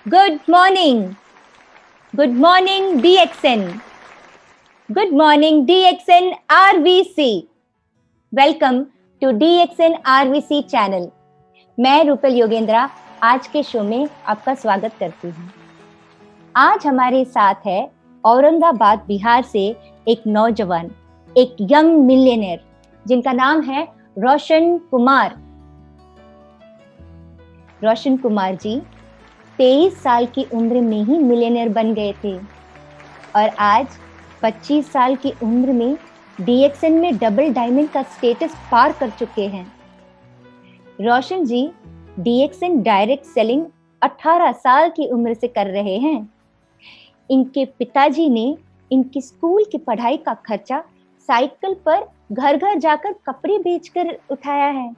Good morning. Good morning, DXN. Good morning, DXN RVC. Welcome to DXN RVC channel. मैं रूपल योगेंद्रा आज के show में आपका स्वागत करती हूँ. आज हमारे साथ है औरंगाबाद बिहार से एक नौजवान, एक यंग मिलियनेयर जिनका नाम है रोशन कुमार. रोशन कुमार जी 23 साल की उम्र में ही मिलियनेयर बन गए थे और आज 25 साल की उम्र में डीएक्सएन में डबल डायमंड का स्टेटस पार कर चुके हैं. रोशन जी डीएक्सएन डायरेक्ट सेलिंग 18 साल की उम्र से कर रहे हैं. इनके पिताजी ने इनकी स्कूल की पढ़ाई का खर्चा साइकिल पर घर घर जाकर कपड़े बेचकर उठाया है.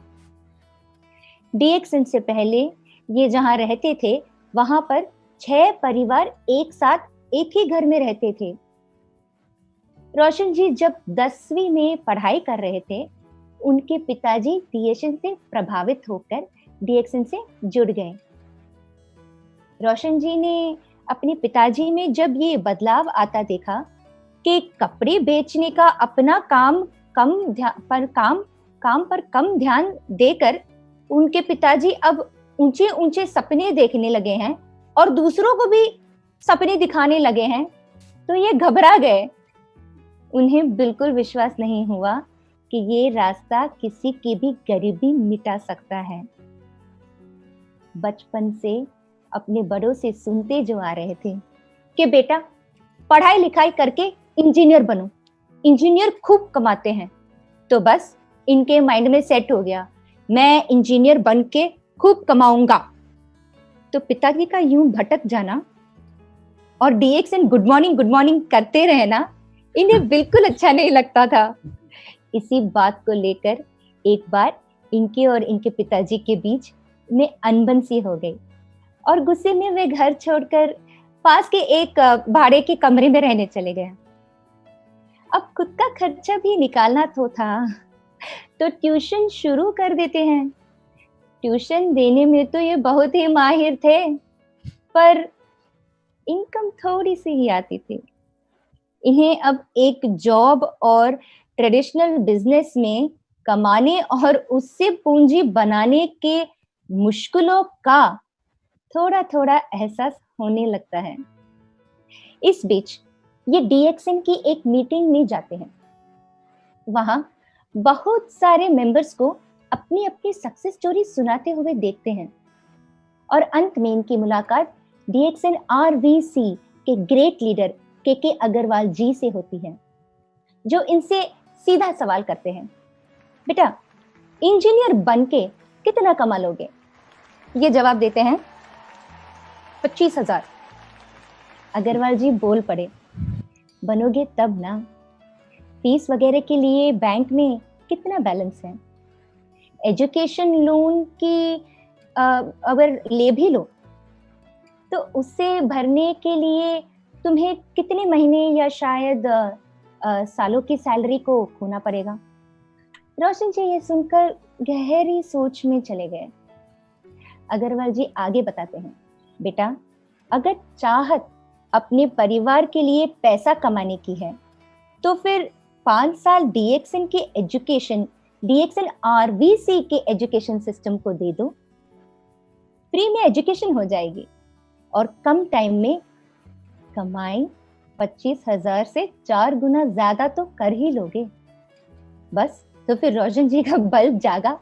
डीएक्सएन से पहले ये जहां रहते थे वहां पर 6 परिवार एक साथ एक ही घर में रहते थे. रोशन जी जब 10वीं में पढ़ाई कर रहे थे उनके पिताजी डीएक्सएन से प्रभावित होकर डीएक्सएन से जुड़ गए. रोशन जी ने अपने पिताजी में जब ये बदलाव आता देखा कि कपड़े बेचने का अपना काम पर कम ध्यान देकर उनके पिताजी अब ऊंचे ऊंचे सपने देखने लगे हैं और दूसरों को भी सपने दिखाने लगे हैं, तो ये घबरा गए. उन्हें बिल्कुल विश्वास नहीं हुआ कि ये रास्ता किसी की भी गरीबी मिटा सकता है. बचपन से अपने बड़ों से सुनते जो आ रहे थे कि बेटा पढ़ाई लिखाई करके इंजीनियर बनो, इंजीनियर खूब कमाते हैं, तो बस इनके माइंड में सेट हो गया मैं इंजीनियर बन के खूब कमाऊंगा. तो पिताजी का यूं भटक जाना और डीएक्सएन गुड मॉर्निंग करते रहना इन्हें बिल्कुल अच्छा नहीं लगता था. इसी बात को लेकर एक बार इनके और इनके पिताजी के बीच में अनबन सी हो गई और गुस्से में वे घर छोड़कर पास के एक भाड़े के कमरे में रहने चले गए. अब खुद का खर्चा भी निकालना तो था, तो ट्यूशन शुरू कर देते हैं. ट्यूशन देने में तो ये बहुत ही माहिर थे, पर इनकम थोड़ी सी ही आती थी. इन्हें अब एक जॉब और ट्रेडिशनल बिजनेस में कमाने और उससे पूंजी बनाने के मुश्किलों का थोड़ा थोड़ा एहसास होने लगता है. इस बीच ये डीएक्सएन की एक मीटिंग में जाते हैं. वहां बहुत सारे मेंबर्स को अपनी अपनी सक्सेस स्टोरी सुनाते हुए देखते हैं और अंत में इनकी मुलाकात डीएक्सएन आरवीसी के ग्रेट लीडर के अग्रवाल जी से होती है, जो इनसे सीधा सवाल करते हैं, बेटा इंजीनियर बनके कितना कमा लोगे? ये जवाब देते हैं 25,000. अग्रवाल जी बोल पड़े, बनोगे तब ना, फीस वगैरह के लिए बैंक में कितना बैलेंस है? एजुकेशन लोन की अगर ले भी लो तो उससे भरने के लिए तुम्हें कितने महीने या शायद सालों की सैलरी को खोना पड़ेगा. रोशन जी ये सुनकर गहरी सोच में चले गए. अग्रवाल जी आगे बताते हैं, बेटा अगर चाहत अपने परिवार के लिए पैसा कमाने की है तो फिर 5 साल डीएक्सएन की एजुकेशन डीएक्सएन आरवीसी के एजुकेशन सिस्टम को दे दो. फ्री में एजुकेशन हो जाएगी और कम टाइम में कमाई 25,000 से 4 गुना ज्यादा तो कर ही लोगे. बस तो फिर रोशन जी का बल्ब जागा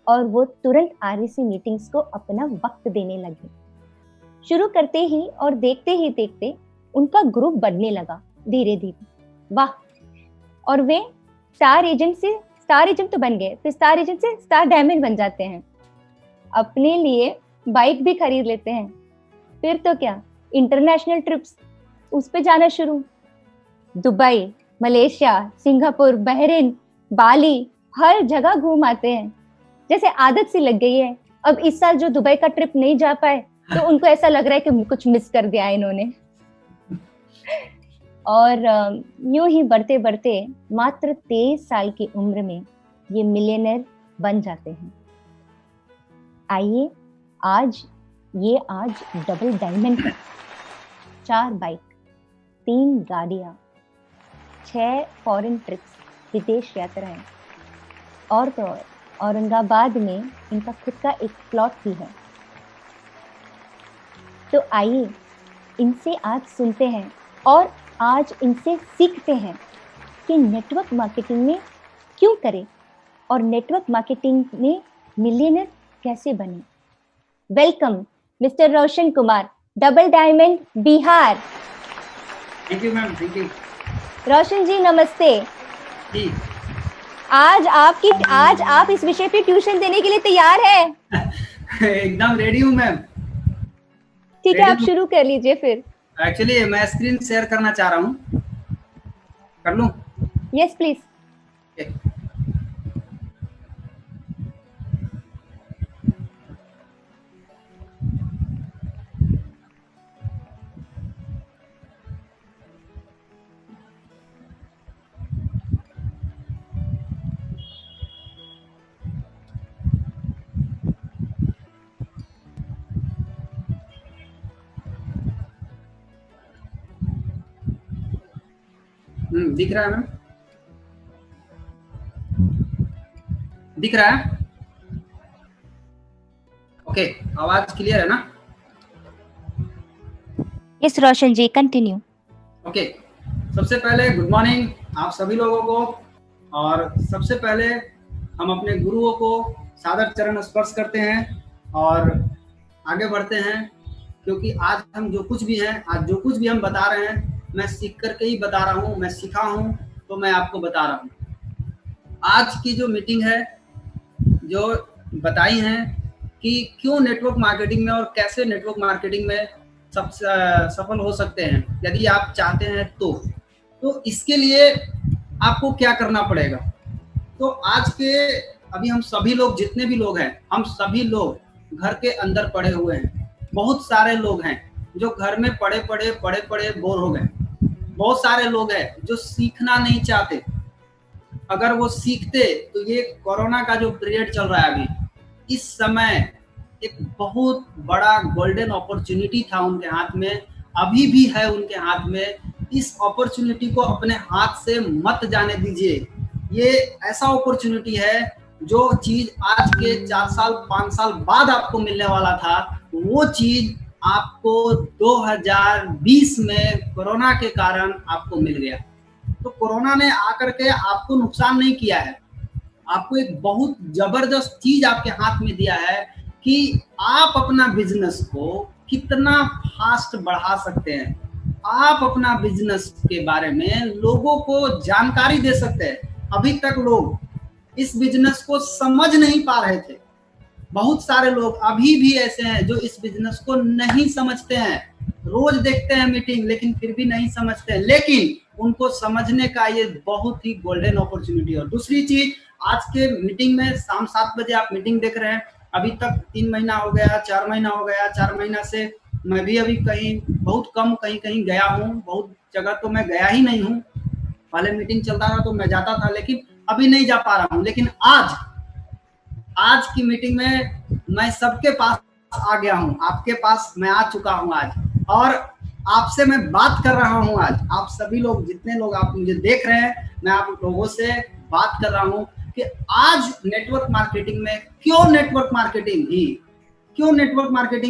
और वो तुरंत आरवीसी मीटिंग्स को अपना वक्त देने लगे. शुरू करते ही और देखते ही देखते उनका ग्रुप बढ़ने लगा धीरे धीरे. वाह. और वे स्टार एजेंट तो बन गए, फिर स्टार एजेंट से स्टार डायमंड बन जाते हैं. अपने लिए बाइक भी खरीद लेते हैं. फिर तो क्या इंटरनेशनल ट्रिप्स उस पे जाना शुरू. दुबई, मलेशिया, सिंगापुर, बहरीन, बाली, हर जगह घूम आते हैं. जैसे आदत सी लग गई है. अब इस साल जो दुबई का ट्रिप नहीं जा पाए तो उनको ऐसा लग रहा है कि कुछ मिस कर दिया इन्होंने. और यूं ही बढ़ते बढ़ते मात्र 23 साल की उम्र में ये मिलियनेयर बन जाते हैं. आइए आज ये आज डबल डायमंड है। 4 बाइक, 3 गाड़ियां, 6 फॉरेन ट्रिप्स, विदेश यात्राएं, और तो और औरंगाबाद में इनका खुद का एक प्लॉट भी है। तो आइए इनसे आज सुनते हैं और आज इनसे सीखते हैं कि नेटवर्क मार्केटिंग में क्यों करें और नेटवर्क मार्केटिंग में मिलियनर कैसे बने। Welcome mister Roshan Kumar, double diamond, Bihar. Thank you ma'am, thank you. Roshan ji नमस्ते जी। आज आप इस विषय पे ट्यूशन देने के लिए तैयार है? एकदम रेडी हूँ मैम। ठीक है, आप शुरू कर लीजिए फिर। एक्चुअली मैं स्क्रीन शेयर करना चाह रहा हूँ, कर लूँ? Yes please. दिख रहा है मैम? दिख रहा है? ओके, आवाज क्लियर है ना? यस रोशन जी, कंटिन्यू। ओके, सबसे पहले गुड मॉर्निंग आप सभी लोगों को। और सबसे पहले हम अपने गुरुओं को सादर चरण स्पर्श करते हैं और आगे बढ़ते हैं, क्योंकि आज हम जो कुछ भी हैं, आज जो कुछ भी हम बता रहे हैं, मैं सीख करके ही बता रहा हूँ। मैं सीखा हूँ तो मैं आपको बता रहा हूँ। आज की जो मीटिंग है, जो बताई हैं कि क्यों नेटवर्क मार्केटिंग में और कैसे नेटवर्क मार्केटिंग में सफल हो सकते हैं यदि आप चाहते हैं तो इसके लिए आपको क्या करना पड़ेगा। तो आज के अभी हम सभी लोग, जितने भी लोग हैं, हम सभी लोग घर के अंदर पड़े हुए हैं। बहुत सारे लोग हैं जो घर में पड़े पड़े बोर हो गए। बहुत सारे लोग हैं जो सीखना नहीं चाहते। अगर वो सीखते तो ये कोरोना का जो पीरियड चल रहा है अभी, इस समय एक बहुत बड़ा गोल्डन अपॉर्चुनिटी था उनके हाथ में, अभी भी है उनके हाथ में। इस अपॉर्चुनिटी को अपने हाथ से मत जाने दीजिए। ये ऐसा अपॉर्चुनिटी है जो चीज आज के 4 साल 5 साल बाद आपको मिलने वाला था, वो चीज आपको 2020 में कोरोना के कारण आपको मिल गया। तो कोरोना ने आकर के आपको नुकसान नहीं किया है, आपको एक बहुत जबरदस्त चीज आपके हाथ में दिया है कि आप अपना बिजनेस को कितना फास्ट बढ़ा सकते हैं। आप अपना बिजनेस के बारे में लोगों को जानकारी दे सकते हैं। अभी तक लोग इस बिजनेस को समझ नहीं पा रहे थे। बहुत सारे लोग अभी भी ऐसे हैं जो इस बिजनेस को नहीं समझते हैं। रोज देखते हैं मीटिंग, लेकिन फिर भी नहीं समझते हैं। लेकिन उनको समझने का ये बहुत ही गोल्डन अपॉर्चुनिटी है। और दूसरी चीज, आज के मीटिंग में शाम 7 बजे आप मीटिंग देख रहे हैं। अभी तक 3 महीना हो गया, 4 महीना हो गया। 4 महीना से मैं भी अभी कहीं बहुत कम कहीं गया हूँ। बहुत जगह तो मैं गया ही नहीं हूँ। पहले मीटिंग चलता था तो मैं जाता था, लेकिन अभी नहीं जा पा रहा हूँ। लेकिन आज की मीटिंग में मैं सबके पास आ गया हूँ, आपके पास मैं आ चुका हूँ आज, और आपसे मैं बात कर रहा हूँ। आज आप सभी लोग, जितने लोग आप मुझे देख रहे हैं, मैं आप लोगों से बात कर रहा हूँ कि आज नेटवर्क मार्केटिंग में क्यों नेटवर्क मार्केटिंग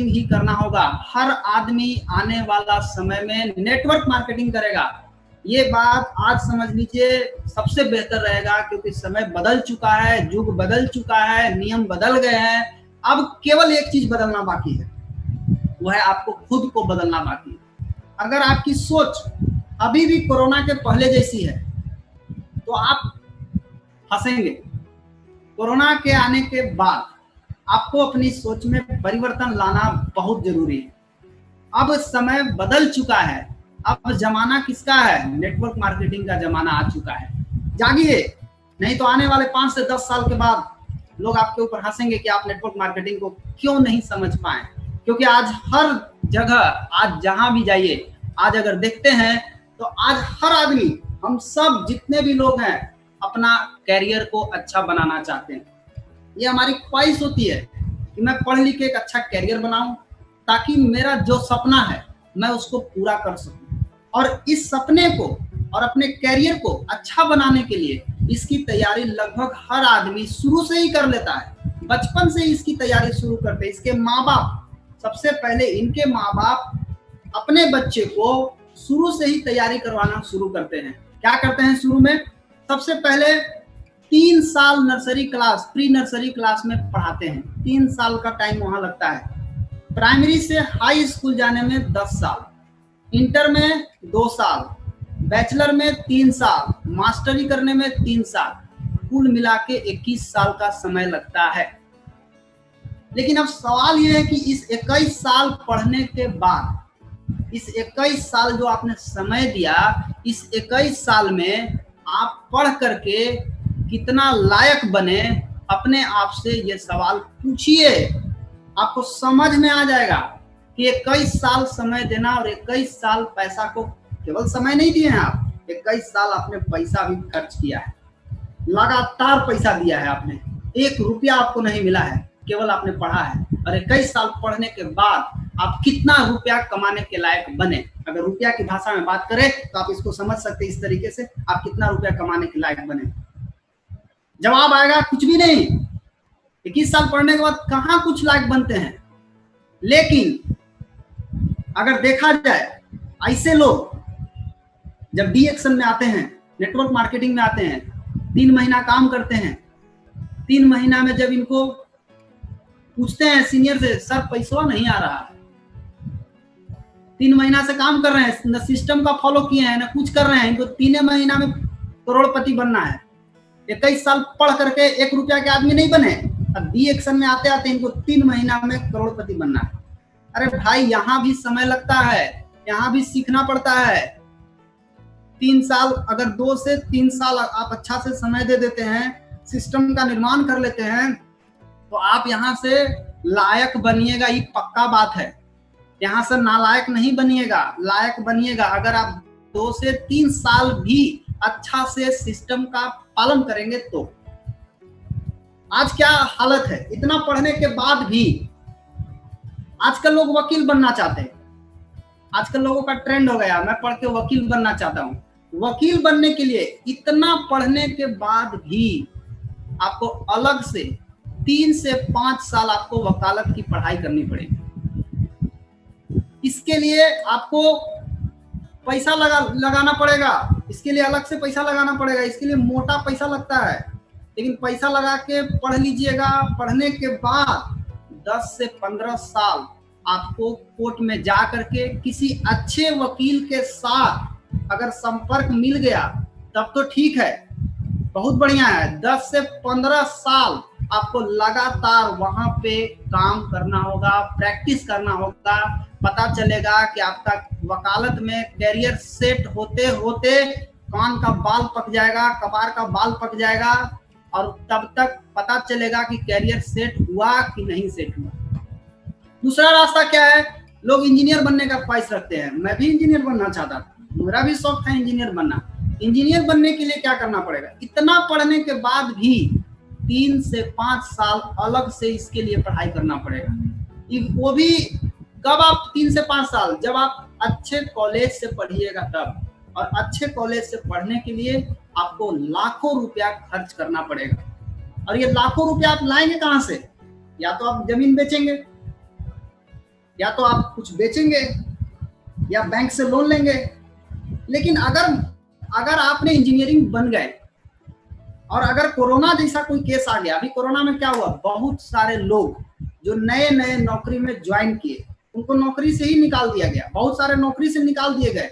ही करना होगा। हर आदमी आने वाला समय में नेटवर्क मार्केटिंग करेगा। ये बात आज समझ लीजिए, सबसे बेहतर रहेगा, क्योंकि समय बदल चुका है, युग बदल चुका है, नियम बदल गए हैं। अब केवल एक चीज बदलना बाकी है, वो है आपको खुद को बदलना बाकी है। अगर आपकी सोच अभी भी कोरोना के पहले जैसी है तो आप फंसेंगे। कोरोना के आने के बाद आपको अपनी सोच में परिवर्तन लाना बहुत जरूरी है। अब समय बदल चुका है। अब जमाना किसका है? नेटवर्क मार्केटिंग का जमाना आ चुका है। जागिए, नहीं तो आने वाले 5 से 10 साल के बाद लोग आपके ऊपर हंसेंगे कि आप नेटवर्क मार्केटिंग को क्यों नहीं समझ पाए। क्योंकि आज हर जगह, आज जहां भी जाइए, आज अगर देखते हैं तो आज हर आदमी, हम सब जितने भी लोग हैं, अपना कैरियर को अच्छा बनाना चाहते हैं। ये हमारी ख्वाहिश होती है कि मैं पढ़ लिख के एक अच्छा कैरियर बनाऊं, ताकि मेरा जो सपना है मैं उसको पूरा कर सकूं। और इस सपने को और अपने कैरियर को अच्छा बनाने के लिए इसकी तैयारी लगभग हर आदमी शुरू से ही कर लेता है। बचपन से ही इसकी तैयारी शुरू करते हैं। इसके माँ बाप, सबसे पहले इनके माँ बाप अपने बच्चे को शुरू से ही तैयारी करवाना शुरू करते हैं। क्या करते हैं शुरू में? सबसे पहले 3 साल nursery class, pre nursery class में पढ़ाते हैं। 3 साल का टाइम वहां लगता है। प्राइमरी से हाई स्कूल जाने में 10 साल, इंटर में 2 साल, बैचलर में 3 साल, मास्टरी करने में 3 साल, कुल मिला के 21 साल का समय लगता है। लेकिन अब सवाल यह है कि इस 21 साल पढ़ने के बाद, इस 21 साल जो आपने समय दिया, इस 21 साल में आप पढ़ करके कितना लायक बने, अपने आप से ये सवाल पूछिए। आपको समझ में आ जाएगा कि 21 साल समय देना और 21 साल पैसा को, केवल समय नहीं दिए हैं आप, 21 साल आपने पैसा भी खर्च किया है, लगातार पैसा दिया है आपने, 1 रुपया आपको नहीं मिला है, केवल आपने पढ़ा है। और 21 साल पढ़ने के बाद आप कितना रुपया कमाने के लायक बने। अगर रुपया की भाषा में बात करें तो आप इसको समझ सकते हैं इस तरीके से, आप कितना रुपया कमाने के लायक बने। जवाब आएगा कुछ भी नहीं। 21 साल पढ़ने के बाद कहाँ कुछ लायक बनते हैं। लेकिन अगर देखा जाए, ऐसे लोग जब डी एक्शन में आते हैं, नेटवर्क मार्केटिंग में आते हैं, 3 महीना काम करते हैं, 3 महीना में जब इनको पूछते हैं सीनियर से, सर पैसा नहीं आ रहा है, 3 महीना से काम कर रहे हैं, न सिस्टम का फॉलो किए हैं, न कुछ कर रहे हैं, इनको 3 महीना में करोड़पति बनना है। 21 साल पढ़ करके 1 रुपया के आदमी नहीं बने, अब डी एक्शन में आते आते इनको 3 महीना में करोड़पति बनना है। अरे भाई, यहाँ भी समय लगता है, यहाँ भी सीखना पड़ता है। 3 साल, अगर 2 से 3 साल आप अच्छा से समय दे देते हैं, सिस्टम का निर्माण कर लेते हैं, तो आप यहाँ से लायक बनिएगा, ये पक्का बात है। यहाँ से नालायक नहीं बनिएगा, लायक बनिएगा। अगर आप 2 से 3 साल भी अच्छा से सिस्टम का पालन करेंगे तो। आज क्या हालत है, इतना पढ़ने के बाद भी आजकल लोग वकील बनना चाहते हैं। आजकल लोगों का ट्रेंड हो गया, मैं पढ़ के वकील बनना चाहता हूँ। वकील बनने के लिए इतना पढ़ने के बाद भी आपको अलग से 3 से 5 साल आपको वकालत की पढ़ाई करनी पड़ेगी। इसके लिए आपको पैसा लगाना पड़ेगा, इसके लिए अलग से पैसा लगाना पड़ेगा, इसके लिए मोटा पैसा लगता है। लेकिन पैसा लगा के पढ़ लीजिएगा, पढ़ने के बाद 10 से 15 साल आपको कोर्ट में जा करके किसी अच्छे वकील के साथ अगर संपर्क मिल गया तब तो ठीक है, बहुत बढ़िया है। 10 से 15 साल आपको लगातार वहां पे काम करना होगा, प्रैक्टिस करना होगा। पता चलेगा कि आपका वकालत में कैरियर सेट होते होते कान का बाल पक जाएगा, कपार का बाल पक जाएगा, और तब तक पता चलेगा कि कैरियर सेट हुआ कि नहीं सेट हुआ। दूसरा रास्ता क्या है, लोग इंजीनियर बनने का ख्वाहिश रखते हैं। मैं भी इंजीनियर बनना चाहता था, मेरा भी शौक था इंजीनियर बनना। इंजीनियर बनने के लिए क्या करना पड़ेगा, इतना पढ़ने के बाद भी 3 से 5 साल अलग से इसके लिए पढ़ाई करना पड़ेगा। वो भी कब, आप 3 से 5 साल जब आप अच्छे कॉलेज से पढ़िएगा तब। और अच्छे कॉलेज से पढ़ने के लिए आपको लाखों रुपया खर्च करना पड़ेगा। और ये लाखों रुपया आप लाएंगे कहाँ से? या तो आप जमीन बेचेंगे, या तो आप कुछ बेचेंगे, या बैंक से लोन लेंगे। लेकिन अगर आपने इंजीनियरिंग बन गए और अगर कोरोना जैसा कोई केस आ गया, अभी कोरोना में क्या हुआ, बहुत सारे लोग जो नए नए नौकरी में ज्वाइन किए उनको नौकरी से ही निकाल दिया गया। बहुत सारे नौकरी से निकाल दिए गए।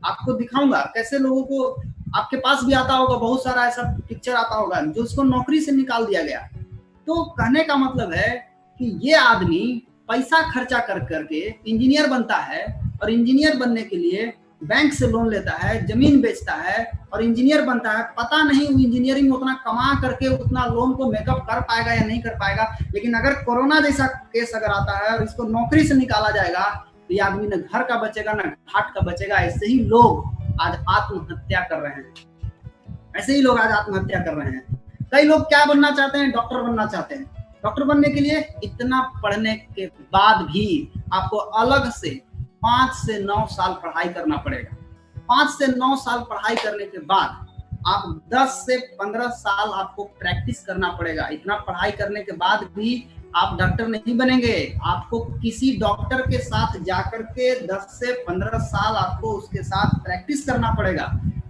आपको दिखाऊंगा कैसे लोगों को, आपके पास भी आता होगा, बहुत सारा ऐसा पिक्चर आता होगा जो उसको नौकरी से निकाल दिया गया। तो कहने का मतलब है कि ये आदमी पैसा खर्चा कर करके इंजीनियर बनता है, और इंजीनियर बनने के लिए बैंक से लोन लेता है, जमीन बेचता है और इंजीनियर बनता है। पता नहीं वो इंजीनियरिंग उतना कमा करके उतना लोन को मेकअप कर पाएगा या नहीं कर पाएगा। लेकिन अगर कोरोना जैसा केस अगर आता है और इसको नौकरी से निकाला जाएगा तो ये आदमी न घर का बचेगा न घाट का बचेगा। ऐसे ही लोग आज आत्महत्या कर रहे हैं, ऐसे ही लोग आज आत्महत्या कर रहे हैं। कई लोग क्या बनना चाहते हैं, डॉक्टर बनना चाहते हैं। डॉक्टर बनने के लिए इतना पढ़ने के बाद भी आपको अलग से 5 से 9 साल पढ़ाई करना पड़ेगा। 5 से 9 साल पढ़ाई करने के बाद आप 10 से 15 साल आपको प्रैक्टिस करना पड़ेगा। इतना पढ़ाई करने के बाद भी आप डॉक्टर नहीं बनेंगे। आपको किसी डॉक्टर के साथ जाकर के 10 से 15 साल आपको उसके साथ प्रैक्टिस करना पड़ेगा।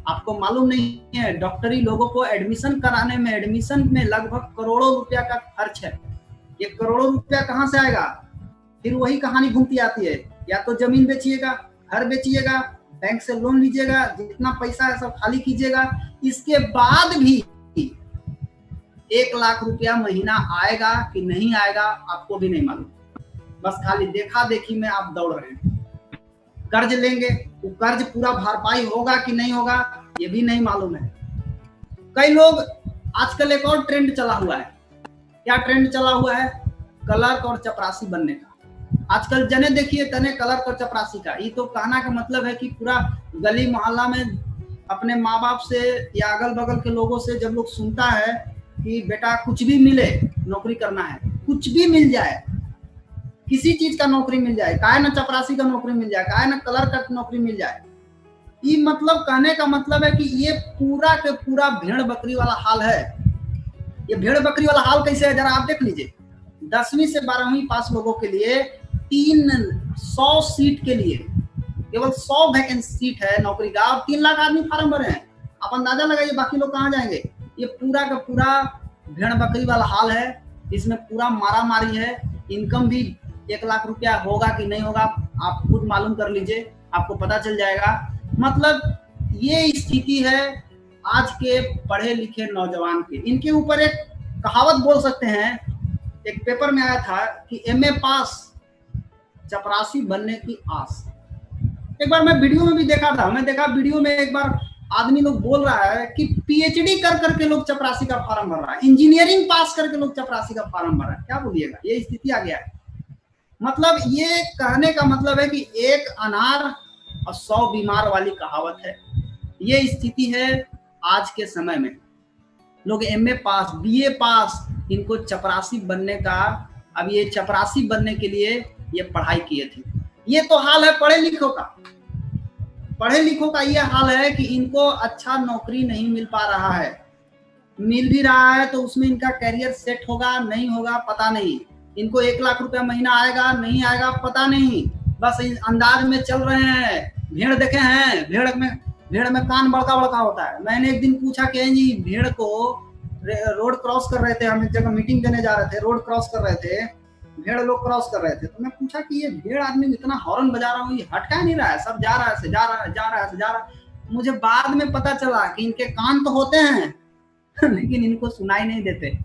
आपको मालूम नहीं है, डॉक्टरी लोगों को एडमिशन कराने में, एडमिशन में लगभग करोड़ों रुपया का खर्च है। ये करोड़ों रुपया कहाँ से आएगा? फिर वही कहानी घूमती आती है, या तो जमीन बेचिएगा, घर बेचिएगा, बैंक से लोन लीजिएगा, जितना पैसा है सब खाली कीजिएगा, इसके बाद भी 1 लाख रुपया महीना आएगा कि नहीं आएगा आपको भी नहीं मालूम। बस खाली देखा देखी में आप दौड़ रहे हैं। कर्ज लेंगे, वो कर्ज पूरा भरपाई होगा कि नहीं होगा ये भी नहीं मालूम है। कई लोग, आजकल एक और ट्रेंड चला हुआ है। क्या ट्रेंड चला हुआ है? क्लर्क और चपरासी बनने का। आजकल जने देखिए तने क्लर्क और चपरासी का। ये तो कहना का मतलब है कि पूरा गली मोहल्ला में अपने माँ बाप से या अगल बगल के लोगों से जब लोग सुनता है कि बेटा कुछ भी मिले नौकरी करना है, कुछ भी मिल जाए, किसी चीज का नौकरी मिल जाए, काहे ना चपरासी का नौकरी मिल जाए, काहे ना क्लर्क का नौकरी मिल जाए। ये मतलब कहने का मतलब है कि ये पूरा के पूरा भेड़ बकरी वाला हाल है। ये भेड़ बकरी वाला हाल कैसे है जरा आप देख लीजिए। 10वीं से 12वीं पास लोगों के लिए 300 सीट के लिए केवल 100 वैकेंसी सीट है नौकरी का, और 3 लाख आदमी फार्म भरे हैं। आप अंदाजा लगाइए बाकी लोग कहाँ जाएंगे। ये पूरा का पूरा भेड़ बकरी वाला हाल है। इसमें पूरा मारा मारी है। इनकम भी 1 लाख रुपया होगा कि नहीं होगा आप खुद मालूम कर लीजिए, आपको पता चल जाएगा। मतलब ये स्थिति है आज के पढ़े लिखे नौजवान की। इनके ऊपर एक कहावत बोल सकते हैं, एक पेपर में आया था कि एमए पास चपरासी बनने की आस। एक बार मैं वीडियो में भी देखा था, मैं देखा वीडियो में एक बार आदमी लोग बोल रहा है कि पीएचडी कर करके लोग चपरासी का फॉर्म भर रहा है, इंजीनियरिंग पास करके लोग चपरासी का फॉर्म भर रहा है। क्या बोलिएगा, ये स्थिति आ गया है। मतलब ये कहने का मतलब है कि एक अनार और 100 बीमार वाली कहावत है। ये स्थिति है आज के समय में। लोग एमए पास, बीए पास, इनको चपरासी बनने का, अब ये चपरासी बनने के लिए ये पढ़ाई किए थे। ये तो हाल है पढ़े लिखों का। पढ़े लिखों का ये हाल है कि इनको अच्छा नौकरी नहीं मिल पा रहा है। मिल भी रहा है तो उसमें इनका कैरियर सेट होगा नहीं होगा पता नहीं। इनको 1 लाख रुपया महीना आएगा नहीं आएगा पता नहीं। बस इस अंदाज में चल रहे हैं। भेड़ देखे हैं, भेड़ में कान बड़का बड़का होता है। मैंने एक दिन पूछा कि जी भेड़ को रोड क्रॉस कर रहे थे, हम एक जगह मीटिंग देने जा रहे थे, रोड क्रॉस कर रहे थे, भेड़ लोग क्रॉस कर रहे थे, तो मैं पूछा कि ये भेड़ आदमी इतना हॉर्न बजा रहा हूँ, ये हट क्या नहीं रहा है, सब जा रहा है से जा रहा है, जा रहा है से जा रहा है। मुझे बाद में पता चला कि इनके कान तो होते हैं लेकिन इनको सुनाई नहीं देते।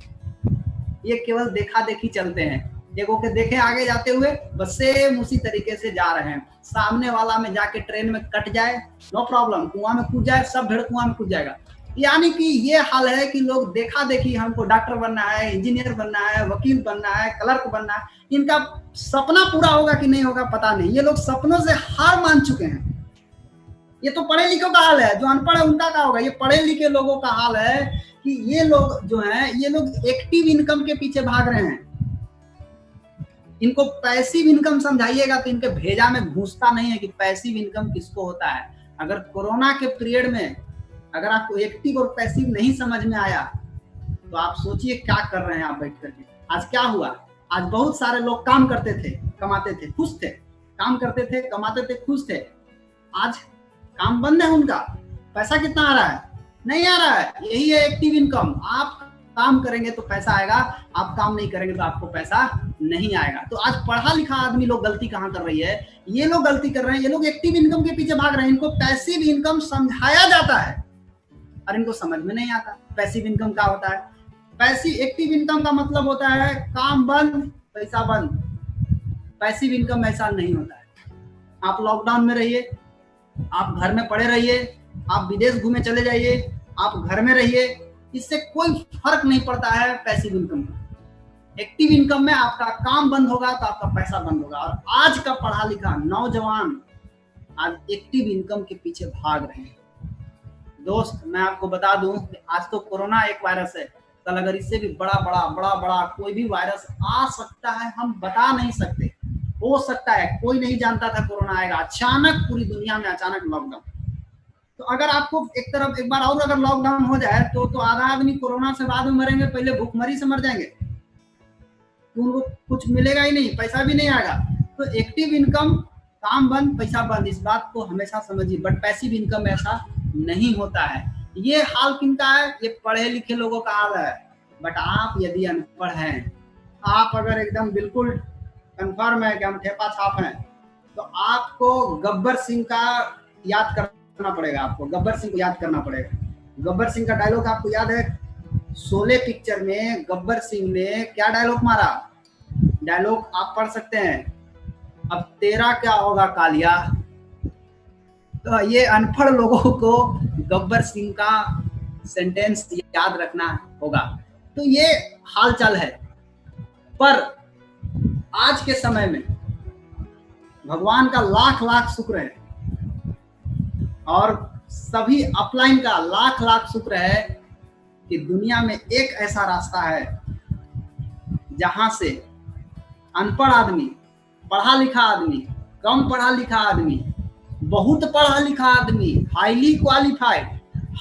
ये केवल देखा देखी चलते हैं। देखो के देखे आगे जाते हुए, बस सेम उसी तरीके से जा रहे हैं। सामने वाला में जाके ट्रेन में कट जाए नो प्रॉब्लम, कुआं में कूद जाए, सब भेड़ कुआं में कूद जाएगा। यानी कि ये हाल है कि लोग देखा देखी, हमको डॉक्टर बनना है, इंजीनियर बनना है, वकील बनना है, क्लर्क बनना है। इनका सपना पूरा होगा कि नहीं होगा पता नहीं। ये लोग सपनों से हार मान चुके हैं। ये तो पढ़े लिखे का हाल है, जो अनपढ़ है उनका क्या होगा। ये पढ़े लिखे लोगों का हाल है कि ये लोग जो हैं, ये लोग एक्टिव इनकम के पीछे भाग रहे हैं। इनको पैसिव इनकम समझाइएगा तो इनके भेजा में घुसता नहीं है कि पैसिव इनकम किसको होता है। अगर कोरोना के पीरियड में अगर आपको एक्टिव और पैसिव नहीं समझ में आया तो आप सोचिए क्या कर रहे हैं आप बैठ करके। आज क्या हुआ, आज बहुत सारे लोग काम करते थे, कमाते थे, खुश थे, काम करते थे, कमाते थे, खुश थे। आज काम बंद है उनका। पैसा कितना आ रहा है? नहीं आ रहा है। यही है एक्टिव इनकम। आप काम करेंगे तो पैसा आएगा, आप काम नहीं करेंगे तो आपको पैसा नहीं आएगा। तो आज पढ़ा लिखा आदमी लोग गलती कहाँ कर रही है? ये लोग गलती कर रहे हैं। ये लोग एक्टिव इनकम के पीछे भाग रहे हैं। इनको पैसिव इनकम समझाया जाता है और इनको समझ में नहीं आता पैसिव इनकम क्या होता है। पैसिव एक्टिव इनकम का मतलब होता है काम बंद पैसा बंद। पैसिव इनकम ऐसा नहीं होता है। आप लॉकडाउन में रहिए, आप घर में पड़े रहिए, आप विदेश घूमे चले जाइए, आप घर में रहिए, इससे कोई फर्क नहीं पड़ता है पैसिव इनकम का। एक्टिव इनकम में आपका काम बंद होगा तो आपका पैसा बंद होगा। और आज का पढ़ा लिखा नौजवान आज एक्टिव इनकम के पीछे भाग रहे हैं। दोस्त मैं आपको बता दूं कि आज तो कोरोना एक वायरस है, कल अगर इससे भी बड़ा बड़ा कोई भी वायरस आ सकता है, हम बता नहीं सकते। हो सकता है, कोई नहीं जानता था कोरोना आएगा, अचानक पूरी दुनिया में अचानक लॉकडाउन। तो अगर आपको एक बार और अगर लॉकडाउन हो जाए तो आधा आदमी कोरोना से बाद में मरेंगे, पहले भूखमरी से मर जाएंगे, तो उनको कुछ मिलेगा ही नहीं, पैसा भी नहीं आएगा। तो एक्टिव इनकम, काम बंद पैसा बंद, इस बात को हमेशा समझिए। बट पैसिव इनकम में ऐसा नहीं होता है। ये हाल किनका है? ये पढ़े लिखे लोगों का हाल है। बट आप यदि अनपढ़ हैं, आप अगर एकदम बिल्कुल कंफर्म है कि हम ठेपा छाप हैं, तो आपको गब्बर सिंह का याद करना पड़ेगा। आपको गब्बर सिंह को याद करना पड़ेगा। गब्बर सिंह का डायलॉग आपको याद है? शोले पिक्चर में गब्बर सिंह ने क्या डायलॉग मारा? डायलॉग आप पढ़ सकते हैं, अब तेरा क्या होगा कालिया। तो ये अनपढ़ लोगों को गब्बर सिंह का सेंटेंस याद रखना होगा। तो ये हालचाल है। पर आज के समय में भगवान का लाख लाख शुक्र है, और सभी अपलाइन का लाख लाख शुक्र है कि दुनिया में एक ऐसा रास्ता है जहां से अनपढ़ आदमी, पढ़ा लिखा आदमी, कम पढ़ा लिखा आदमी, बहुत पढ़ा लिखा आदमी, हाईली क्वालिफाइड,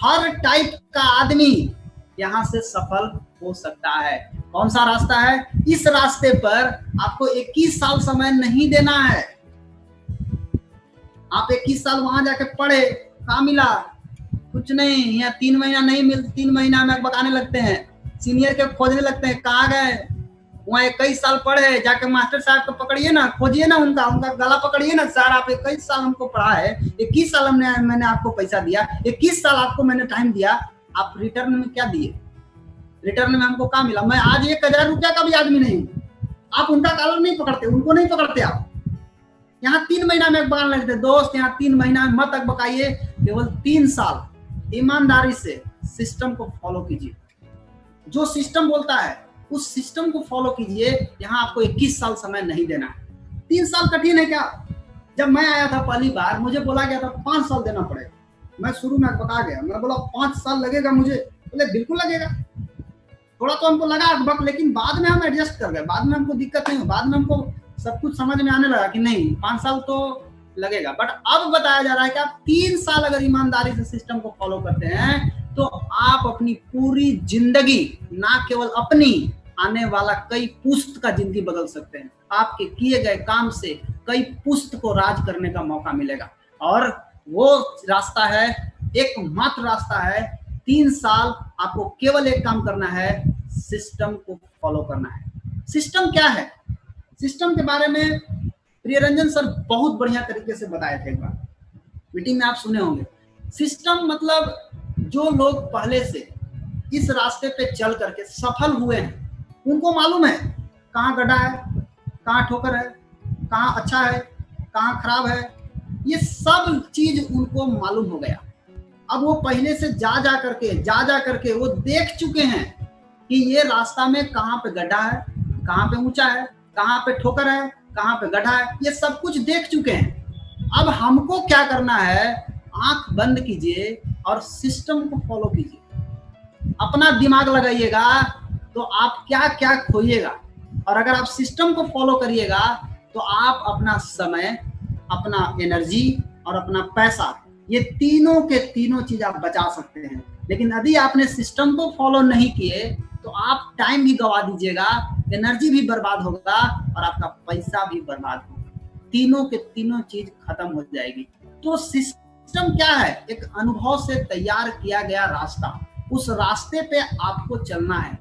हर टाइप का आदमी यहां से सफल हो सकता है। कौन सा रास्ता है? इस रास्ते पर आपको 21 साल समय नहीं देना है। आप 21 साल वहां जाके पढ़े, कहाँ मिला? कुछ नहीं। यहाँ 3 महीना नहीं मिलता, 3 महीना में बताने लगते हैं, सीनियर के खोजने लगते हैं, कहाँ गए? वहाँ 21 साल पढ़े, जाके मास्टर साहब को पकड़िए ना, खोजिए ना, उनका गला पकड़िए ना, सर आप 21 साल हमको पढ़ा है, 21 साल मैंने आपको पैसा दिया, 21 साल आपको मैंने टाइम दिया, आप रिटर्न में क्या दिए? रिटर्न में हमको क्या मिला? मैं आज 1000 रुपया का भी आदमी नहीं हूँ। आप उनका कॉलर नहीं पकड़ते, उनको नहीं पकड़ते। आप यहाँ 3 महीना में बकाने लगते। दोस्त, यहाँ 3 महीना में मत बकाइए, केवल 3 साल ईमानदारी से सिस्टम को फॉलो कीजिए। जो सिस्टम बोलता है उस सिस्टम को फॉलो कीजिए। यहाँ आपको 21 साल समय नहीं देना है। 3 साल कठिन है क्या? जब मैं आया था पहली बार, मुझे बोला गया था 5 साल देना पड़ेगा। मैं शुरू में बता गया, मैं बोला 5 साल लगेगा मुझे। बोले बिल्कुल लगेगा। थोड़ा तो हमको लगा, लेकिन बाद में हम एडजस्ट कर गए। बाद में हमको दिक्कत नहीं हुई, बाद में हमको सब कुछ समझ में आने लगा कि नहीं 5 साल तो लगेगा। बट अब बताया जा रहा है कि आप 3 साल अगर ईमानदारी से सिस्टम को फॉलो करते हैं तो आप अपनी पूरी जिंदगी, ना केवल अपनी, आने वाला कई पुश्त का जिंदगी बदल सकते हैं। आपके किए गए काम से कई पुश्त को राज करने का मौका मिलेगा। और वो रास्ता है, एकमात्र रास्ता है, 3 साल आपको केवल एक काम करना है, सिस्टम को फॉलो करना है। सिस्टम क्या है? सिस्टम के बारे में प्रियरंजन सर बहुत बढ़िया तरीके से बताए थे। एक बार मीटिंग में आप सुने होंगे। सिस्टम मतलब जो लोग पहले से इस रास्ते पे चल करके सफल हुए हैं, उनको मालूम है कहाँ गड्ढा है, कहाँ ठोकर है, कहाँ अच्छा है, कहाँ खराब है। ये सब चीज उनको मालूम हो गया। अब वो पहले से जा जा करके वो देख चुके हैं कि ये रास्ता में कहाँ पे गड्ढा है, कहाँ पे ऊंचा है, कहाँ पे ठोकर है, कहाँ पे गड्ढा है, ये सब कुछ देख चुके हैं। अब हमको क्या करना है? आंख बंद कीजिए और सिस्टम को फॉलो कीजिए। अपना दिमाग लगाइएगा तो आप क्या क्या खोइएगा। और अगर आप सिस्टम को फॉलो करिएगा तो आप अपना समय, अपना एनर्जी और अपना पैसा, ये तीनों के तीनों चीज आप बचा सकते हैं। लेकिन यदि आपने सिस्टम को फॉलो नहीं किए तो आप टाइम भी गवा दीजिएगा, एनर्जी भी बर्बाद होगा और आपका पैसा भी बर्बाद होगा। तीनों के तीनों चीज खत्म हो जाएगी। तो सिस्टम क्या है? एक अनुभव से तैयार किया गया रास्ता। उस रास्ते पे आपको चलना है।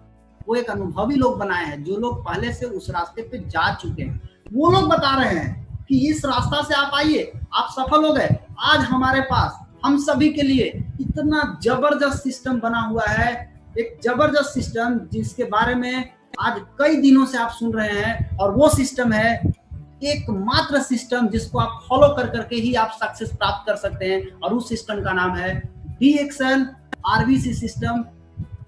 वो एक अनुभवी लोग बनाए हैं, जो लोग पहले से उस रास्ते पे जा चुके हैं। वो लोग बता रहे हैं कि इस रास्ता से आप आइए, आप सफल हो गए। आज हमारे पास हम सभी के लिए इतना जबरदस्त सिस्टम बना हुआ है, एक जबरदस्त सिस्टम जिसके बारे में आज कई दिनों से आप सुन रहे हैं। और वो सिस्टम है एकमात्र सिस्टम जिसको आप फॉलो कर करके ही आप सक्सेस प्राप्त कर सकते हैं। और उस सिस्टम का नाम है DXL RBC सिस्टम।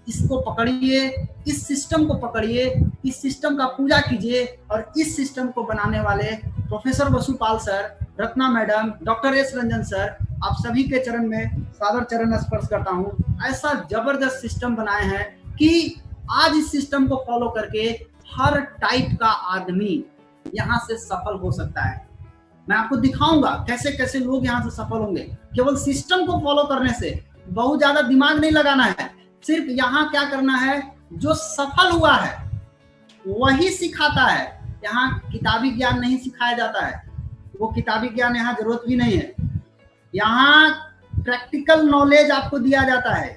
इसको पकड़िए, इस सिस्टम को पकड़िए, इस सिस्टम का पूजा कीजिए। और इस सिस्टम को बनाने वाले professor Vasupal sir, Ratna madam, doctor S Ranjan sir, आप सभी के चरण में सादर चरण स्पर्श करता हूँ। ऐसा जबरदस्त सिस्टम बनाए हैं कि आज इस सिस्टम को फॉलो करके हर टाइप का आदमी यहाँ से सफल हो सकता है। मैं आपको दिखाऊंगा कैसे कैसे लोग यहाँ से सफल होंगे। केवल सिस्टम को फॉलो करने से, बहुत ज्यादा दिमाग नहीं लगाना है, सिर्फ यहाँ क्या करना है, जो सफल हुआ है वही सिखाता है। यहाँ किताबी ज्ञान नहीं सिखाया जाता है, वो किताबी ज्ञान यहाँ जरूरत भी नहीं है। यहाँ प्रैक्टिकल नॉलेज आपको दिया जाता है।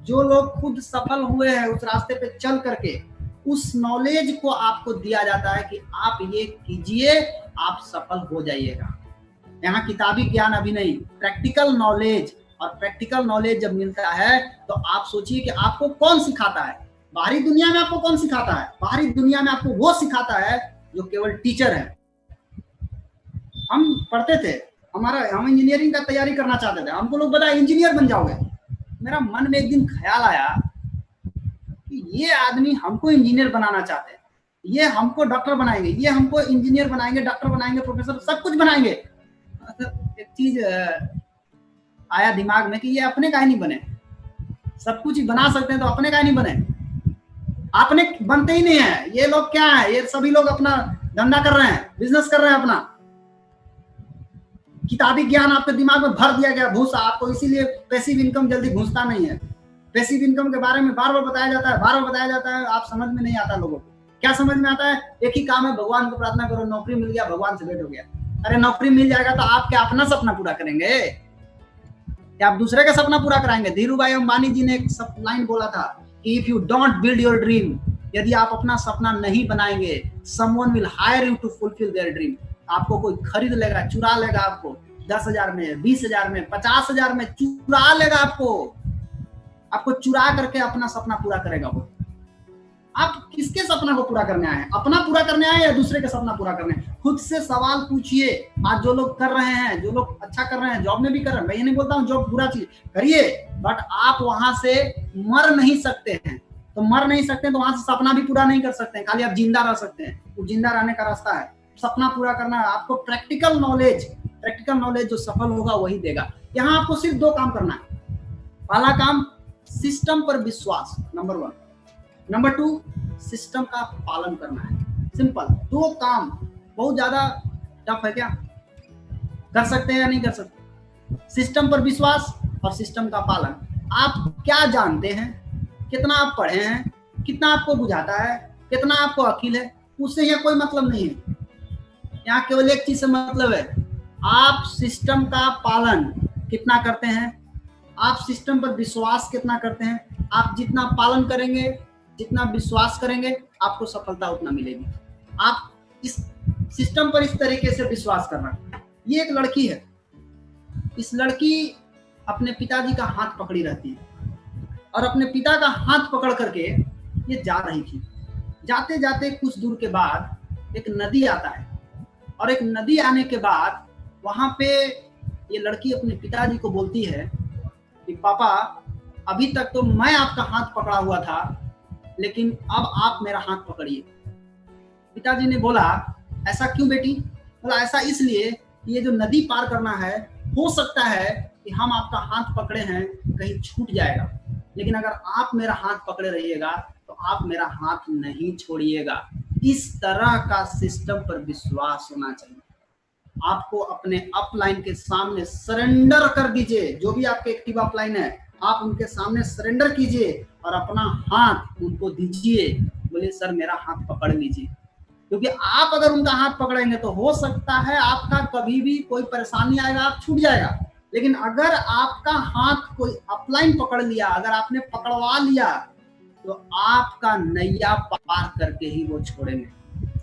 जो लोग खुद सफल हुए हैं उस रास्ते पे चल करके, उस नॉलेज को आपको दिया जाता है कि आप ये कीजिए, आप सफल हो जाइएगा। यहाँ किताबी ज्ञान अभी नहीं, प्रैक्टिकल नॉलेज। और प्रैक्टिकल नॉलेज जब मिलता है तो आप सोचिए कि आपको कौन सिखाता है। बाहरी दुनिया में आपको कौन सिखाता है? बाहरी दुनिया में आपको वो सिखाता है जो केवल टीचर है। हम पढ़ते थे, हम इंजीनियरिंग का तैयारी करना चाहते थे, हमको लोग बताया इंजीनियर बन जाओगे। मेरा मन में एक दिन ख्याल आया कि ये आदमी हमको इंजीनियर बनाना चाहते हैं, ये हमको डॉक्टर बनाएंगे, ये हमको इंजीनियर बनाएंगे, डॉक्टर बनाएंगे, प्रोफेसर, सब कुछ बनाएंगे। एक चीज आया दिमाग में कि ये अपने का ही नहीं बने। सब कुछ ही बना सकते हैं तो अपने का ही नहीं बने। अपने बनते ही नहीं है। ये लोग क्या है, ये सभी लोग अपना धंधा कर रहे हैं, बिजनेस कर रहे हैं अपना। किताबी ज्ञान आपके दिमाग में भर दिया गया भूसा आपको, इसीलिए पैसिव इनकम जल्दी घुसता नहीं है। पैसिव इनकम के बारे में बार बार बताया जाता है, बार बार बताया जाता है, आप समझ में नहीं आता लोगों को। क्या समझ में आता है? एक ही काम है, भगवान को प्रार्थना करो, नौकरी मिल गया, भगवान से भेंट हो गया। अरे नौकरी मिल जाएगा तो आप क्या अपना सपना पूरा करेंगे? क्या आप दूसरे का सपना पूरा कराएंगे? धीरू भाई अंबानी जी ने एक लाइन बोला था कि if you don't build your dream, यदि आप अपना सपना नहीं बनाएंगे, someone will hire you to fulfil their dream. आपको कोई खरीद लेगा, चुरा लेगा आपको, 10,000 में, 20,000 में, 50,000 में चुरा लेगा आपको चुरा करके अपना सपना पूरा करेगा वो। आप किसके सपना को पूरा करने आए हैं? अपना पूरा करने आए या दूसरे का सपना पूरा करने? खुद से सवाल पूछिए। आज जो लोग कर रहे हैं, जो लोग अच्छा कर रहे हैं, जॉब में भी कर रहे हैं, मैं ये नहीं बोलता हूँ जॉब बुरा चीज करिए, बट आप वहां से मर नहीं सकते हैं। तो मर नहीं सकते तो वहां से सपना भी पूरा नहीं कर सकते हैं, खाली आप जिंदा रह सकते हैं। वो जिंदा रहने का रास्ता है, सपना पूरा करना है आपको। प्रैक्टिकल नॉलेज जो सफल होगा वही देगा। यहाँ आपको सिर्फ 2 काम करना है। पहला काम, सिस्टम पर विश्वास, नंबर 1। नंबर 2, सिस्टम का पालन करना है। सिंपल 2 काम। बहुत ज्यादा टफ है क्या? कर सकते हैं या नहीं कर सकते? सिस्टम पर विश्वास और सिस्टम का पालन। आप क्या जानते हैं, कितना आप पढ़े हैं, कितना आपको बुझाता है, कितना आपको अकील है, उससे यहाँ कोई मतलब नहीं है। यहाँ केवल एक चीज से मतलब है, आप सिस्टम का पालन कितना करते हैं, आप सिस्टम पर विश्वास कितना करते हैं। आप जितना पालन करेंगे, जितना विश्वास करेंगे, आपको सफलता उतना मिलेगी। आप इस सिस्टम पर इस तरीके से विश्वास करना। ये एक लड़की है, इस लड़की अपने पिताजी का हाथ पकड़ी रहती है और अपने पिता का हाथ पकड़ करके ये जा रही थी। जाते जाते कुछ दूर के बाद एक नदी आता है और एक नदी आने के बाद वहां पे ये लड़की अपने पिताजी को बोलती है कि पापा, अभी तक तो मैं आपका हाथ पकड़ा हुआ था, लेकिन अब आप मेरा हाथ पकड़िए। पिताजी ने बोला, ऐसा क्यों बेटी? बोला, ऐसा इसलिए कि ये जो नदी पार करना है, हो सकता है कि हम आपका हाथ पकड़े हैं, कहीं छूट जाएगा, लेकिन अगर आप मेरा हाथ पकड़े रहिएगा तो आप मेरा हाथ नहीं छोड़िएगा। इस तरह का सिस्टम पर विश्वास होना चाहिए। आपको अपने अपलाइन के सामने सरेंडर कर दीजिए। जो भी आपके एक्टिव अपलाइन है, आप उनके सामने सरेंडर कीजिए और अपना हाथ उनको दीजिए। बोलिए, सर मेरा हाथ पकड़ लीजिए। क्योंकि आप अगर उनका हाथ पकड़ेंगे तो हो सकता है आपका कभी भी कोई परेशानी आएगा, आप छूट जाएगा। लेकिन अगर आपका हाथ कोई अपलाइन पकड़ लिया, अगर आपने पकड़वा लिया, तो आपका नैया पार करके ही वो छोड़ेंगे।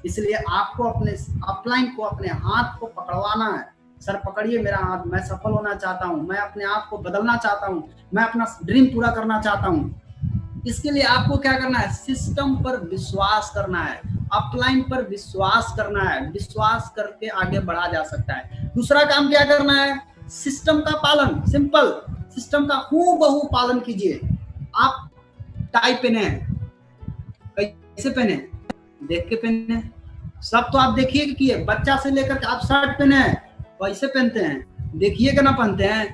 इसलिए आपको अपने अपलाइन को, अपने हाथ को पकड़वाना है। सर पकड़िए मेरा हाथ, मैं सफल होना चाहता हूँ, मैं अपने आप को बदलना चाहता हूँ, मैं अपना ड्रीम पूरा करना चाहता हूँ। इसके लिए आपको क्या करना है? सिस्टम पर विश्वास करना है, अपलाइन पर विश्वास करना है। विश्वास करके आगे बढ़ा जा सकता है। दूसरा काम क्या करना है? सिस्टम का पालन। सिंपल, सिस्टम का हूबहू पालन कीजिए। आप टाई पहने हैं, कैसे पहने? देख के पहने। सब तो आप देखिए कि किए, बच्चा से लेकर आप शर्ट पहने हैं, वैसे पहनते हैं, देखिए कि ना पहनते हैं।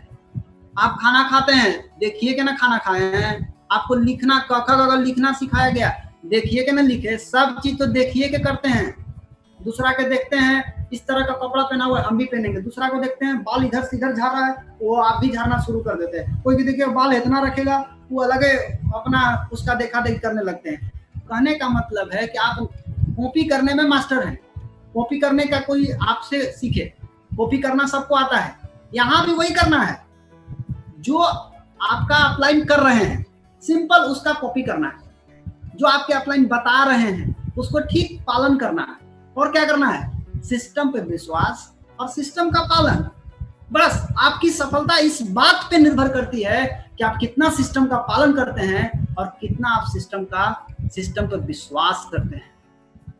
आप खाना खाते हैं, देखिए कि ना खाना खाए हैं। आपको लिखना, क ख ग घ लिखना सिखाया गया, देखिए कि ना लिखे। सब चीज तो देखिए के करते हैं। दूसरा के देखते हैं इस तरह का कपड़ा पहना हुआ है, हम भी पहनेंगे। दूसरा को देखते हैं बाल इधर से इधर झाड़ रहा है, वो आप भी झाड़ना शुरू कर देते हैं। कोई भी देखिए बाल इतना रखेगा, वो अलग अपना उसका देखा देखी करने लगते हैं। कहने का मतलब है कि आप कॉपी करने में मास्टर हैं, कॉपी करने का कोई आपसे सीखे, कॉपी करना सबको आता है, यहाँ भी वही करना है। जो आपका अपलाइन कर रहे हैं सिंपल उसका कॉपी करना है, जो आपके अपलाइन बता रहे हैं उसको ठीक पालन करना है। और क्या करना है? सिस्टम पे विश्वास और सिस्टम का पालन। बस आपकी सफलता इस बात पे निर्भर करती है कि आप कितना सिस्टम का पालन करते हैं और कितना आप सिस्टम पर विश्वास करते हैं।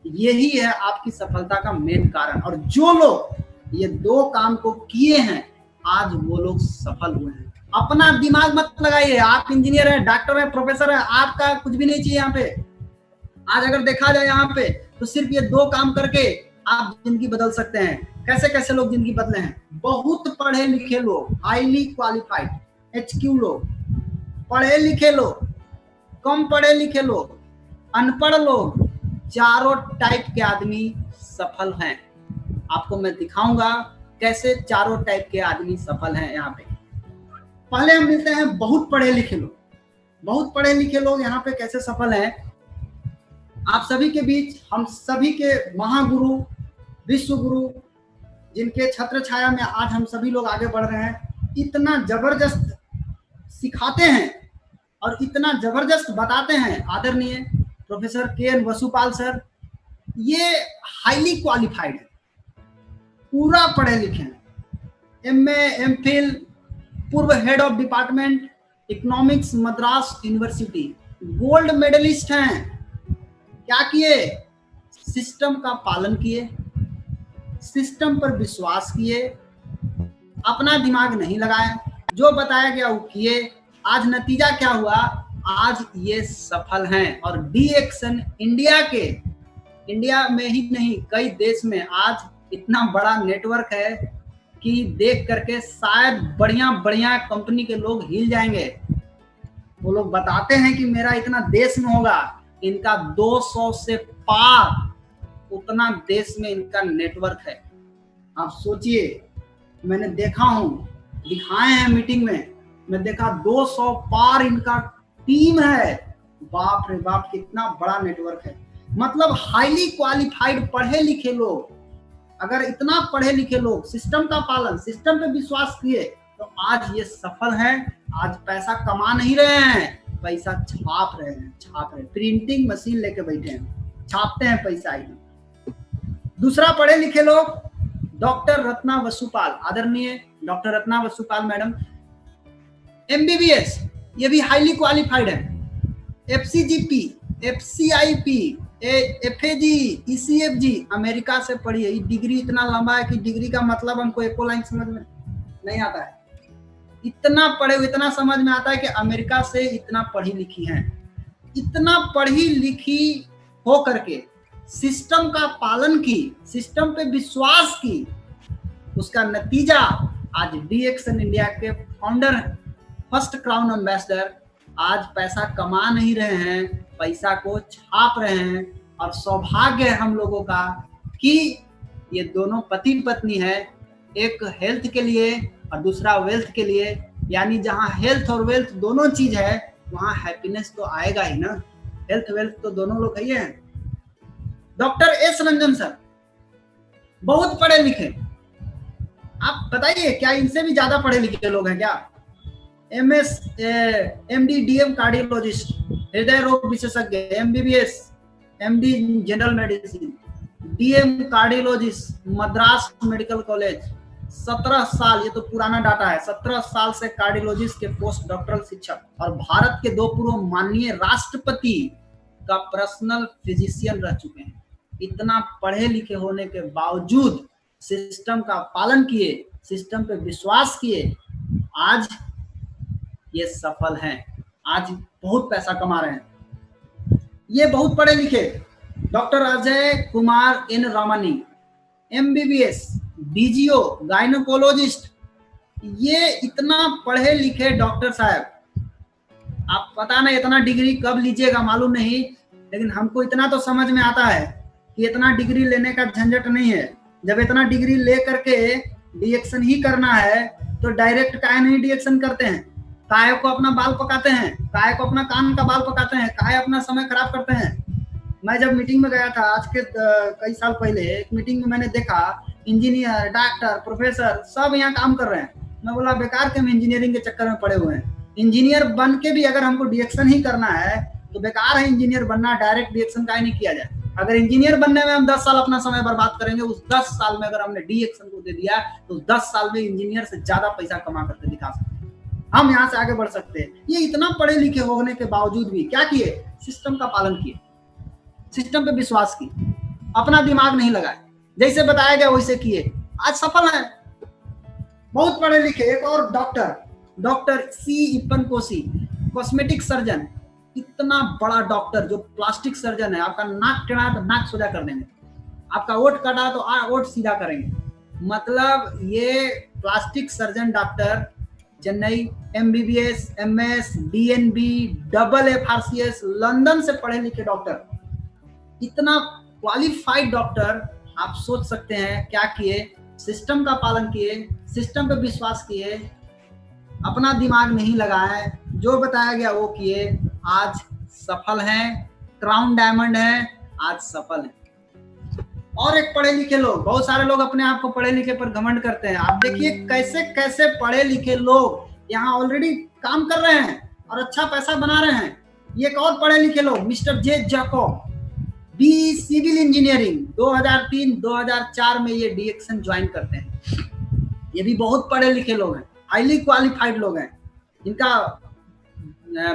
यही है आपकी सफलता का मेन कारण। और जो लोग ये दो काम को किए हैं आज वो लोग सफल हुए हैं। अपना दिमाग मत लगाइए, आप इंजीनियर हैं, डॉक्टर हैं, प्रोफेसर हैं, आपका कुछ भी नहीं चाहिए यहाँ पे। आज अगर देखा जाए यहाँ पे तो सिर्फ ये दो काम करके आप जिंदगी बदल सकते हैं। कैसे कैसे लोग जिंदगी बदले हैं? बहुत पढ़े लिखे लोग, हाईली क्वालिफाइड HQ लोग, पढ़े लिखे लोग, कम पढ़े लिखे लोग, अनपढ़ लोग, चारों टाइप के आदमी सफल हैं। आपको मैं दिखाऊंगा कैसे चारों टाइप के आदमी सफल हैं। यहाँ पे पहले हम मिलते हैं बहुत पढ़े लिखे लोग। बहुत पढ़े लिखे लोग यहाँ पे कैसे सफल हैं? आप सभी के बीच हम सभी के महागुरु, विश्व गुरु, जिनके छत्र छाया में आज हम सभी लोग आगे बढ़ रहे हैं, इतना जबरदस्त सिखाते हैं और इतना जबरदस्त बताते हैं। आदरणीय प्रोफेसर KN वसुपाल सर, ये हाईली क्वालिफाइड है, पूरा पढ़े लिखे हैं, MA MPhil, पूर्व head of department economics Madras university, gold medalist हैं। क्या किए? सिस्टम का पालन किए, सिस्टम पर विश्वास किए, अपना दिमाग नहीं लगाए, जो बताया गया वो किए। आज नतीजा क्या हुआ? आज ये सफल हैं। और DXN इंडिया में ही नहीं कई देश में आज इतना बड़ा नेटवर्क है कि देख करके शायद बढ़िया बढ़िया कंपनी के लोग हिल जाएंगे। वो लोग बताते हैं कि मेरा इतना देश में होगा, इनका 200 से पार उतना देश में इनका नेटवर्क है। आप सोचिए, मैंने देखा हूं, दिखाए हैं मीटिंग में, मैं देखा 200 पार इनका टीम है। बाप रे बाप, कितना बड़ा नेटवर्क है। मतलब हाईली क्वालिफाइड पढ़े लिखे लोग, अगर इतना पढ़े लिखे लोग सिस्टम का पालन, सिस्टम पे विश्वास किए तो आज ये सफल हैं। आज पैसा कमा नहीं रहे हैं, पैसा छाप रहे हैं। प्रिंटिंग मशीन लेके बैठे हैं, छापते हैं पैसा ही। दूसरा पढ़े लिखे लोग, डॉक्टर रत्ना वसुपाल, आदरणीय doctor Ratna Vasupal madam, MBBS, ये भी हाईली क्वालिफाइड है। FCGP, FCIP, FAG, ECFG, America से पढ़ी है। ये डिग्री इतना लंबा है कि डिग्री का मतलब हमको एको लाइन समझ में नहीं आता है। इतना पढ़े हुए, इतना समझ में आता है कि अमेरिका से इतना पढ़ी लिखी हैं। इतना पढ़ी लिखी हो करके सिस्टम का पालन की, सिस्टम पे विश्वास की, उसका नतीजा आज DXN इंडिया के फाउंडर, फर्स्ट क्राउन एम्बेसडर आज पैसा कमा नहीं रहे हैं, पैसा को छाप रहे हैं। और सौभाग्य है हम लोगों का कि ये दोनों पति पत्नी है, एक हेल्थ के लिए और दूसरा वेल्थ के लिए। यानी जहाँ हेल्थ और वेल्थ दोनों चीज है वहाँ हैप्पीनेस तो आएगा ही ना। हेल्थ वेल्थ तो दोनों लोग ही हैं। डॉक्टर S रंजन सर बहुत पढ़े लिखे, आप बताइए क्या इनसे भी ज्यादा पढ़े लिखे लोग हैं क्या? MS MD DM कार्डियोलॉजिस्ट, हृदय रोग विशेषज्ञ, MBBS MD general medicine, DM cardiologist Madras medical college, 17 साल, ये तो पुराना डाटा है, 17 साल से कार्डियोलॉजिस्ट के पोस्ट डॉक्टरल शिक्षक और भारत के 2 पूर्व माननीय राष्ट्रपति का पर्सनल फिजिशियन रह चुके हैं। इतना पढ़े लिखे होने के बावजूद सिस्टम का पालन किए, सिस्टम पे विश्वास किए, आज ये सफल हैं। आज बहुत पैसा कमा रहे हैं। ये बहुत पढ़े लिखे doctor Ajay Kumar N Ramani, MBBS DGO gynaecologist, ये इतना पढ़े लिखे डॉक्टर साहब, आप पता नहीं इतना डिग्री कब लीजिएगा मालूम नहीं, लेकिन हमको इतना तो समझ में आता है कि इतना डिग्री लेने का झंझट नहीं है। जब इतना डिग्री ले करके डीएक्शन ही करना है तो डायरेक्ट काहे नहीं डीएक्शन करते हैं? काहे को अपना बाल पकाते हैं, काहे को अपना कान का बाल पकाते हैं, काहे अपना समय खराब करते हैं? मैं जब मीटिंग में गया था आज के कई साल पहले, एक मीटिंग में मैंने देखा इंजीनियर, डॉक्टर, प्रोफेसर सब यहाँ काम कर रहे हैं। मैं बोला बेकार के हम इंजीनियरिंग के चक्कर में पड़े हुए हैं। इंजीनियर बन के भी अगर हमको डीएक्शन ही करना है तो बेकार है इंजीनियर बनना, डायरेक्ट डीएक्शन काहे नहीं किया जाए? अगर इंजीनियर बनने में हम 10 साल अपना समय बर्बाद करेंगे, उस 10 साल में अगर हमने डीएक्शन को दे दिया तो 10 साल में इंजीनियर से ज्यादा पैसा कमा करके दिखा सकते हैं, हम यहाँ से आगे बढ़ सकते हैं। ये इतना पढ़े लिखे होने के बावजूद भी क्या किए? सिस्टम का पालन किए, सिस्टम पे विश्वास किए, अपना दिमाग नहीं लगाए, जैसे बताया गया वैसे किए, आज सफल है। बहुत पढ़े लिखे एक और doctor C Eapen Koshy, cosmetic surgeon, इतना बड़ा डॉक्टर जो प्लास्टिक सर्जन है। आपका नाक टेढ़ा तो नाक सोजा कर देंगे, आपका ओठ कटा तो ओठ सीधा करेंगे। मतलब ये plastic surgeon doctor Chennai, MBBS, MS, DNB, double FRCS, London से पढ़े लिखे डॉक्टर, इतना क्वालिफाइड डॉक्टर। आप सोच सकते हैं क्या किए? सिस्टम का पालन किए, सिस्टम पे विश्वास किए, अपना दिमाग नहीं लगाए, जो बताया गया वो किए, आज सफल हैं, क्राउन डायमंड है, आज सफल हैं। और एक पढ़े लिखे लोग, बहुत सारे लोग अपने आप को पढ़े लिखे पर घमंड करते हैं। आप देखिए कैसे कैसे पढ़े लिखे लोग यहाँ ऑलरेडी काम कर रहे हैं और अच्छा पैसा बना रहे हैं। ये एक और पढ़े लिखे लोग, mister J Jacob, B civil engineering, 2003-2004 में ये डीएक्शन ज्वाइन करते हैं। ये भी बहुत पढ़े लिखे लोग हैं, हाईली क्वालिफाइड लोग हैं। इनका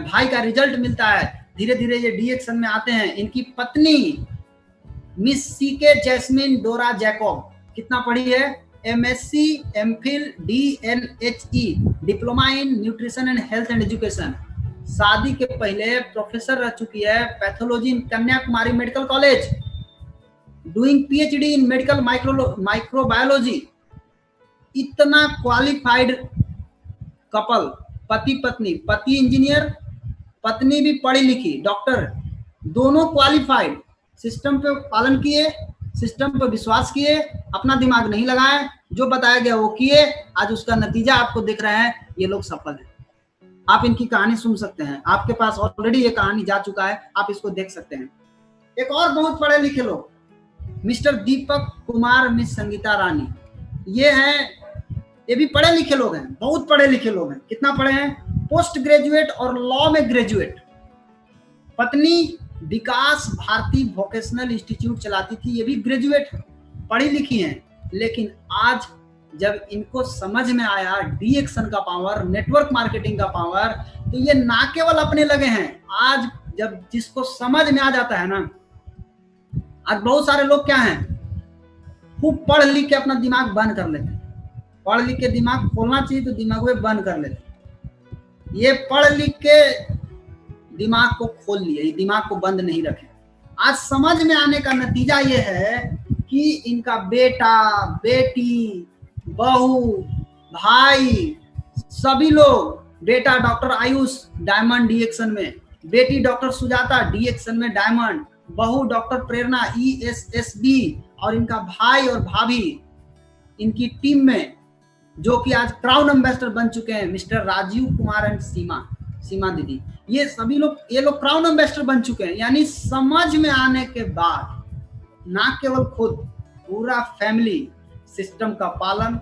भाई का रिजल्ट मिलता है, धीरे धीरे ये डीएक्शन में आते हैं। इनकी पत्नी मिस सीके जैस्मिन डोरा जैकब कितना पढ़ी है? MSc, MPhil, DNHE, diploma in nutrition and health and education. शादी के पहले प्रोफेसर रह चुकी है पैथोलॉजी इन Kanyakumari medical college, doing PhD इन मेडिकल माइक्रोबायोलॉजी। इतना क्वालिफाइड कपल, पति पत्नी, पति इंजीनियर, पत्नी भी पढ़ी लिखी डॉक्टर, दोनों क्वालिफाइड, सिस्टम पे पालन किए, सिस्टम पे विश्वास किए, अपना दिमाग नहीं लगाए, जो बताया गया वो किए, आज उसका नतीजा आपको दिख रहा है। ये लोग सफल हैं। आप इनकी कहानी सुन सकते हैं, आपके पास ऑलरेडी ये कहानी जा चुका है, आप इसको देख सकते हैं। एक और बहुत पढ़े लिखे लोग, मिस्टर दीपक कुमार, मिस संगीता रानी, ये भी पढ़े लिखे लोग हैं, बहुत पढ़े लिखे लोग हैं। कितना पढ़े हैं? पोस्ट ग्रेजुएट और लॉ में ग्रेजुएट। पत्नी विकास भारती वोकेशनल इंस्टीट्यूट चलाती थी, ये भी ग्रेजुएट है, पढ़ी लिखी हैं। लेकिन आज जब इनको समझ में आया डीएक्शन का पावर, नेटवर्क मार्केटिंग का पावर, तो ये ना केवल अपने लगे हैं, आज जब जिसको समझ में आ जाता है ना, आज बहुत सारे लोग क्या हैं, खूब पढ़ लिख के अपना दिमाग बंद कर लेते हैं। पढ़ लिख के दिमाग खोलना चाहिए तो दिमाग में बंद कर लेते हैं। ये पढ़ लिख के दिमाग को खोल लिए, दिमाग को बंद नहीं रखे। आज समझ में आने का नतीजा ये है कि इनका बेटा, बेटी, बहू, भाई, सभी लोग, बेटा डॉक्टर आयुष डायमंड डीएक्शन में, बेटी डॉक्टर सुजाता डीएक्शन में डायमंड, बहू डॉक्टर प्रेरणा ESSB, और इनका भाई और भाभी इनकी टीम में जो कि आज क्राउन एम्बेसडर बन चुके हैं, मिस्टर राजीव कुमार एंड सीमा दीदी, ये सभी लोग, ये लोग क्राउन एम्बेसडर बन चुके हैं। यानी समझ में आने के बाद ना केवल खुद, पूरा फैमिली, सिस्टम का पालन,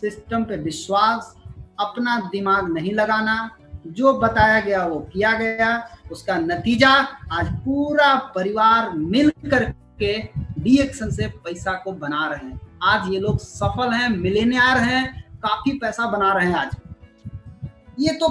सिस्टम पे विश्वास, अपना दिमाग नहीं लगाना, जो बताया गया वो किया गया, उसका नतीजा आज पूरा परिवार मिलकर के डीएक्शन से पैसा को बना रहे हैं। आज ये लोग सफल हैं, मिलियनेयर हैं, काफी पैसा बना रहे हैं आज। ये तो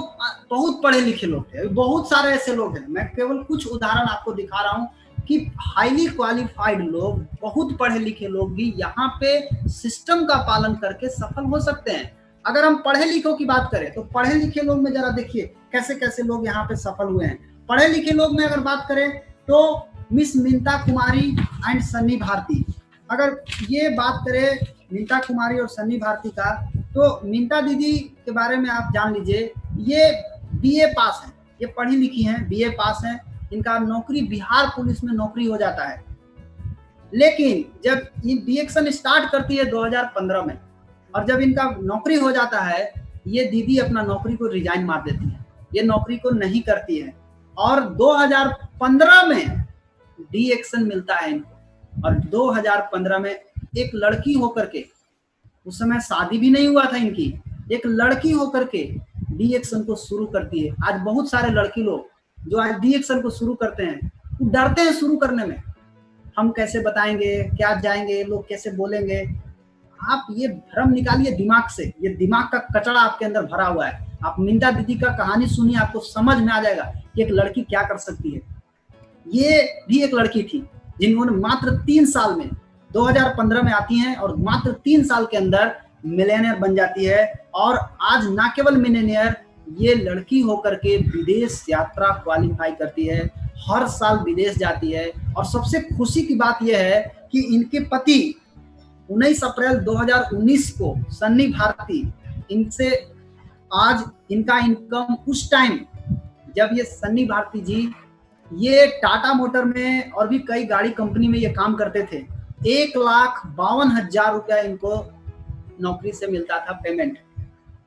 बहुत पढ़े लिखे लोग हैं, बहुत सारे ऐसे लोग हैं। मैं केवल कुछ उदाहरण आपको दिखा रहा हूं कि हाईली क्वालिफाइड लोग, बहुत पढ़े लिखे लोग भी यहाँ पे सिस्टम का पालन करके सफल हो सकते हैं। अगर हम पढ़े लिखों की बात करें तो पढ़े लिखे लोग में जरा देखिए कैसे कैसे लोग यहाँ पे सफल हुए हैं। पढ़े लिखे लोग में अगर बात करें तो मिस मिंता कुमारी एंड सन्नी भारती। अगर ये बात करें मिंता कुमारी और सन्नी भारती का, तो मिंता दीदी के बारे में आप जान लीजिए, ये BA पास है, ये पढ़ी लिखी हैं, BA पास हैं। इनका नौकरी बिहार पुलिस में नौकरी हो जाता है। लेकिन जब ये डीएक्शन स्टार्ट करती है 2015 में, और जब इनका नौकरी हो जाता है, ये दीदी अपना नौकरी को रिजाइन मार देती है, ये नौकरी को नहीं करती है। और 2015 में डीएक्शन मिलता है इनको, और 2015 में एक लड़की होकर के, उस समय शादी भी नहीं हुआ था इनकी, एक लड़की होकर के डीएक्शन को शुरू करती है। आज बहुत सारे लड़की लोग जो आज डीएक्शन को शुरू करते हैं, वो डरते हैं शुरू करने में, हम कैसे बताएंगे, क्या जाएंगे, लोग कैसे बोलेंगे। आप ये भ्रम निकालिए दिमाग से, ये दिमाग का कचरा आपके अंदर भरा हुआ है। आप मिंदा दीदी का कहानी सुनिए, आपको समझ में आ जाएगा कि एक लड़की क्या कर सकती है। ये भी एक लड़की थी जिन्होंने मात्र 3 साल में 2015 में आती हैं और मात्र 3 साल के अंदर मिलेनियर बन जाती है। और आज ना केवल मिलेनियर, ये लड़की होकर के विदेश यात्रा क्वालिफाई करती है, हर साल विदेश जाती है। और सबसे खुशी की बात यह है कि इनके पति 19 अप्रैल 2019 को सन्नी भारती, इनसे आज इनका इनकम उस टाइम जब ये सन्नी भारती जी ये टाटा मोटर में और भी कई गाड़ी कंपनी में ये काम करते थे, 1,52,000 रुपया इनको नौकरी से मिलता था पेमेंट।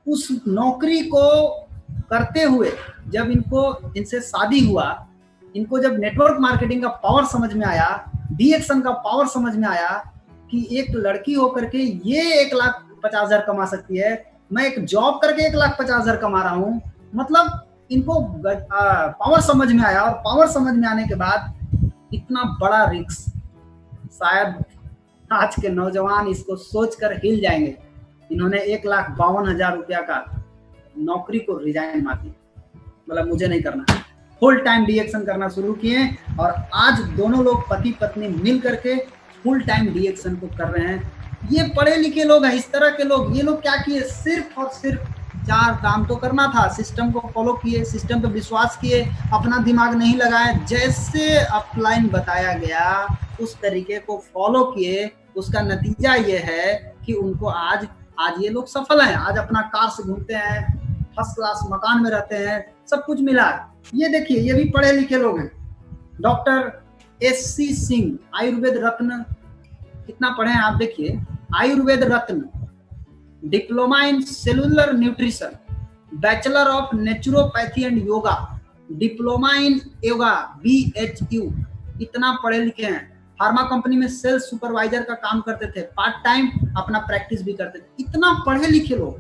उस नौकरी को करते हुए जब इनसे शादी हुआ, इनको जब नेटवर्क मार्केटिंग का पावर समझ में आया, डीएक्शन का पावर समझ में आया कि एक लड़की होकर के ये 1,50,000 कमा सकती है, मैं एक जॉब करके 1,50,000 कमा रहा हूँ, मतलब इनको पावर समझ में आया। और पावर समझ में आने के बाद इतना बड़ा रिस्क शायद आज के नौजवान इसको सोचकर हिल जाएंगे। इन्होंने 1,52,000 रुपया का नौकरी को रिजाइन मार दिया, मतलब मुझे नहीं करना, फुल टाइम डीएक्शन करना शुरू किए। और आज दोनों लोग पति पत्नी मिल करके फुल टाइम डीएक्शन को कर रहे हैं। ये पढ़े लिखे लोग हैं, इस तरह के लोग, ये लोग क्या किए, सिर्फ और सिर्फ 4 काम तो करना था, सिस्टम को फॉलो किए, सिस्टम पे विश्वास किए, अपना दिमाग नहीं लगाए, जैसे अपलाइन बताया गया उस तरीके को फॉलो किए। उसका नतीजा ये है कि उनको आज ये लोग सफल हैं, आज अपना कार से घूमते हैं, फर्स्ट क्लास मकान में रहते हैं, सब कुछ मिला। ये देखिए, ये भी पढ़े लिखे लोग हैं। डॉक्टर SC सिंह, आयुर्वेद रत्न, कितना पढ़े हैं आप देखिए, Ayurved Ratna, diploma in cellular nutrition, bachelor of naturopathy and yoga, diploma in yoga BHU, इतना पढ़े लिखे हैं। फार्मा कंपनी में सेल्स सुपरवाइजर का काम करते थे, पार्ट टाइम अपना प्रैक्टिस भी करते थे, इतना पढ़े लिखे लोग।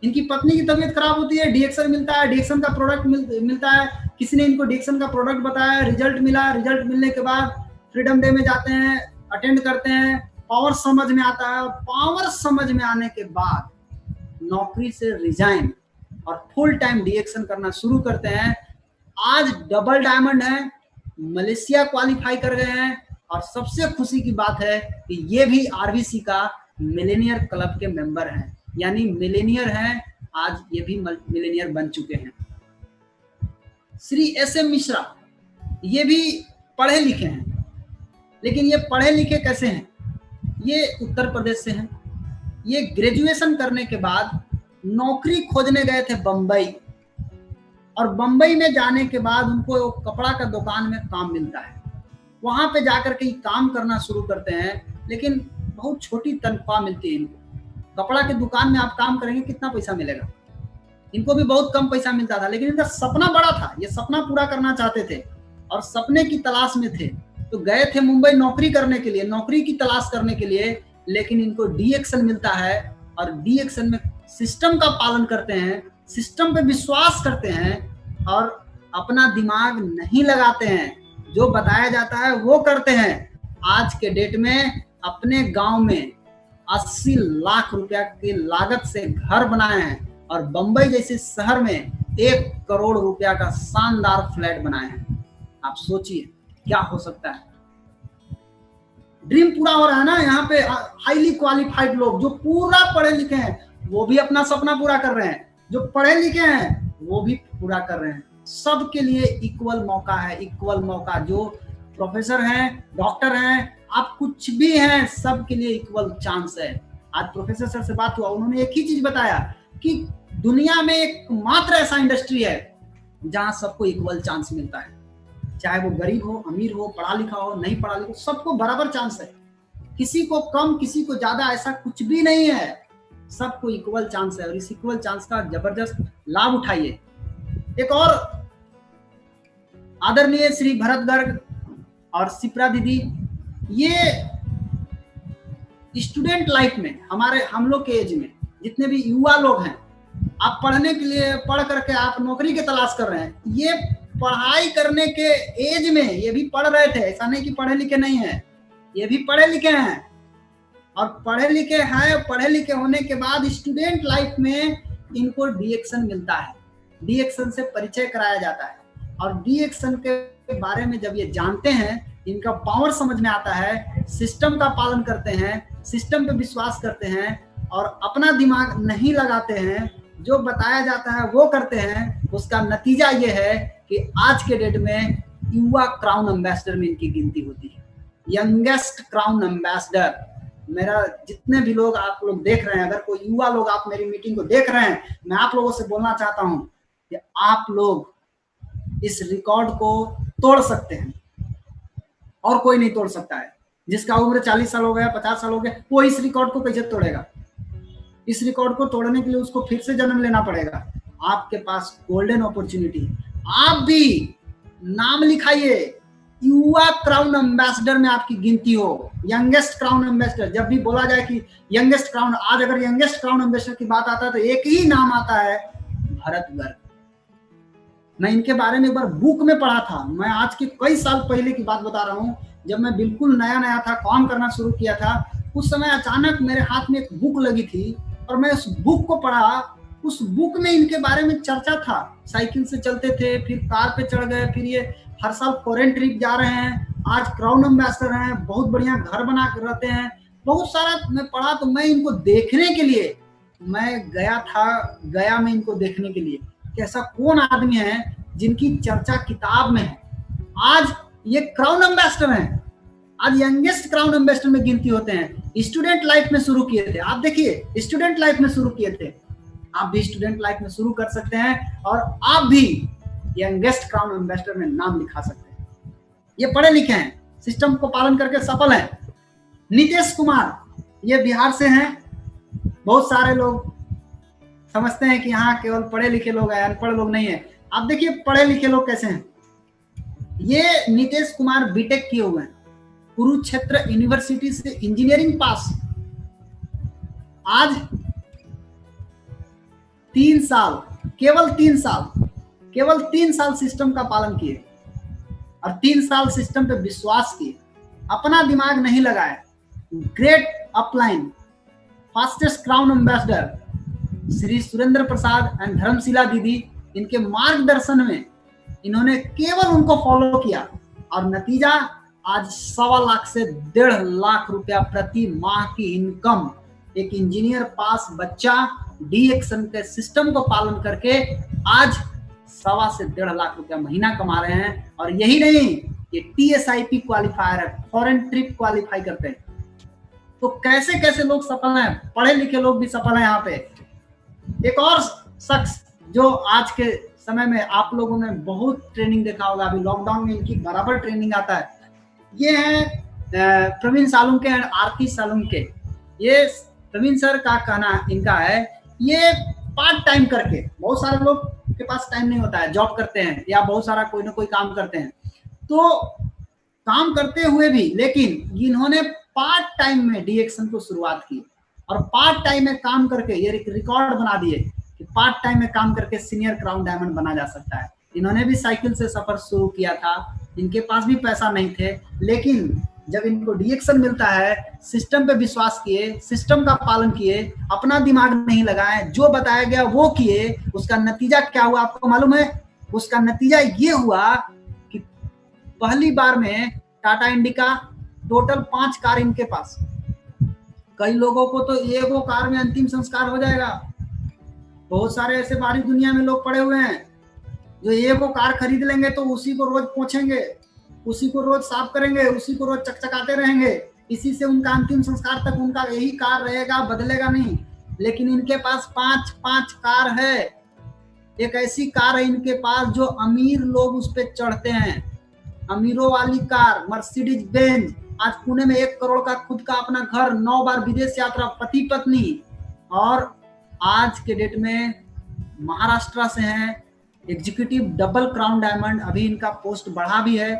इनकी पत्नी की तबीयत खराब होती है, डीएक्शन मिलता है, डीएक्शन का प्रोडक्ट मिलता है, किसी ने इनको डीएक्शन का प्रोडक्ट बताया, रिजल्ट मिला, रिजल्ट मिलने के बाद फ्रीडम डे में जाते हैं, अटेंड करते हैं, पावर समझ में आता है। पावर समझ में आने के बाद नौकरी से रिजाइन और फुल टाइम डीएक्शन करना शुरू करते हैं। आज डबल डायमंड है, मलेशिया क्वालिफाई कर गए हैं। और सबसे खुशी की बात है कि ये भी RBC का मिलेनियर क्लब के मेंबर हैं, यानी मिलेनियर हैं, आज ये भी मिलेनियर बन चुके हैं। श्री SM मिश्रा, ये भी पढ़े लिखे हैं, लेकिन ये पढ़े लिखे कैसे हैं, ये उत्तर प्रदेश से हैं। ये ग्रेजुएशन करने के बाद नौकरी खोजने गए थे बंबई, और बंबई में जाने के बाद उनको कपड़ा का दुकान में काम मिलता है। वहां पे जाकर के काम करना शुरू करते हैं, लेकिन बहुत छोटी तनख्वाह मिलती है इनको। कपड़ा के दुकान में आप काम करेंगे, कितना पैसा मिलेगा, इनको भी बहुत कम पैसा मिलता था। लेकिन इनका सपना बड़ा था, ये सपना पूरा करना चाहते थे और सपने की तलाश में थे, तो गए थे मुंबई नौकरी करने के लिए, नौकरी की तलाश करने के लिए। लेकिन इनको डीएक्शन मिलता है, और डीएक्शन में सिस्टम का पालन करते हैं, सिस्टम पे विश्वास करते हैं और अपना दिमाग नहीं लगाते हैं, जो बताया जाता है वो करते हैं। आज के डेट में अपने गांव में 80 लाख रुपया की लागत से घर बनाए हैं, और बंबई जैसे शहर में 1 करोड़ रुपया का शानदार फ्लैट बनाए हैं। आप सोचिए क्या हो सकता है, ड्रीम पूरा हो रहा है ना। यहाँ पे हाईली क्वालिफाइड लोग जो पूरा पढ़े लिखे हैं, वो भी अपना सपना पूरा कर रहे हैं, जो पढ़े लिखे हैं वो भी पूरा कर रहे हैं। सबके लिए इक्वल मौका है, इक्वल मौका। जो प्रोफेसर हैं, डॉक्टर हैं, आप कुछ भी हैं, सबके लिए इक्वल चांस है। आज प्रोफेसर सर से बात हुआ, उन्होंने एक ही चीज बताया कि दुनिया में एकमात्र ऐसा इंडस्ट्री है जहां सबको इक्वल चांस मिलता है। चाहे वो गरीब हो, अमीर हो, पढ़ा लिखा हो, नहीं पढ़ा लिखा हो, सबको बराबर चांस है। किसी को कम, किसी को ज्यादा, ऐसा कुछ भी नहीं है। सबको इक्वल चांस है और इस इक्वल चांस का जबरदस्त लाभ उठाइए। एक और आदरणीय श्री भरत गर्ग और शिप्रा दीदी, ये स्टूडेंट लाइफ में हम लोग के एज में जितने भी युवा लोग हैं, आप पढ़ने के लिए पढ़ करके आप नौकरी की तलाश कर रहे हैं, ये पढ़ाई करने के एज में ये भी पढ़ रहे थे, ऐसा नहीं कि पढ़े लिखे नहीं है, ये भी पढ़े लिखे हैं। और पढ़े लिखे हैं, पढ़े लिखे होने के बाद स्टूडेंट लाइफ में इनको डीएक्शन मिलता है, डीएक्शन से परिचय कराया जाता है। और डीएक्शन के बारे में जब ये जानते हैं, इनका पावर समझ में आता है, सिस्टम का पालन करते हैं, सिस्टम पे विश्वास करते हैं और अपना दिमाग नहीं लगाते हैं, जो बताया जाता है वो करते हैं, उसका नतीजा ये है कि आज के डेट में युवा क्राउन एम्बेसडर में इनकी गिनती होती है। यंगेस्ट क्राउन एम्बेसडर, मेरा जितने भी लोग आप लोग देख रहे हैं, अगर कोई युवा लोग आप मेरी मीटिंग को देख रहे हैं, मैं आप लोगों से बोलना चाहता हूं कि आप लोग इस रिकॉर्ड को तोड़ सकते हैं और कोई नहीं तोड़ सकता है। जिसका उम्र 40 साल हो गया, 50 साल हो गया, वो इस रिकॉर्ड को कैसे तोड़ेगा? इस रिकॉर्ड को तोड़ने के लिए उसको फिर से जन्म लेना पड़ेगा। आपके पास गोल्डन अपॉर्चुनिटी है, आप भी नाम लिखाइए, युवा क्राउन एम्बेसडर में आपकी गिनती हो, यंगेस्ट क्राउन एम्बेसडर। जब भी बोला जाए कि यंगेस्ट क्राउन, आज अगर यंगेस्ट क्राउन एम्बेसडर की बात आता है तो एक ही नाम आता है, भरत गर्ग। मैं इनके बारे में एक बार बुक में पढ़ा था, मैं आज के कई साल पहले की बात बता रहा हूँ, जब मैं बिल्कुल नया नया था, काम करना शुरू किया था, उस समय अचानक मेरे हाथ में एक बुक लगी थी और मैं उस बुक को पढ़ा। उस बुक में इनके बारे में चर्चा था, साइकिल से चलते थे, फिर कार पे चढ़ गए, फिर ये हर साल फॉरेन ट्रिप जा रहे हैं, आज क्राउन एम्बेसडर हैं, बहुत बढ़िया घर बना कर रहते हैं, बहुत सारा मैं पढ़ा। तो मैं इनको देखने के लिए मैं गया था, गया में इनको देखने के लिए कि ऐसा कौन आदमी है जिनकी चर्चा किताब में है। आज ये क्राउन एम्बेसडर हैं, आज यंगेस्ट क्राउन एम्बेसडर में गिनती होते हैं। स्टूडेंट लाइफ में शुरू किए थे, आप देखिए स्टूडेंट लाइफ में शुरू किए थे, आप भी स्टूडेंट लाइफ में शुरू कर सकते हैं और आप भी यंगेस्ट क्राउन एम्बेसडर में नाम लिखा सकते हैं। ये पढ़े लिखे हैं, सिस्टम को पालन करके सफल हैं। नीतीश कुमार, ये बिहार से हैं। बहुत सारे लोग समझते हैं कि यहाँ केवल पढ़े लिखे लोग हैं, अनपढ़ लोग नहीं है। आप देखिए पढ़े लिखे लोग कैसे हैं। ये नीतीश कुमार बीटेक किए हुए हैं, कुरुक्षेत्र यूनिवर्सिटी से इंजीनियरिंग पास। आज 3 साल, केवल 3 साल सिस्टम का पालन किए और 3 साल सिस्टम पे विश्वास किए, अपना दिमाग नहीं लगाए। Great upline, fastest crown ambassador Shri Surendra Prasad and Dharamshila दीदी, इनके मार्गदर्शन में इन्होंने केवल उनको फॉलो किया और नतीजा आज 1.25 लाख से 1.5 लाख रुपया प्रति माह की इनकम। एक इंजीनियर पास बच्चा डीएक्शन के सिस्टम को पालन करके आज 1.25 से 1.5 लाख रुपया महीना कमा रहे हैं। और यही नहीं, ये TSIP क्वालिफायर है, फॉरेन ट्रिप क्वालिफाई करते हैं। तो कैसे कैसे लोग सफल हैं, पढ़े लिखे लोग भी सफल हैं यहाँ पे। एक और शख्स जो आज के समय में आप लोगों ने बहुत ट्रेनिंग देखा होगा, अभी लॉकडाउन में इनकी बराबर ट्रेनिंग आता है, ये है प्रवीण सालुंके एंड आरती सालुंके। ये प्रवीण सर का कहना इनका है, ये पार्ट टाइम करके, बहुत सारे लोग के पास टाइम नहीं होता है, जॉब करते हैं या बहुत सारा कोई ना कोई काम करते हैं, तो काम करते हुए भी लेकिन इन्होंने पार्ट टाइम में डीएक्शन को शुरुआत की और पार्ट टाइम में काम करके ये एक रिकॉर्ड बना दिए कि पार्ट टाइम में काम करके सीनियर क्राउन डायमंड बना जा सकता है। इन्होंने भी साइकिल से सफर शुरू किया था, इनके पास भी पैसा नहीं थे, लेकिन जब इनको डीएक्शन मिलता है, सिस्टम पे विश्वास किए, सिस्टम का पालन किए, अपना दिमाग नहीं लगाए, जो बताया गया वो किए, उसका नतीजा क्या हुआ आपको मालूम है? उसका नतीजा ये हुआ कि पहली बार में टाटा इंडिका टोटल 5 कार इनके पास। कई लोगों को तो एगो कार में अंतिम संस्कार हो जाएगा। बहुत सारे ऐसे बाहरी दुनिया में लोग पड़े हुए हैं जो एगो कार खरीद लेंगे तो उसी को रोज पोंछेंगे, उसी को रोज साफ करेंगे, उसी को रोज चकचकाते रहेंगे, इसी से उनका अंतिम संस्कार तक उनका यही कार रहेगा, बदलेगा नहीं। लेकिन इनके पास 5 कार है। एक ऐसी कार है इनके पास जो अमीर लोग उस पर चढ़ते हैं, अमीरों वाली कार मर्सिडीज बेंज, आज पुणे में 1 करोड़ का खुद का अपना घर, 9 बार विदेश यात्रा, पति पत्नी, और आज के डेट में महाराष्ट्र से हैं, एग्जीक्यूटिव डबल क्राउन डायमंड, अभी इनका पोस्ट बढ़ा भी है,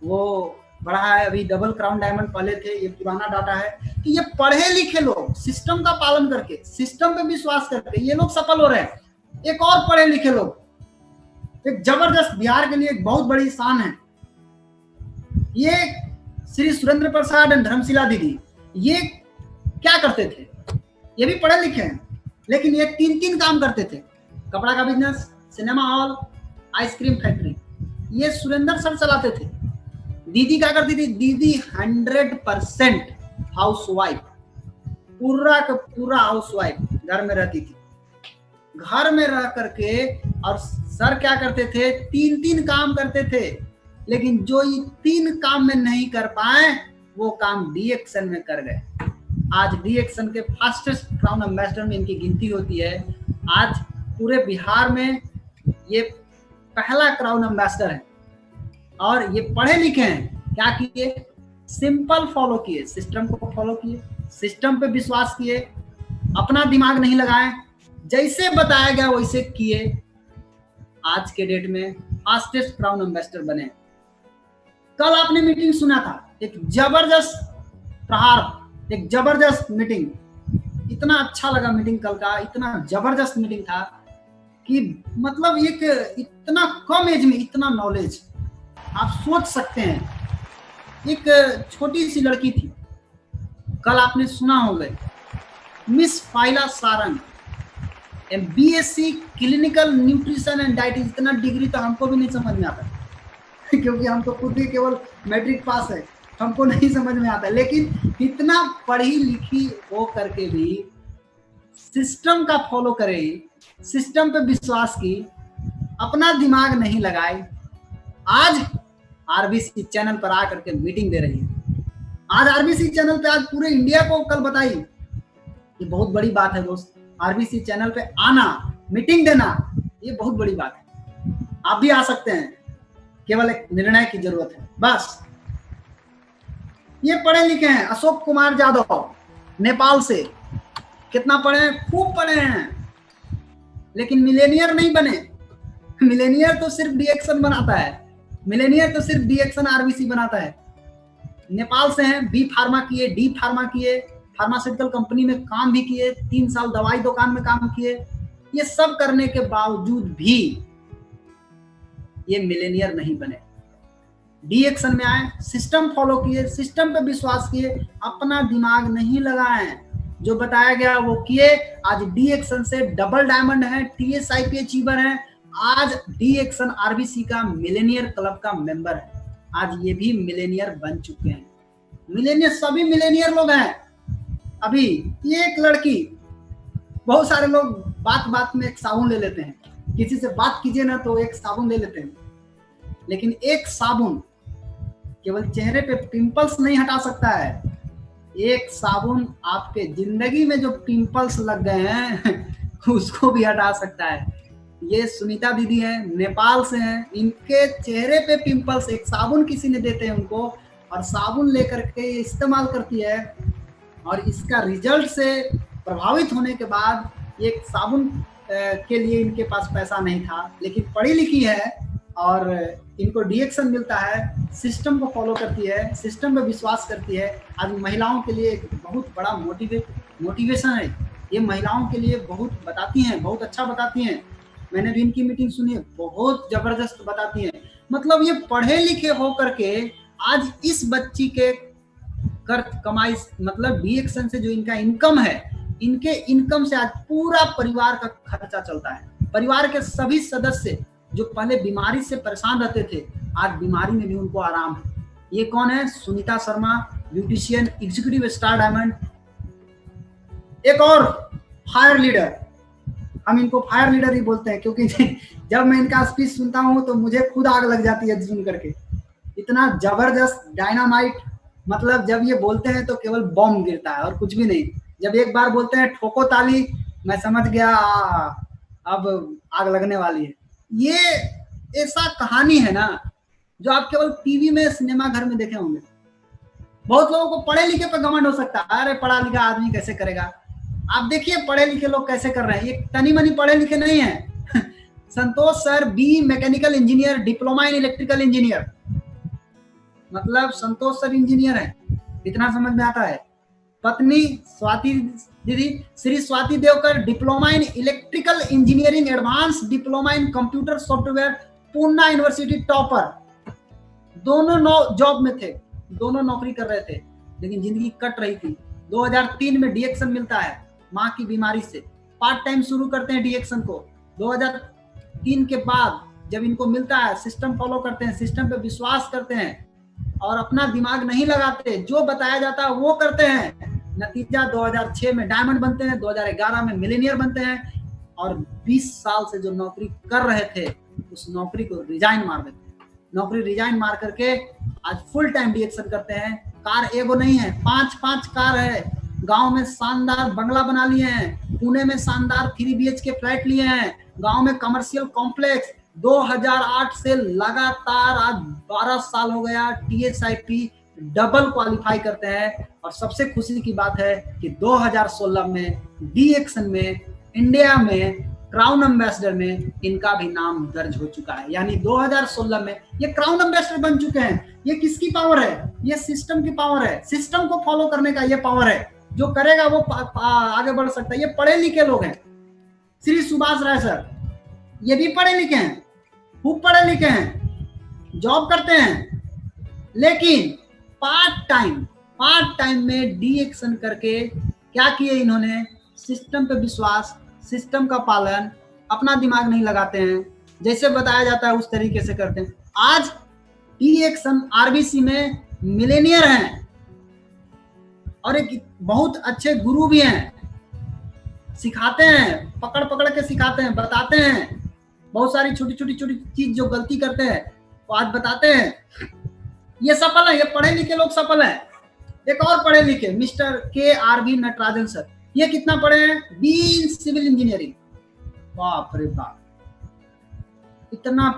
वो बढ़ा है अभी डबल क्राउन डायमंड, पहले थे, ये पुराना डाटा है। कि ये पढ़े लिखे लोग सिस्टम का पालन करके, सिस्टम पे विश्वास करके ये लोग सफल हो रहे हैं। एक और पढ़े लिखे लोग, एक जबरदस्त, बिहार के लिए एक बहुत बड़ी शान है, ये श्री सुरेंद्र प्रसाद एंड धर्मशिला दीदी। ये क्या करते थे, ये भी पढ़े लिखे हैं, लेकिन ये 3 काम करते थे, कपड़ा का business, cinema hall, ice cream factory, ये सुरेंद्र सर चलाते थे। दीदी क्या करती थी, दीदी 100% हाउसवाइफ, पूरा का पूरा हाउसवाइफ, घर में रहती थी, घर में रह करके। और सर क्या करते थे, 3 काम करते थे, लेकिन जो ये 3 काम में नहीं कर पाए वो काम डी एक्शन में कर गए। आज डी एक्शन के फास्टेस्ट क्राउन एम्बेसडर में इनकी गिनती होती है। आज पूरे बिहार में ये पहला क्राउन एम्बेसडर है, और ये पढ़े लिखे हैं। क्या किए, सिंपल फॉलो किए, सिस्टम को फॉलो किए, सिस्टम पे विश्वास किए, अपना दिमाग नहीं लगाए, जैसे बताया गया वैसे किए, आज के डेट में फास्टेस्ट क्राउन एम्बेसडर बने। कल आपने मीटिंग सुना था, एक जबरदस्त प्रहार, एक जबरदस्त मीटिंग, इतना अच्छा लगा मीटिंग कल का, इतना जबरदस्त मीटिंग था कि मतलब एक इतना कम एज में इतना नॉलेज, आप सोच सकते हैं। एक छोटी सी लड़की थी, कल आपने सुना होगा, miss phyla Sarang, BSc clinical nutrition and diet. इतना डिग्री तो हमको भी नहीं समझ में आता क्योंकि हम तो खुद भी केवल मैट्रिक पास है, हमको नहीं समझ में आता, लेकिन इतना पढ़ी लिखी हो करके भी सिस्टम का फॉलो करे, सिस्टम पे विश्वास की, अपना दिमाग नहीं लगाए, आज आरबीसी चैनल पर आकर के मीटिंग दे रही है। आज आरबीसी चैनल पे आज पूरे इंडिया को कल बताई, ये बहुत बड़ी बात है दोस्त। आरबीसी चैनल पे आना, मीटिंग देना, ये बहुत बड़ी बात है। आप भी आ सकते हैं, केवल एक निर्णय की जरूरत है बस। ये पढ़े लिखे हैं, अशोक कुमार यादव नेपाल से, कितना पढ़े हैं, खूब पढ़े हैं, लेकिन मिलेनियर नहीं बने। मिलेनियर तो सिर्फ डीएक्शन बनाता है, मिलेनियर तो सिर्फ डीएक्शन आरबीसी बनाता है। नेपाल से हैं, बी फार्मा किए, डी फार्मा किए, फार्मास्यूटिकल कंपनी में काम भी किए, 3 साल दवाई दुकान में काम किए। ये सब करने के बावजूद भी ये मिलेनियर नहीं बने, डी एक्शन में आए, सिस्टम फॉलो किए, सिस्टम पे विश्वास किए, अपना दिमाग नहीं लगाए, जो बताया गया वो किए। आज डी एक्शन से डबल डायमंड है, टीएसआईपी अचीवर है, आज डी एक्शन आरबीसी का मिलेनियर क्लब का मेंबर है। आज ये भी मिलेनियर बन चुके हैं। मिलेनियर, सभी मिलेनियर लोग हैं। अभी ये एक लड़की, बहुत सारे लोग बात बात में एक साबुन ले लेते हैं, किसी से बात कीजिए ना तो एक साबुन ले लेते हैं, लेकिन एक साबुन केवल चेहरे पे पिंपल्स नहीं हटा सकता है। एक साबुन आपके जिंदगी में जो पिंपल्स लग गए हैं उसको भी हटा सकता है। ये सुनीता दीदी हैं, नेपाल से हैं, इनके चेहरे पे पिंपल्स, एक साबुन किसी ने देते हैं उनको, और साबुन लेकर के इस्तेमाल करती है, और इसका रिजल्ट से प्रभावित होने के बाद, एक साबुन के लिए इनके पास पैसा नहीं था, लेकिन पढ़ी लिखी है और इनको डीएक्शन मिलता है, सिस्टम को फॉलो करती है, सिस्टम पे विश्वास करती है। आज महिलाओं के लिए एक बहुत बड़ा मोटिवेशन है। ये महिलाओं के लिए बहुत बताती हैं, बहुत अच्छा बताती हैं। मैंने भी इनकी मीटिंग सुनी है, बहुत जबरदस्त बताती हैं। मतलब ये पढ़े लिखे हो करके आज इस बच्ची के कर कमाई, मतलब डीएक्शन से जो इनका इनकम है, इनके इनकम से आज पूरा परिवार का खर्चा चलता है। परिवार के सभी सदस्य जो पहले बीमारी से परेशान रहते थे, आज बीमारी में भी उनको आराम है। ये कौन है? Sunita Sharma, beautician, executive star diamond. एक और फायर लीडर, हम इनको फायर लीडर ही बोलते हैं, क्योंकि जब मैं इनका स्पीच सुनता हूँ तो मुझे खुद आग लग जाती है सुन करके। इतना जबरदस्त डायनामाइट, मतलब जब ये बोलते हैं तो केवल बम गिरता है और कुछ भी नहीं। जब एक बार बोलते हैं ठोको ताली, मैं समझ गया अब आग लगने वाली है। ये ऐसा कहानी है ना जो आप केवल टीवी में, सिनेमा घर में देखे होंगे। बहुत लोगों को पढ़े लिखे पर घमंड हो सकता है, अरे पढ़ा लिखा आदमी कैसे करेगा। आप देखिए पढ़े लिखे लोग कैसे कर रहे हैं, ये तनी मनी पढ़े लिखे नहीं है। Santosh sir B mechanical engineer, diploma in electrical engineer, मतलब संतोष सर इंजीनियर है, इतना समझ में आता है। पत्नी स्वाति दीदी, Shri Swati Devkar, diploma in electrical engineering, advance diploma in computer software, Poona university topper. दोनों जॉब में थे, दोनों नौकरी कर रहे थे, लेकिन जिंदगी कट रही थी। 2003 में डीएक्सन मिलता है माँ की बीमारी से, पार्ट टाइम शुरू करते हैं डीएक्सन को। 2003 के बाद जब इनको मिलता है, सिस्टम फॉलो करते हैं, सिस्टम पे विश्वास करते हैं और अपना दिमाग नहीं लगाते, जो बताया जाता है वो करते हैं। नतीजा 2006 में डायमंड बनते हैं, 2011 में मिलेनियर बनते हैं, और 20 साल से जो नौकरी कर रहे थे उस नौकरी को रिजाइन मार देते हैं। नौकरी रिजाइन मार करके आज फुल टाइम डीएक्सन करते हैं। कार एगो नहीं है, 5 कार है। गांव में शानदार बंगला बना लिए हैं, पुणे में शानदार 3 BHK फ्लैट लिए हैं, गांव में कमर्शियल कॉम्प्लेक्स। 2008 से लगातार आज 12 साल हो गया TSIP डबल क्वालिफाई करते हैं। और सबसे खुशी की बात है कि 2016 में डीएक्सन में इंडिया में क्राउन एम्बेसडर में इनका भी नाम दर्ज हो चुका है। यानी 2016 में ये क्राउन एम्बेसडर बन चुके हैं। ये किसकी पावर है? ये सिस्टम की पावर है। सिस्टम को फॉलो करने का ये पावर है, जो करेगा वो आगे बढ़ सकता है। ये पढ़े लिखे लोग हैं। श्री सुभाष राय सर, ये भी पढ़े लिखे हैं, खूब पढ़े लिखे हैं, जॉब करते हैं, लेकिन पार्ट टाइम में डीएक्सन करके क्या किए इन्होंने? सिस्टम पे विश्वास, सिस्टम का पालन, अपना दिमाग नहीं लगाते हैं, जैसे बताया जाता है उस तरीके से करते हैं। आज डीएक्सन आरबीसी में मिलेनियर हैं और एक बहुत अच्छे गुरु भी हैं, सिखाते हैं, पकड़ पकड़ के सिखाते हैं, बताते हैं। बहुत सारी छोटी छोटी चीज जो गलती करते हैं वो आज बताते हैं। ये सफल है, ये पढ़े लिखे लोग सफल हैं। एक और पढ़े लिखे मिस्टर KRV नटराजन सर, ये कितना पढ़े हैं? B civil engineering. बाप रे बाप, इतना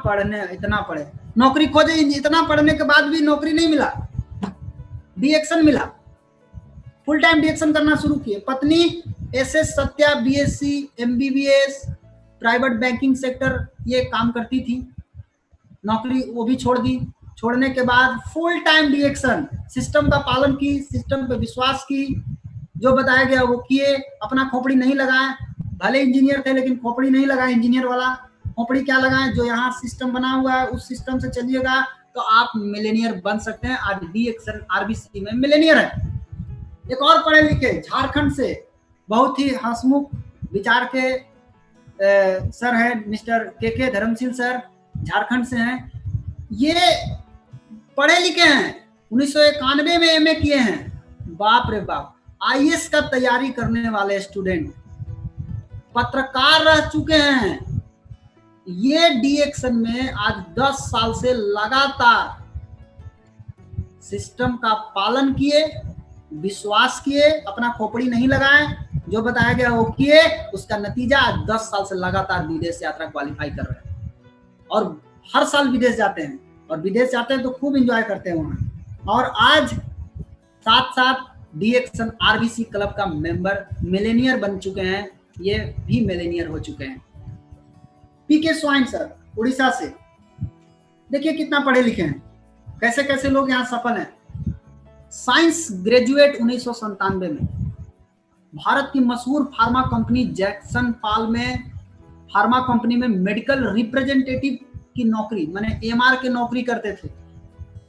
पढ़े, नौकरी खोजे, इतना पढ़ने के बाद भी नौकरी नहीं मिला, डीएक्सन मिला, फुल टाइम डीएक्सन करना शुरू किए। पत्नी SS Satya BSc MBBS private banking sector ये काम करती थी, नौकरी वो भी छोड़ दी। छोड़ने के बाद फुल टाइम डीएक्सन, सिस्टम का पालन की, सिस्टम पे विश्वास की, जो बताया गया वो किए, अपना खोपड़ी नहीं लगाए। भले इंजीनियर थे लेकिन खोपड़ी नहीं लगाए इंजीनियर वाला। खोपड़ी क्या लगाए? जो यहाँ सिस्टम बना हुआ है उस सिस्टम से चलिएगा तो आप मिलेनियर बन सकते हैं। आज डीएक्सन आरबीसी में मिलेनियर है। एक और पढ़े लिखे झारखंड से बहुत ही हंसमुख विचार के सर है मिस्टर KK धर्मशील सर, झारखंड से हैं। ये पढ़े लिखे हैं, 1991 में MA किए हैं। बाप रे बाप, IAS का तैयारी करने वाले स्टूडेंट, पत्रकार रह चुके हैं। ये डीएक्सन में आज 10 साल से लगातार सिस्टम का पालन किए, विश्वास किए, अपना खोपड़ी नहीं लगाए, जो बताया गया वो किए। उसका नतीजा आज 10 साल से लगातार विदेश यात्रा क्वालिफाई कर रहे हैं और हर साल विदेश जाते हैं, और विदेश जाते हैं तो खूब एंजॉय करते हैं वहाँ। और आज साथ साथ डीएक्सन आरबीसी क्लब का मेंबर मिलेनियर बन चुके हैं, ये भी मिलेनियर हो चुके हैं। PK स्वाइन सर उड़ीसा से, देखिए कितना पढ़े लिखे हैं, कैसे कैसे लोग यहाँ सफल हैं। साइंस ग्रेजुएट 1997 में, भारत की मशहूर फार्मा कंपनी जैक्सन पाल में फार्मा कंपनी में मेडिकल रिप्रेजेंटेटिव की नौकरी, माने एमआर की नौकरी करते थे।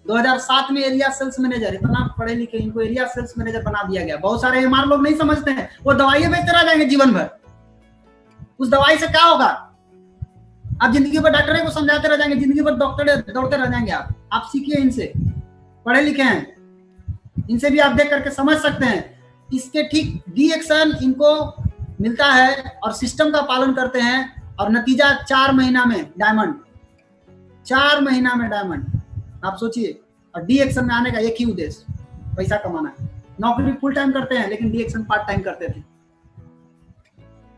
2007 में एरिया सेल्स मैनेजर, इतना पढ़े लिखे, इनको एरिया सेल्स मैनेजर बना दिया गया। बहुत सारे एमआर लोग नहीं समझते हैं, वो दवाइयां बेचते रह जाएंगे जीवन भर। उस दवाई से क्या होगा? आप जिंदगी भर डॉक्टर को समझाते रह जाएंगे, जिंदगी भर डॉक्टर दौड़ते रह जाएंगे। आप सीखिए इनसे, पढ़े लिखे हैं, इनसे भी आप देख करके समझ सकते हैं। इसके ठीक डीएक्सन इनको मिलता है और सिस्टम का पालन करते हैं और नतीजा 4 महीना में डायमंड, 4 महीना में डायमंड। आप सोचिए, और डीएक्सन में आने का एक ही उद्देश्य, पैसा कमाना है। नौकरी फुल टाइम करते हैं लेकिन डीएक्सन पार्ट टाइम करते थे।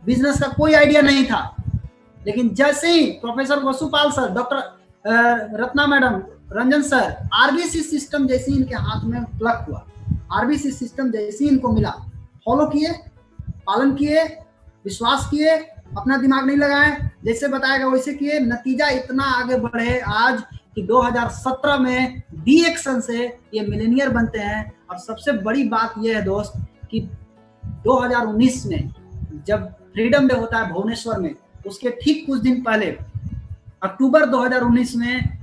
बिजनेस का कोई आइडिया नहीं था, लेकिन जैसे ही professor Vasupal sir, doctor Ratna madam, Ranjan sir, RBC system जैसे इनके हाथ में प्लग हुआ, आरबीसी सिस्टम जैसे इनको मिला, फॉलो किए, पालन किए, विश्वास किए, अपना दिमाग नहीं लगाए, जैसे बताएगा वैसे किए, नतीजा इतना आगे बढ़े आज कि 2017 में डीएक्सन से ये मिलेनियर बनते हैं। और सबसे बड़ी बात ये है दोस्त कि 2019 में जब फ्रीडम डे होता है भुवनेश्वर में, उसके ठीक कुछ दिन पहले अक्टूबर 2019 में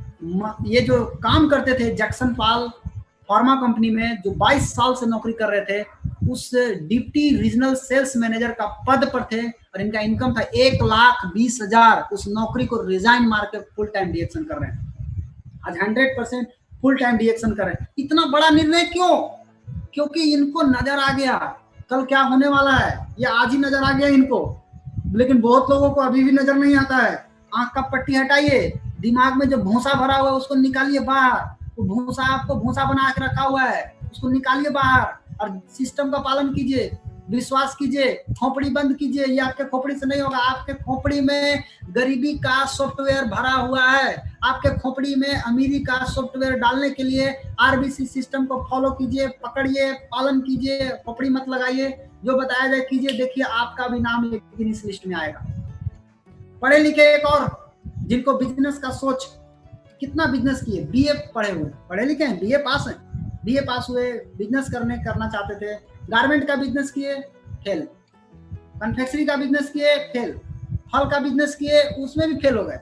ये जो काम करते थे जैक्सन पाल फार्मा कंपनी में, जो 22 साल से नौकरी कर रहे थे, उस डिप्टी रीजनल सेल्स मैनेजर का पद पर थे और इनका इनकम था 1,20,000। उस नौकरी को रिजाइन मार के फुल टाइम डीएक्सन कर रहे हैं। आज 100% फुल टाइम डीएक्सन कर रहे हैं। इतना बड़ा निर्णय क्यों? क्योंकि इनको नजर आ गया कल क्या होने वाला है, ये आज ही नजर आ गया इनको। लेकिन बहुत लोगों को अभी भी नजर नहीं आता है। आंख का पट्टी हटाइए, दिमाग में जो भूसा भरा हुआ है उसको निकालिए बाहर। वो भूसा आपको भूसा बना के रखा हुआ है, उसको निकालिए बाहर और सिस्टम का पालन कीजिए, विश्वास कीजिए, खोपड़ी बंद कीजिए। ये आपके खोपड़ी से नहीं होगा। आपके खोपड़ी में गरीबी का सॉफ्टवेयर भरा हुआ है। आपके खोपड़ी में अमीरी का सॉफ्टवेयर डालने के लिए आरबीसी सिस्टम को फॉलो कीजिए, पकड़िए, पालन कीजिए, खोपड़ी मत लगाइए, जो बताया जाए कीजिए। देखिए आपका भी नाम एक दिन इस लिस्ट में आएगा। पढ़े लिखे एक और जिनको बिजनेस का सोच, कितना बिजनेस किए, बीए पढ़े हुए, पढ़े लिखे हैं, बीए पास हैं, बीए पास हुए, बिजनेस करना चाहते थे, गारमेंट का बिजनेस किए, फेल, कन्फेक्शनरी का बिजनेस किए, फेल, फल का बिजनेस किए, उसमें भी फेल हो गए,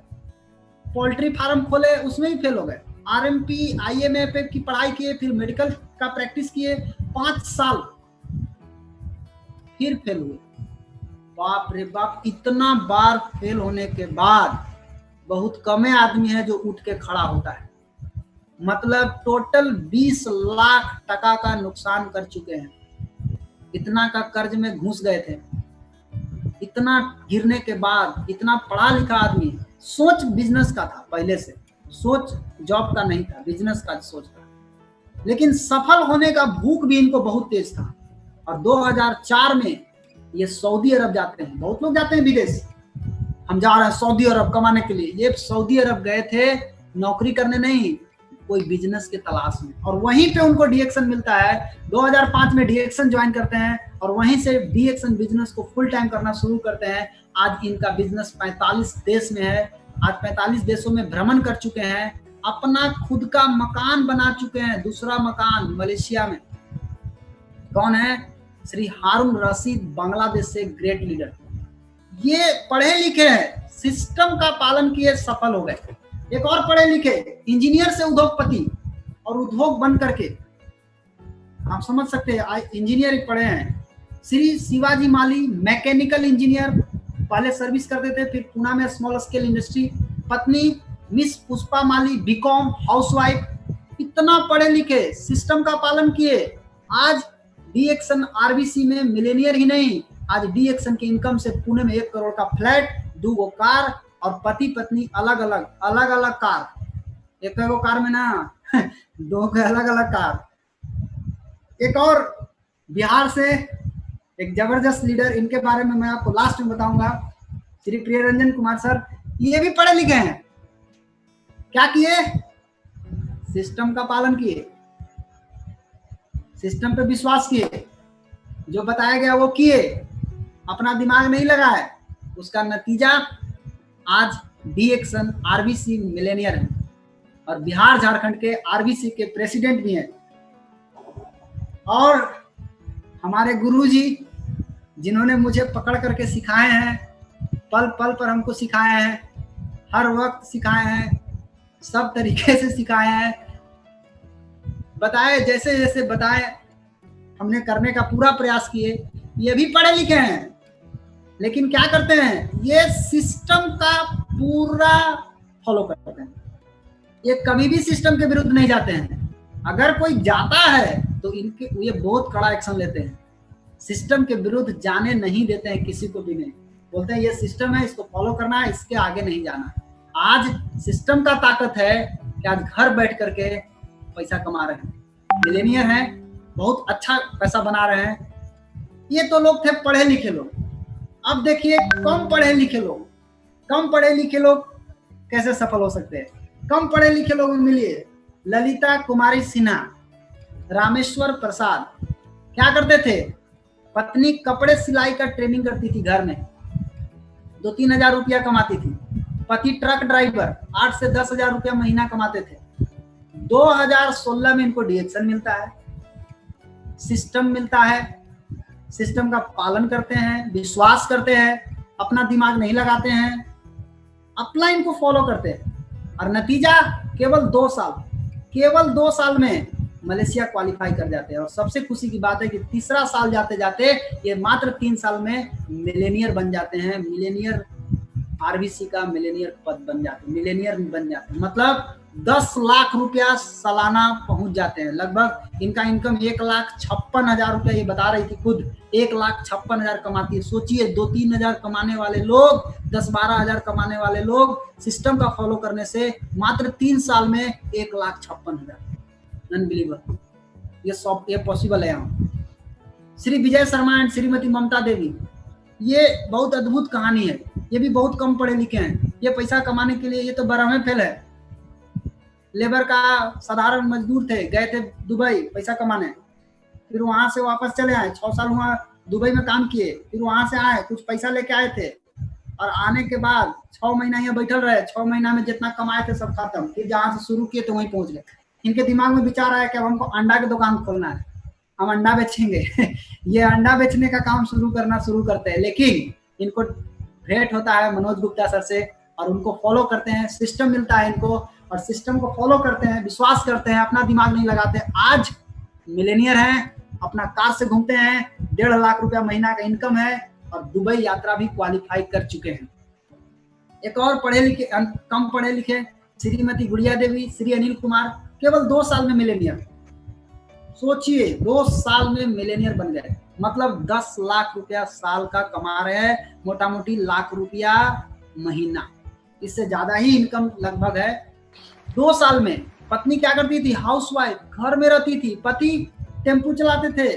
पोल्ट्री फार्म खोले, उसमें भी फेल हो गए, आरएमपी आईएमएफ की पढ़ाई किए, फिर मेडिकल का प्रैक्टिस किए 5 साल, फिर फेल हुए। बाप रे बाप, इतना बार फेल होने के बाद बहुत कम आदमी है जो उठ के खड़ा होता है। मतलब टोटल 20 लाख टका का नुकसान कर चुके हैं। इतना का कर्ज में घुस गए थे। इतना गिरने के बाद, इतना पढ़ा लिखा आदमी, सोच बिजनेस का था पहले से, सोच जॉब का नहीं था, बिजनेस का सोच था। लेकिन सफल होने का भूख भी इनको बहुत तेज था। और 2004 में ये सऊदी अरब जाते हैं। बहुत लोग जाते हैं विदेश, हम जा रहे हैं सऊदी अरब कमाने के लिए। ये सऊदी अरब गए थे नौकरी करने नहीं, कोई बिजनेस के तलाश में। और वहीं पे उनको डीएक्सन मिलता है। 2005 में डीएक्सन ज्वाइन करते हैं और वहीं से डीएक्सन बिजनेस को फुल टाइम करना शुरू करते हैं। आज इनका बिजनेस 45 देश में है। आज 45 देशों में भ्रमण कर चुके हैं। अपना खुद का मकान बना चुके हैं, दूसरा मकान मलेशिया में। कौन है? श्री हारून रशीद, बांग्लादेश से ग्रेट लीडर। ये पढ़े लिखे हैं, सिस्टम का पालन किए, सफल हो गए। एक और पढ़े लिखे, इंजीनियर से उद्योगपति और उद्योग बन करके, आप समझ सकते हैं, इंजीनियर पढ़े हैं। श्री शिवाजी माली, मैकेनिकल इंजीनियर, पहले सर्विस करते थे, फिर पुणे में स्मॉल स्केल इंडस्ट्री। पत्नी मिस पुष्पा माली, बीकॉम, हाउसवाइफ। इतना पढ़े लिखे, सिस्टम का पालन किए, आज डीएक्सन आरबीसी में मिलेनियर ही नहीं, आज डीएक्सन की इनकम से पुणे में 1 करोड़ का फ्लैट, 2 कार और पति पत्नी अलग अलग कार। एक कार में ना 2 अलग अलग कार। एक और बिहार से एक जबरदस्त लीडर, इनके बारे में मैं आपको लास्ट में बताऊंगा, श्री प्रियरंजन कुमार सर। ये भी पढ़े लिखे हैं। क्या किए? सिस्टम का पालन किए, सिस्टम पे विश्वास किए, जो बताया गया वो किए, अपना दिमाग नहीं लगाए। उसका नतीजा आज डीएक्सन आरबीसी मिलेनियर है और बिहार झारखंड के आरबीसी के प्रेसिडेंट भी हैं। और हमारे गुरुजी जिन्होंने मुझे पकड़ करके सिखाए हैं, पल पल पर हमको सिखाए हैं, हर वक्त सिखाए हैं, सब तरीके से सिखाए हैं, बताए जैसे जैसे बताए हमने करने का पूरा प्रयास किए। ये भी पढ़े लिखे हैं, लेकिन क्या करते हैं, ये सिस्टम का पूरा फॉलो करते हैं। ये कभी भी सिस्टम के विरुद्ध नहीं जाते हैं। अगर कोई जाता है तो इनके ये बहुत कड़ा एक्शन लेते हैं। सिस्टम के विरुद्ध जाने नहीं देते हैं किसी को भी नहीं। बोलते हैं ये सिस्टम है, इसको फॉलो करना है, इसके आगे नहीं जाना। आज सिस्टम का ताकत है कि आज घर बैठ करके पैसा कमा रहे हैं, मिलेनियर हैं, बहुत अच्छा पैसा बना रहे हैं। ये तो लोग थे पढ़े लिखे लोग। अब देखिए कम पढ़े लिखे लोग कैसे सफल हो सकते हैं। कम पढ़े लिखे लोग मिलिए, ललिता कुमारी सिन्हा, रामेश्वर प्रसाद क्या करते थे? पत्नी कपड़े सिलाई का ट्रेनिंग करती थी घर में, 2-3 हजार रुपया कमाती थी। पति ट्रक ड्राइवर, 8 से 10 हजार रुपया महीना कमाते थे। 2016 में इनको डिएक्शन मिलता है, सिस्टम मिलता है, सिस्टम का पालन करते हैं, विश्वास करते हैं, अपना दिमाग नहीं लगाते हैं, अपलाइन को फॉलो करते हैं, और नतीजा केवल 2 साल में मलेशिया क्वालिफाई कर जाते हैं। और सबसे खुशी की बात है कि तीसरा साल जाते जाते ये मात्र 3 साल में मिलेनियर बन जाते हैं। मिलेनियर आरबीसी का मिलेनियर पद बन जाते हैं, मिलेनियर बन जाते हैं, मतलब 10 लाख रुपया सालाना पहुंच जाते हैं। लगभग इनका इनकम 1,56,000 रुपया, ये बता रही थी खुद, 1,56,000 कमाती है। सोचिए 2-3 हजार कमाने वाले लोग, 10-12 हजार कमाने वाले लोग सिस्टम का फॉलो करने से मात्र 3 साल में 1,56,000। अनबिलीवेबल, ये पॉसिबल है यहाँ। श्री विजय शर्मा एंड श्रीमती ममता देवी, ये बहुत अद्भुत कहानी है। ये भी बहुत कम पढ़े लिखे हैं, ये पैसा कमाने के लिए ये तो 12वें फेल है। लेबर का साधारण मजदूर थे, गए थे दुबई पैसा कमाने, फिर वहां से वापस चले आए, 6 साल वहां दुबई में काम किए, फिर वहां से आए, कुछ पैसा लेके आए थे, और आने के बाद 6 महीना यहाँ बैठल रहे। 6 महीना में जितना कमाए थे सब खत्म, फिर जहां से शुरू किए तो वहीं पहुंच गए। इनके दिमाग में विचार आया कि अब हमको अंडा की दुकान खोलना है, हम अंडा बेचेंगे। ये अंडा बेचने का काम शुरू करते हैं, लेकिन इनको भेंट होता है मनोज गुप्ता सर से, और उनको फॉलो करते हैं, सिस्टम मिलता है इनको, और सिस्टम को फॉलो करते हैं, विश्वास करते हैं, अपना दिमाग नहीं लगाते। आज मिलेनियर हैं, अपना कार से घूमते हैं, 1.5 लाख रुपया महीना का इनकम है, और दुबई यात्रा भी क्वालिफाई कर चुके हैं। एक और कम पढ़े लिखे श्रीमती गुड़िया देवी, श्री अनिल कुमार, केवल 2 साल में मिलेनियर। सोचिए 2 साल में मिलेनियर बन गए, मतलब 10 लाख रुपया साल का कमा रहे हैं, मोटा मोटी लाख रुपया महीना, इससे ज्यादा ही इनकम लगभग है। 2 साल में पत्नी क्या करती थी? हाउसवाइफ, घर में रहती थी। पति टेम्पू चलाते थे।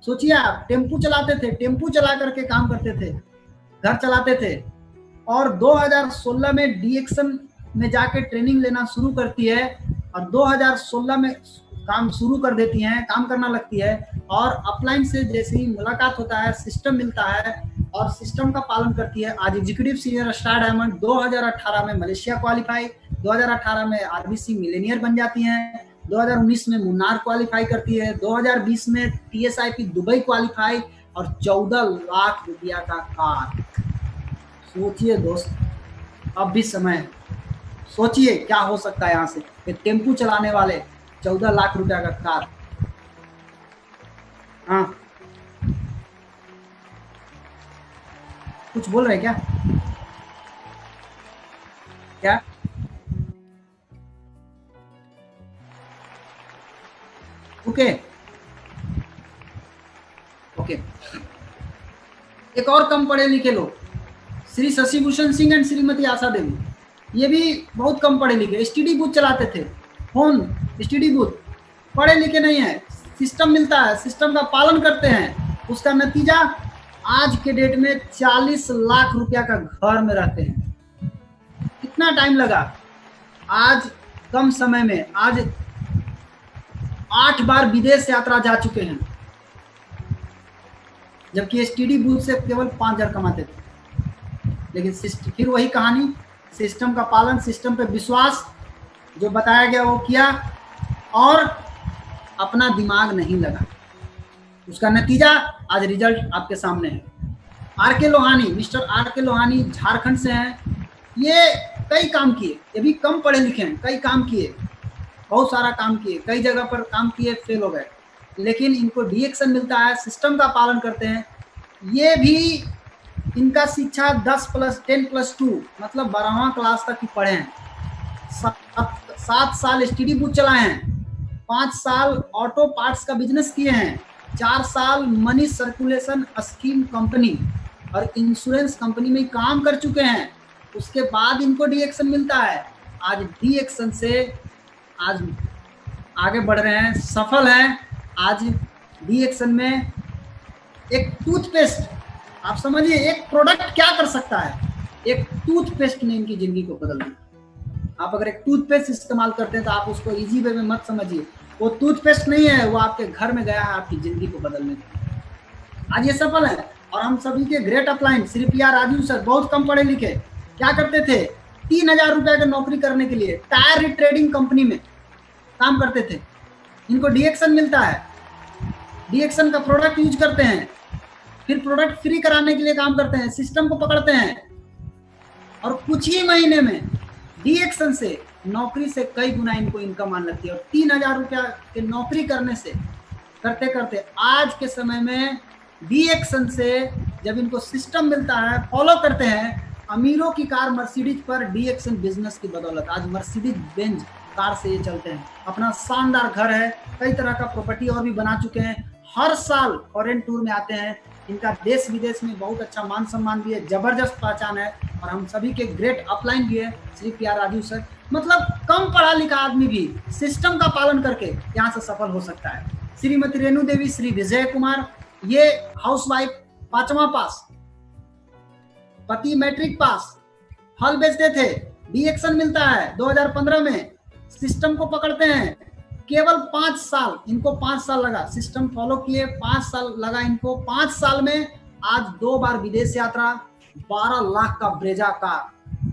सोचिए आप, टेम्पू चलाते थे, टेम्पू चला करके काम करते थे, घर चलाते थे। और 2016 में डीएक्शन में जाके ट्रेनिंग लेना शुरू करती है, और 2016 में काम शुरू कर देती हैं, काम करना लगती है, और अपलाइन से जैसे ही मुलाकात होता है, सिस्टम मिलता है और सिस्टम का पालन करती है। आज एग्जीक्यूटिव सीनियर स्टार डायमंड, 2018 में मलेशिया क्वालिफाई, 2018 में आरबीसी मिलेनियर बन जाती हैं, 2019 में मुन्नार क्वालिफाई करती है, 2020 में टीएसआईपी दुबई क्वालिफाई, और 14 लाख रुपया का कार। सोचिए दोस्त, अब भी समय है, सोचिए क्या हो सकता है यहाँ से कि टेम्पू चलाने वाले 14 लाख रुपया का कार। हाँ, कुछ बोल रहे क्या? क्या? ओके, एक और कम पढ़े लिखे लोग, श्री शशिभूषण सिंह एंड श्रीमती आशा देवी, ये भी बहुत कम पढ़े लिखे, एसटीडी बूथ चलाते थे, फोन एसटीडी बूथ, पढ़े लिखे नहीं है। सिस्टम मिलता है, सिस्टम का पालन करते हैं, उसका नतीजा आज के डेट में 40 लाख रुपया का घर में रहते हैं। कितना टाइम लगा? आज कम समय में, आज 8 बार विदेश यात्रा जा चुके हैं, जबकि एसटीडी बूथ से केवल 5,000 कमाते थे। लेकिन फिर वही कहानी, सिस्टम का पालन, सिस्टम पे विश्वास, जो बताया गया वो किया, और अपना दिमाग नहीं लगा। उसका नतीजा आज रिजल्ट आपके सामने है। R K. Lohani, Mister R K. Lohani Jharkhand से हैं। ये कई काम किए, ये भी कम पढ़े लिखे हैं, कई काम किए, बहुत सारा काम किए, कई जगह पर काम किए, फेल हो गए, लेकिन इनको डीएक्शन मिलता है, सिस्टम का पालन करते हैं। ये भी इनका शिक्षा 10+10+2 मतलब 12वां क्लास तक की पढ़े हैं। 7 साल एसटीडी बूथ चलाए हैं, 5 साल ऑटो पार्ट्स का बिजनेस किए हैं, 4 साल मनी सर्कुलेशन स्कीम कंपनी और इंश्योरेंस कंपनी में काम कर चुके हैं। उसके बाद इनको डीएक्शन मिलता है। आज डीएक्शन से आज आगे बढ़ रहे हैं, सफल हैं। आज डीएक्शन में एक टूथपेस्ट, आप समझिए एक प्रोडक्ट क्या कर सकता है, एक टूथपेस्ट ने इनकी जिंदगी को बदल दिया। आप अगर एक टूथपेस्ट इस्तेमाल करते हैं तो आप उसको इजी वे में मत समझिए, वो टूथपेस्ट नहीं है, वो आपके घर में गया है आपकी जिंदगी को बदलने के लिए। आज ये सफल है और हम सभी के great upline Shri P R Raju sir बहुत कम पढ़े लिखे, क्या करते थे, 3,000 रुपए की नौकरी करने के लिए टायर ट्रेडिंग कंपनी में काम करते थे। इनको डीएक्शन मिलता है, डीएक्शन का प्रोडक्ट यूज करते हैं, फिर प्रोडक्ट फ्री कराने के लिए काम करते हैं, सिस्टम को पकड़ते हैं और कुछ ही महीने में डीएक्शन से नौकरी से कई गुना इनको इनकम आने लगती है। और 3,000 रुपया की नौकरी करने से करते करते आज के समय में डीएक्शन से जब इनको सिस्टम मिलता है, फॉलो करते हैं, अमीरों की कार मर्सिडीज पर डीएक्शन बिजनेस की बदौलत आज मर्सिडीज बेंज कार से ये चलते हैं। अपना शानदार घर है, कई तरह का प्रॉपर्टी और भी बना चुके हैं, हर साल फॉरेन टूर में आते हैं, इनका देश विदेश में बहुत अच्छा मान सम्मान भी है, जबरदस्त पहचान है और हम सभी के ग्रेट अपलाइन भी है Shri P R Raju sir. मतलब कम पढ़ा लिखा आदमी भी सिस्टम का पालन करके यहाँ से सफल हो सकता है। श्रीमती रेणु देवी, श्री विजय कुमार, ये हाउसवाइफ, 5वां पास, पति मैट्रिक पास, हल बेचते थे, डीएक्शन मिलता है 2015 में, सिस्टम को पकड़ते हैं, केवल 5 साल, इनको 5 साल लगा, सिस्टम फॉलो किए, 5 साल लगा इनको, 5 साल में आज 2 बार विदेश यात्रा, 12 लाख का ब्रेजा कार।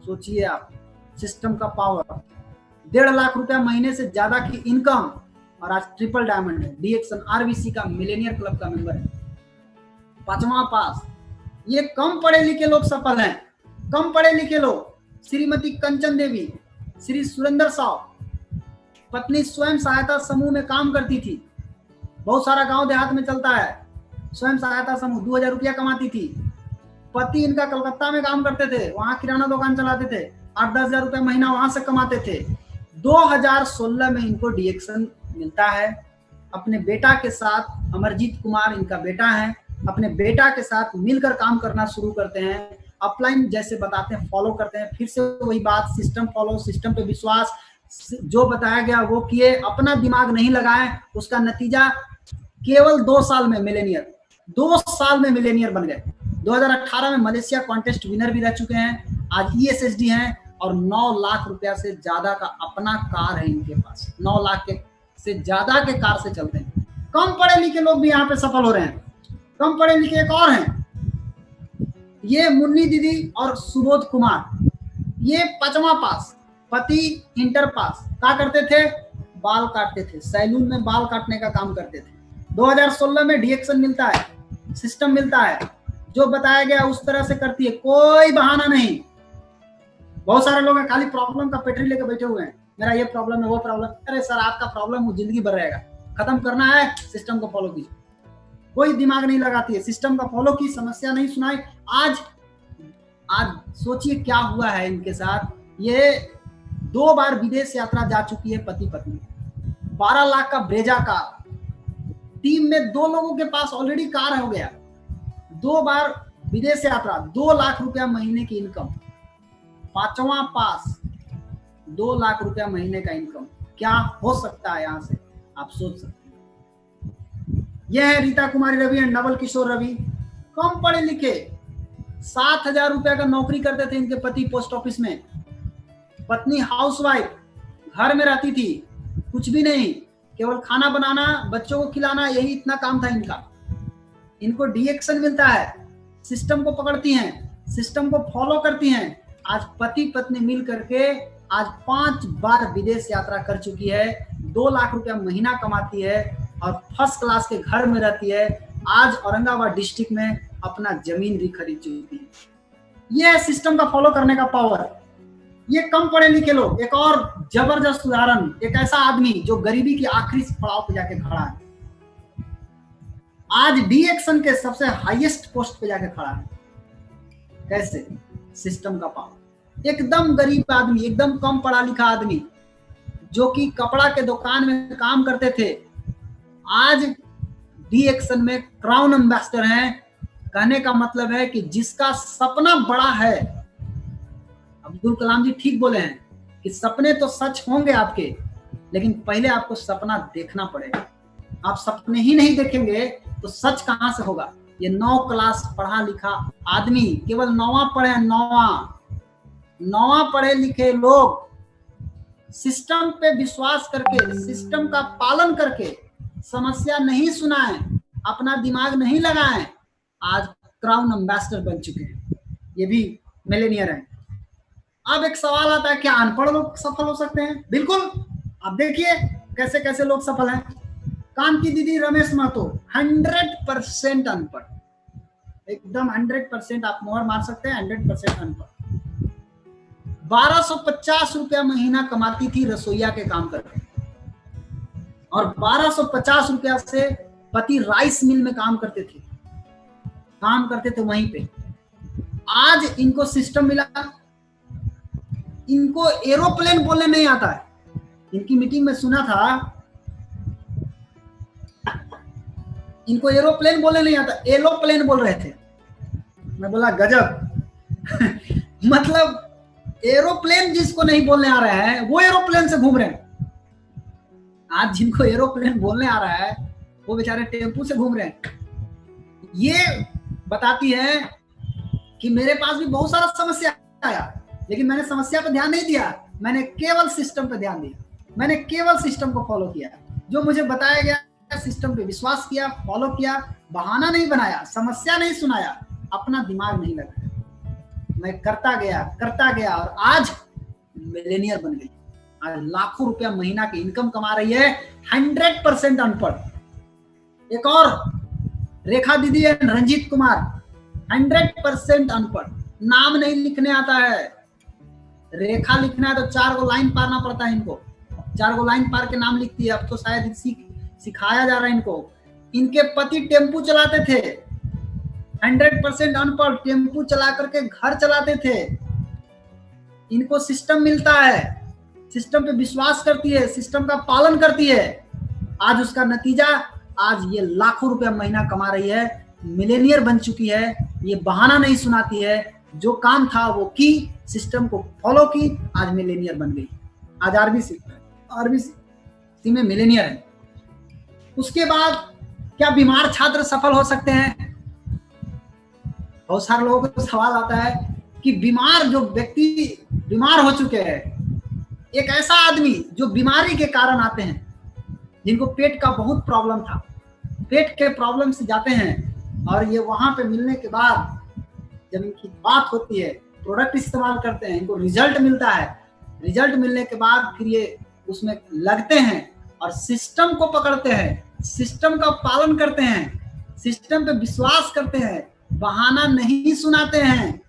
सोचिए आप, सिस्टम का पावर, 1.5 लाख रुपया महीने से ज्यादा की इनकम और आज ट्रिपल डायमंड है, डीएक्शन आरबीसी का मिलेनियर क्लब का मेंबर है, 5वां पास। ये कम पढ़े लिखे लोग सफल हैं, कम पढ़े लिखे लोग। श्रीमती कंचन देवी, श्री सुरेंद्र साव, पत्नी स्वयं सहायता समूह में काम करती थी, बहुत सारा गांव देहात में चलता है स्वयं सहायता समूह, 2,000 रुपया कमाती थी। पति इनका कलकत्ता में काम करते थे, वहां किराना दुकान चलाते थे, 8-10 हजार रुपया महीना वहां से कमाते थे। 2016 में इनको डीएक्शन मिलता है, अपने बेटा के साथ, अमरजीत कुमार इनका बेटा है, अपने बेटा के साथ मिलकर काम करना शुरू करते हैं, अपलाइन जैसे बताते हैं फॉलो करते हैं, फिर से वही बात, सिस्टम फॉलो, सिस्टम पे विश्वास, जो बताया गया वो किए, अपना दिमाग नहीं लगाए, उसका नतीजा केवल 2 साल में मिलेनियर, 2 साल में मिलेनियर बन गए। 2018 में मलेशिया कॉन्टेस्ट विनर भी रह चुके हैं, आज ईएसएसडी हैं और 9 लाख रुपया से ज्यादा का अपना कार है इनके पास, 9 लाख के से ज्यादा के कार से चलते हैं। कम पढ़े लिखे लोग भी यहाँ पे सफल हो रहे हैं। कम पढ़े लिखे एक और हैं, ये मुन्नी दीदी और सुबोध कुमार, ये 5वां पास, पति इंटर पास, क्या करते थे, बाल काटते थे, सैलून में बाल काटने का काम करते थे। 2016 में डीएक्शन मिलता है, सिस्टम मिलता है, जो बताया गया उस तरह से करती है, कोई बहाना नहीं। बहुत सारे लोग खाली प्रॉब्लम का पेटरी लेकर बैठे हुए हैं, मेरा ये प्रॉब्लम है वो प्रॉब्लम, अरे सर आपका प्रॉब्लम वो जिंदगी भर रहेगा, खत्म करना है सिस्टम को फॉलो कीजिए। कोई दिमाग नहीं लगाती है, सिस्टम का फॉलो की, समस्या नहीं सुनाई। आज सोचिए क्या हुआ है इनके साथ, ये 2 बार विदेश यात्रा जा चुकी है पति पत्नी, 12 लाख का ब्रेजा कार, टीम में 2 लोगों के पास ऑलरेडी कार हो गया, 2 बार विदेश यात्रा, 2 लाख रुपया महीने की इनकम, 5वां पास, 2 लाख रुपया महीने का इनकम, क्या हो सकता है यहाँ से, आप सोच सकते हैं। यह है रीता कुमारी रवि एंड नवल किशोर रवि, कम पढ़े लिखे, 7,000 रुपया का नौकरी करते थे इनके पति पोस्ट ऑफिस में, पत्नी हाउसवाइफ, घर में रहती थी, कुछ भी नहीं, केवल खाना बनाना, बच्चों को खिलाना, यही इतना काम था इनका। इनको डीएक्शन मिलता है, सिस्टम को पकड़ती हैं, सिस्टम को फॉलो करती हैं, आज पति पत्नी मिल करके आज 5 बार विदेश यात्रा कर चुकी है, 2 लाख रुपया महीना कमाती है और फर्स्ट क्लास के घर में रहती है। आज औरंगाबाद डिस्ट्रिक्ट में अपना जमीन भी खरीद चुकी है। यह है सिस्टम का फॉलो करने का पावर। ये कम पढ़े लिखे लोग, एक और जबरदस्त उदाहरण, एक ऐसा आदमी जो गरीबी की आखिरी पड़ाव पे जाके खड़ा है, आज डीएक्शन के सबसे हाईएस्ट पोस्ट पे जाके खड़ा है। कैसे? सिस्टम का पावर। एकदम गरीब आदमी, एकदम कम पढ़ा लिखा आदमी, जो कि कपड़ा के दुकान में काम करते थे, आज डीएक्शन में क्राउन एम्बेसडर हैं। कहने का मतलब है कि जिसका सपना बड़ा है, अब्दुल कलाम जी ठीक बोले हैं कि सपने तो सच होंगे आपके, लेकिन पहले आपको सपना देखना पड़ेगा। आप सपने ही नहीं देखेंगे तो सच कहां से होगा। ये 9 क्लास पढ़ा लिखा आदमी, केवल 9वां पढ़े, 9वां, नौवां पढ़े लिखे लोग सिस्टम पे विश्वास करके, सिस्टम का पालन करके, समस्या नहीं सुनाएं, अपना दिमाग नहीं लगाएं, आज क्राउन एम्बेसडर बन चुके हैं। ये भी मिलेनियर हैं। अब एक सवाल आता है, क्या अनपढ़ लोग सफल हो सकते हैं? बिल्कुल। आप देखिए कैसे कैसे लोग सफल हैं। काम की दीदी रमेश महतो 100% अनपढ़, एकदम 100%, आप मोहर मार सकते हैं, 100% अनपढ़। 1250 रुपया महीना कमाती थी रसोईया के काम करके, और 1250 रुपया से पति राइस मिल में काम करते थे वहीं पे। आज इनको सिस्टम मिला, इनको एरोप्लेन बोलने नहीं आता है। इनकी मीटिंग में सुना था, इनको एरोप्लेन बोलने नहीं आता, एलोप्लेन बोल रहे थे। मैं बोला गजब। मतलब एरोप्लेन जिसको नहीं बोलने आ रहा है वो एरोप्लेन से घूम रहे हैं। आज जिनको एरोप्लेन बोलने आ रहा है वो बेचारे टेम्पू से घूम रहे हैं। ये बताती है कि मेरे पास भी बहुत सारा समस्या आया, लेकिन मैंने समस्या पर ध्यान नहीं दिया, मैंने केवल सिस्टम पे ध्यान दिया, मैंने केवल सिस्टम को फॉलो किया। जो मुझे बताया गया सिस्टम पे विश्वास किया, फॉलो किया, बहाना नहीं बनाया, समस्या नहीं सुनाया, अपना दिमाग नहीं लगाया, मैं करता गया और आज मिलेनियर बन गई। आज लाखों रुपया महीना की इनकम कमा रही है, 100% अनपढ़। एक और रेखा दीदी एंड रंजीत कुमार 100% अनपढ़, नाम नहीं लिखने आता है। रेखा लिखना है तो 4 गो लाइन पारना पड़ता है इनको, 4 गो लाइन पार के नाम लिखती है। अब तो शायद सिखाया जा रहा है इनको। इनके पति टेम्पू चलाते थे, 100% अनपढ़, टेम्पू चला करके घर चलाते थे। इनको सिस्टम मिलता है, सिस्टम पे विश्वास करती है, सिस्टम का पालन करती है। आज उसका नतीजा, आज ये लाखों रुपया महीना कमा रही है, मिलेनियर बन चुकी है। ये बहाना नहीं सुनाती है, जो काम था वो की, सिस्टम को फॉलो की, आज मिलेनियर बन गई। आज आरबीसी में मिलेनियर है। उसके बाद क्या बीमार छात्र सफल हो सकते हैं? बहुत सारे लोगों को सवाल आता है कि बीमार जो व्यक्ति बीमार हो चुके हैं, एक ऐसा आदमी जो बीमारी के कारण आते हैं, जिनको पेट का बहुत प्रॉब्लम था, पेट के प्रॉब्लम से जाते हैं और ये वहां पे मिलने के बाद जब इनकी बात होती है, प्रोडक्ट इस्तेमाल करते हैं, इनको रिजल्ट मिलता है। रिजल्ट मिलने के बाद फिर ये उसमें लगते हैं और सिस्टम को पकड़ते हैं, सिस्टम का पालन करते हैं, सिस्टम पे विश्वास करते हैं, बहाना नहीं सुनाते हैं,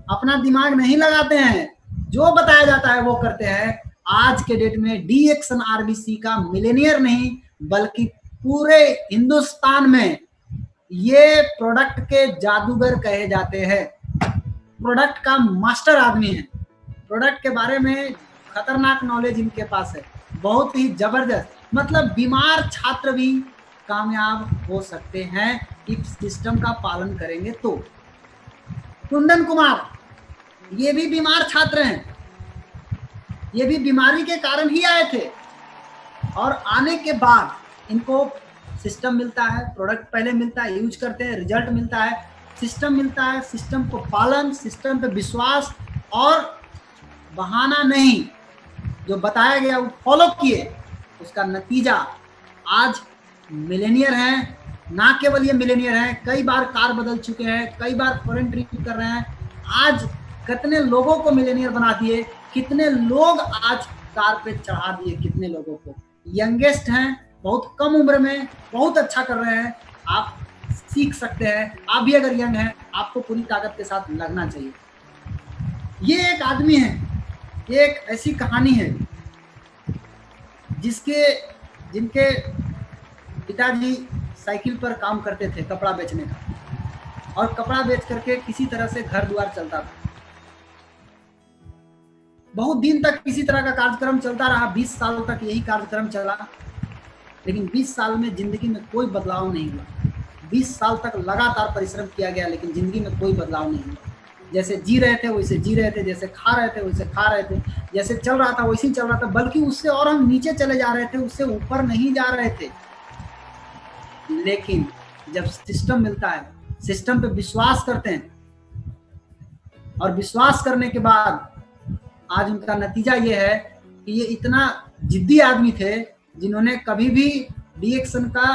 अपना दिमाग नहीं लगाते हैं, जो बताया जाता है वो करते हैं। आज के डेट में डीएक्सन आरबीसी का मिलेनियर नहीं बल्कि पूरे हिंदुस्तान में ये प्रोडक्ट के जादूगर कहे जाते हैं। प्रोडक्ट का मास्टर आदमी है, प्रोडक्ट के बारे में खतरनाक नॉलेज इनके पास है, बहुत ही जबरदस्त। मतलब बीमार छात्र भी कामयाब हो सकते हैं इस सिस्टम का पालन करेंगे तो। कुंदन कुमार, ये भी बीमार छात्र हैं, ये भी बीमारी के कारण ही आए थे और आने के बाद इनको सिस्टम मिलता है, प्रोडक्ट पहले मिलता है, यूज करते हैं, रिजल्ट मिलता है, सिस्टम मिलता है, सिस्टम को पालन, सिस्टम पे विश्वास और बहाना नहीं, जो बताया गया वो फॉलो किए, उसका नतीजा आज मिलेनियर हैं। ना केवल ये मिलेनियर हैं, कई बार कार बदल चुके हैं, कई बार फॉरेन ट्रिप कर रहे हैं। आज कितने लोगों को मिलेनियर बना दिए, कितने लोग आज कार पे चढ़ा दिए, कितने लोगों को। यंगेस्ट हैं, बहुत कम उम्र में बहुत अच्छा कर रहे हैं। आप सीख सकते हैं, आप भी अगर यंग हैं, आपको पूरी ताकत के साथ लगना चाहिए। ये एक आदमी है, ये एक ऐसी कहानी है जिनके पिताजी साइकिल पर काम करते थे, कपड़ा बेचने का, और कपड़ा बेच करके किसी तरह से घर द्वार चलता था। बहुत दिन तक किसी तरह का कार्यक्रम चलता रहा, 20 साल तक यही कार्यक्रम चला, लेकिन 20 साल में जिंदगी में कोई बदलाव नहीं हुआ। 20 साल तक लगातार परिश्रम किया गया, लेकिन जिंदगी में कोई बदलाव नहीं हुआ। जैसे जी रहे थे वैसे जी रहे थे, जैसे खा रहे थे वैसे खा रहे थे, जैसे चल रहा था वैसे ही चल रहा था, बल्कि उससे और हम नीचे चले जा रहे थे, उससे ऊपर नहीं जा रहे थे। लेकिन जब सिस्टम मिलता है, सिस्टम पे विश्वास करते हैं, और विश्वास करने के बाद आज उनका नतीजा ये है कि ये इतना जिद्दी आदमी थे जिन्होंने कभी भी डीएक्सन का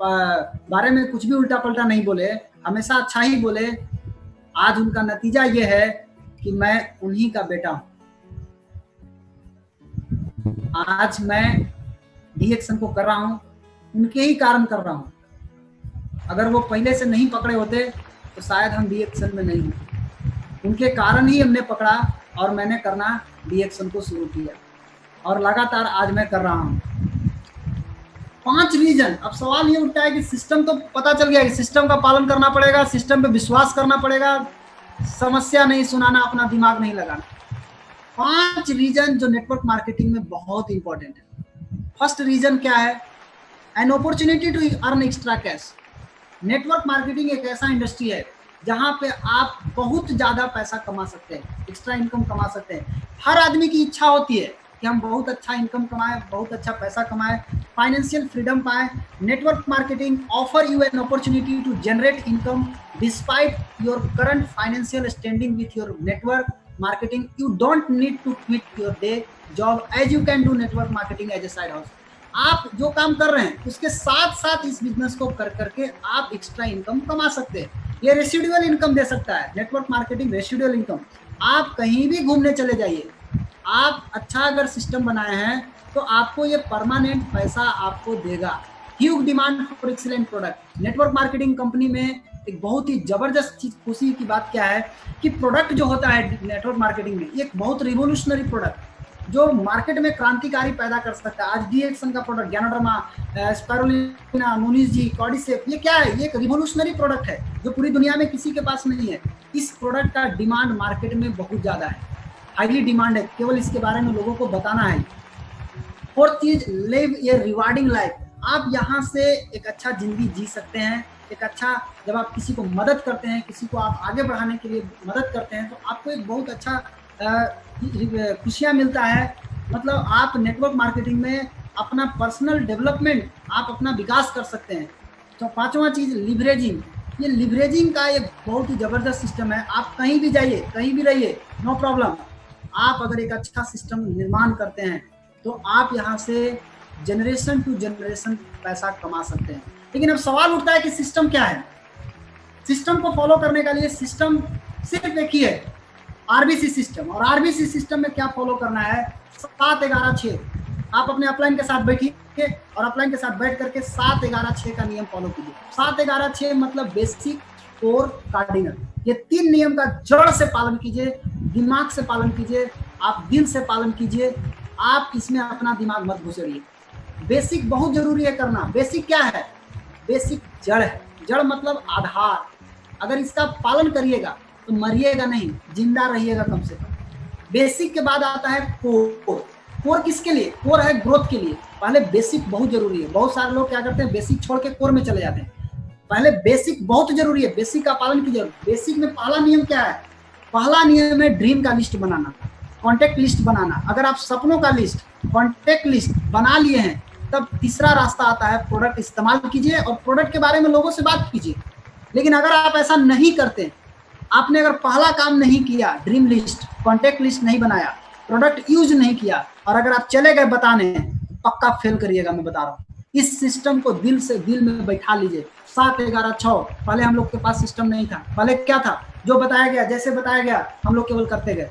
बारे में कुछ भी उल्टा पलटा नहीं बोले, हमेशा अच्छा ही बोले। आज उनका नतीजा ये है कि मैं उन्हीं का बेटा हूं। आज मैं डीएक्सन को कर रहा हूं, उनके ही कारण कर रहा हूं। अगर वो पहले से नहीं पकड़े होते तो शायद हम डीएक्सन में नहीं होते। उनके कारण ही हमने पकड़ा और मैंने करना डीएक्सन को शुरू किया और लगातार आज मैं कर रहा हूं। 5 रीजन। अब सवाल ये उठता है कि सिस्टम तो पता चल गया कि सिस्टम का पालन करना पड़ेगा, सिस्टम पे विश्वास करना पड़ेगा, समस्या नहीं सुनाना, अपना दिमाग नहीं लगाना। 5 रीजन जो नेटवर्क मार्केटिंग में बहुत इंपॉर्टेंट है। फर्स्ट रीजन क्या है? An opportunity to earn extra cash. Network marketing एक ऐसा इंडस्ट्री है जहां पे आप बहुत ज्यादा पैसा कमा सकते हैं, एक्स्ट्रा इनकम कमा सकते हैं। हर आदमी की इच्छा होती है कि हम बहुत अच्छा इनकम कमाएं, बहुत अच्छा पैसा कमाएं, फाइनेंशियल फ्रीडम पाएं। Network marketing offer you an opportunity to generate income despite your current financial standing with your network marketing. You don't need to quit your day job as you can do network marketing as a side house. आप जो काम कर रहे हैं उसके साथ साथ इस बिजनेस को कर करके आप एक्स्ट्रा इनकम कमा सकते हैं। ये रेसिडुअल इनकम दे सकता है। Network marketing residual income. आप कहीं भी घूमने चले जाइए, आप अच्छा अगर सिस्टम बनाए हैं तो आपको ये परमानेंट पैसा आपको देगा। Huge demand for excellent product. Network marketing company में एक बहुत ही जबरदस्त चीज, खुशी की बात क्या है कि प्रोडक्ट जो होता है नेटवर्क मार्केटिंग में, एक बहुत रिवोल्यूशनरी प्रोडक्ट जो मार्केट में क्रांतिकारी पैदा कर सकता है। आज डीएक्सन का प्रोडक्ट ज्ञानोडर्मा, स्पाइरुलिना, मुनीज जी, कॉर्डिसेप, ये क्या है? ये एक रिवोल्यूशनरी प्रोडक्ट है जो पूरी दुनिया में किसी के पास नहीं है। इस प्रोडक्ट का डिमांड मार्केट में बहुत ज्यादा है, हाईली डिमांड है। केवल इसके बारे में लोगों को बताना है। फोर्थ चीज, लिव ए रिवार्डिंग लाइफ। आप यहाँ से एक अच्छा जिंदगी जी सकते हैं। एक अच्छा, जब आप किसी को मदद करते हैं, किसी को आप आगे बढ़ाने के लिए मदद करते हैं, तो आपको एक बहुत अच्छा खुशियाँ मिलता है। मतलब आप नेटवर्क मार्केटिंग में अपना पर्सनल डेवलपमेंट, आप अपना विकास कर सकते हैं। तो 5वां चीज, लिवरेजिंग। ये लिवरेजिंग का एक बहुत ही जबरदस्त सिस्टम है। आप कहीं भी जाइए, कहीं भी रहिए, नो प्रॉब्लम। आप अगर एक अच्छा सिस्टम निर्माण करते हैं तो आप यहाँ से जनरेशन टू जनरेशन पैसा कमा सकते हैं। लेकिन अब सवाल उठता है कि सिस्टम क्या है? सिस्टम को फॉलो करने के लिए सिस्टम सिर्फ एक ही है, आरबीसी सिस्टम। और आरबीसी सिस्टम में क्या फॉलो करना है? 7-11-6। आप अपने अपलाइन के साथ बैठिए और अपलाइन के साथ बैठ करके 7-11-6 का नियम फॉलो कीजिए। 7-11-6 मतलब बेसिक, कोर, कार्डिनल। ये 3 नियम का जड़ से पालन कीजिए, दिमाग से पालन कीजिए, आप दिल से पालन कीजिए। आप इसमें अपना दिमाग मत घुसेड़िए। बेसिक बहुत जरूरी है करना। बेसिक क्या है? बेसिक जड़ है। जड़ मतलब आधार। अगर इसका पालन करिएगा तो मरिएगा नहीं, जिंदा रहिएगा कम से कम। बेसिक के बाद आता है कोर। कोर किसके लिए? कोर है ग्रोथ के लिए। पहले बेसिक बहुत जरूरी है। बहुत सारे लोग क्या करते हैं, बेसिक छोड़ के कोर में चले जाते हैं। पहले बेसिक बहुत जरूरी है, बेसिक का पालन कीजिए। बेसिक में पहला नियम क्या है? पहला नियम है ड्रीम का लिस्ट बनाना, कॉन्टेक्ट लिस्ट बनाना। अगर आप सपनों का लिस्ट, कॉन्टेक्ट लिस्ट बना लिए हैं, तब तीसरा रास्ता आता है प्रोडक्ट इस्तेमाल कीजिए और प्रोडक्ट के बारे में लोगों से बात कीजिए। लेकिन अगर आप ऐसा नहीं करते, आपने अगर पहला काम नहीं किया, ड्रीम लिस्ट, कॉन्टेक्ट लिस्ट नहीं बनाया, प्रोडक्ट यूज नहीं किया, और अगर आप चले गए बताने, पक्का फेल करिएगा, मैं बता रहा हूँ। इस सिस्टम को दिल से दिल में बैठा लीजिए। 7-11-6। पहले हम लोग के पास सिस्टम नहीं था। पहले क्या था? जो बताया गया, जैसे बताया गया, हम लोग केवल करते गए।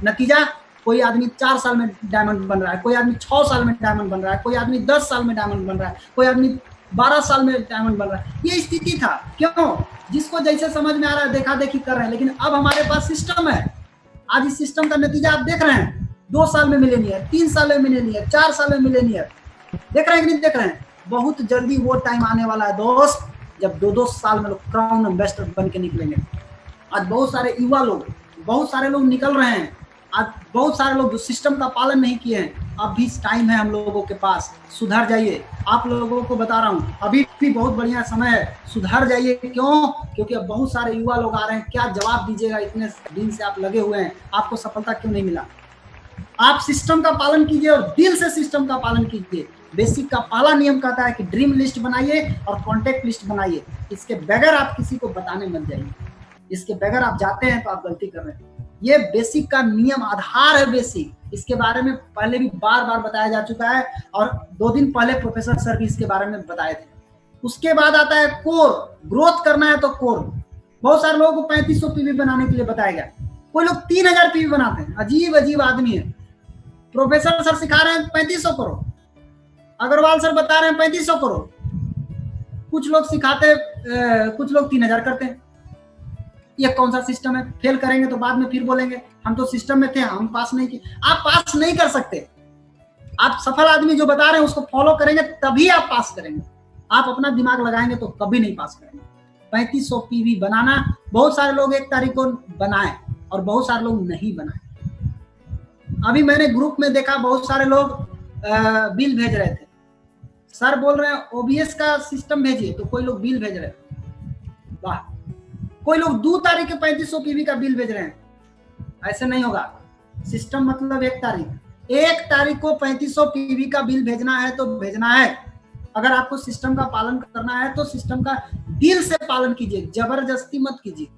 नतीजा, कोई आदमी 4 साल में डायमंड बन रहा है, कोई आदमी 6 साल में डायमंड बन रहा है, कोई आदमी 10 साल में डायमंड बन रहा है, कोई आदमी 12 साल में डायमंड बन रहा है। ये स्थिति था। क्यों? जिसको जैसे समझ में आ रहा है देखा देखी कर रहे हैं। लेकिन अब हमारे पास सिस्टम है। आज इस सिस्टम का नतीजा आप देख रहे हैं। 2 साल में मिलेनियर, 3 साल में मिलेनियर, 4 साल में मिलेनियर। देख रहे हैं कि नहीं देख रहे हैं? बहुत जल्दी वो टाइम आने वाला है दोस्त, जब 2-2 साल में लोग क्राउन एम्बेसडर बन के निकलेंगे। आज बहुत सारे युवा लोग, बहुत सारे लोग निकल रहे हैं। आज बहुत सारे लोग जो सिस्टम का पालन नहीं किए हैं, अब भी टाइम है हम लोगों के पास। सुधर जाइए। आप लोगों को बता रहा हूँ, अभी भी बहुत बढ़िया समय है, सुधर जाइए। क्यों? क्योंकि अब बहुत सारे युवा लोग आ रहे हैं। क्या जवाब दीजिएगा? इतने दिन से आप लगे हुए हैं, आपको सफलता क्यों नहीं मिला? आप सिस्टम का पालन कीजिए और दिल से सिस्टम का पालन कीजिए। बेसिक का पहला नियम कहता है कि ड्रीम लिस्ट बनाइए और कॉन्टेक्ट लिस्ट बनाइए। इसके बगैर आप किसी को बताने मत जाइए। इसके बगैर आप जाते हैं तो आप गलती कर रहे हैं। ये बेसिक का नियम आधार है बेसिक, इसके बारे में पहले भी बार बार बताया जा चुका है और 2 दिन पहले प्रोफेसर सर भी इसके बारे में बताए थे। उसके बाद आता है कोर, ग्रोथ करना है तो कोर। बहुत सारे लोगों को 3500 पीवी बनाने के लिए बताया गया, कोई लोग 3000 पीवी बनाते हैं, अजीब अजीब आदमी है। प्रोफेसर सर सिखा रहे हैं 3500 करो, अग्रवाल सर बता रहे हैं 3500 करो, कुछ लोग सिखाते कुछ लोग 3000 करते हैं। ये कौन सा सिस्टम है? फेल करेंगे तो बाद में फिर बोलेंगे हम तो सिस्टम में थे, हम पास नहीं किए। आप पास नहीं कर सकते, आप सफल आदमी जो बता रहे हैं उसको फॉलो करेंगे तभी आप पास करेंगे। आप अपना दिमाग लगाएंगे तो कभी नहीं पास करेंगे। 3500 पीवी बनाना, बहुत सारे लोग 1 तारीख को बनाए और बहुत सारे लोग नहीं बनाए। अभी मैंने ग्रुप में देखा बहुत सारे लोग बिल भेज रहे थे, सर बोल रहे हैं ओबीएस का सिस्टम भेजिए, तो कोई लोग बिल भेज रहे हैं। वाह, कोई लोग 2 तारीख के 3500 पीवी का बिल भेज रहे हैं। ऐसे नहीं होगा। सिस्टम मतलब 1 तारीख, 1 तारीख को 3500 पीवी का बिल भेजना है तो भेजना है। अगर आपको सिस्टम का पालन करना है तो सिस्टम का दिल से पालन कीजिए, जबरदस्ती मत कीजिए।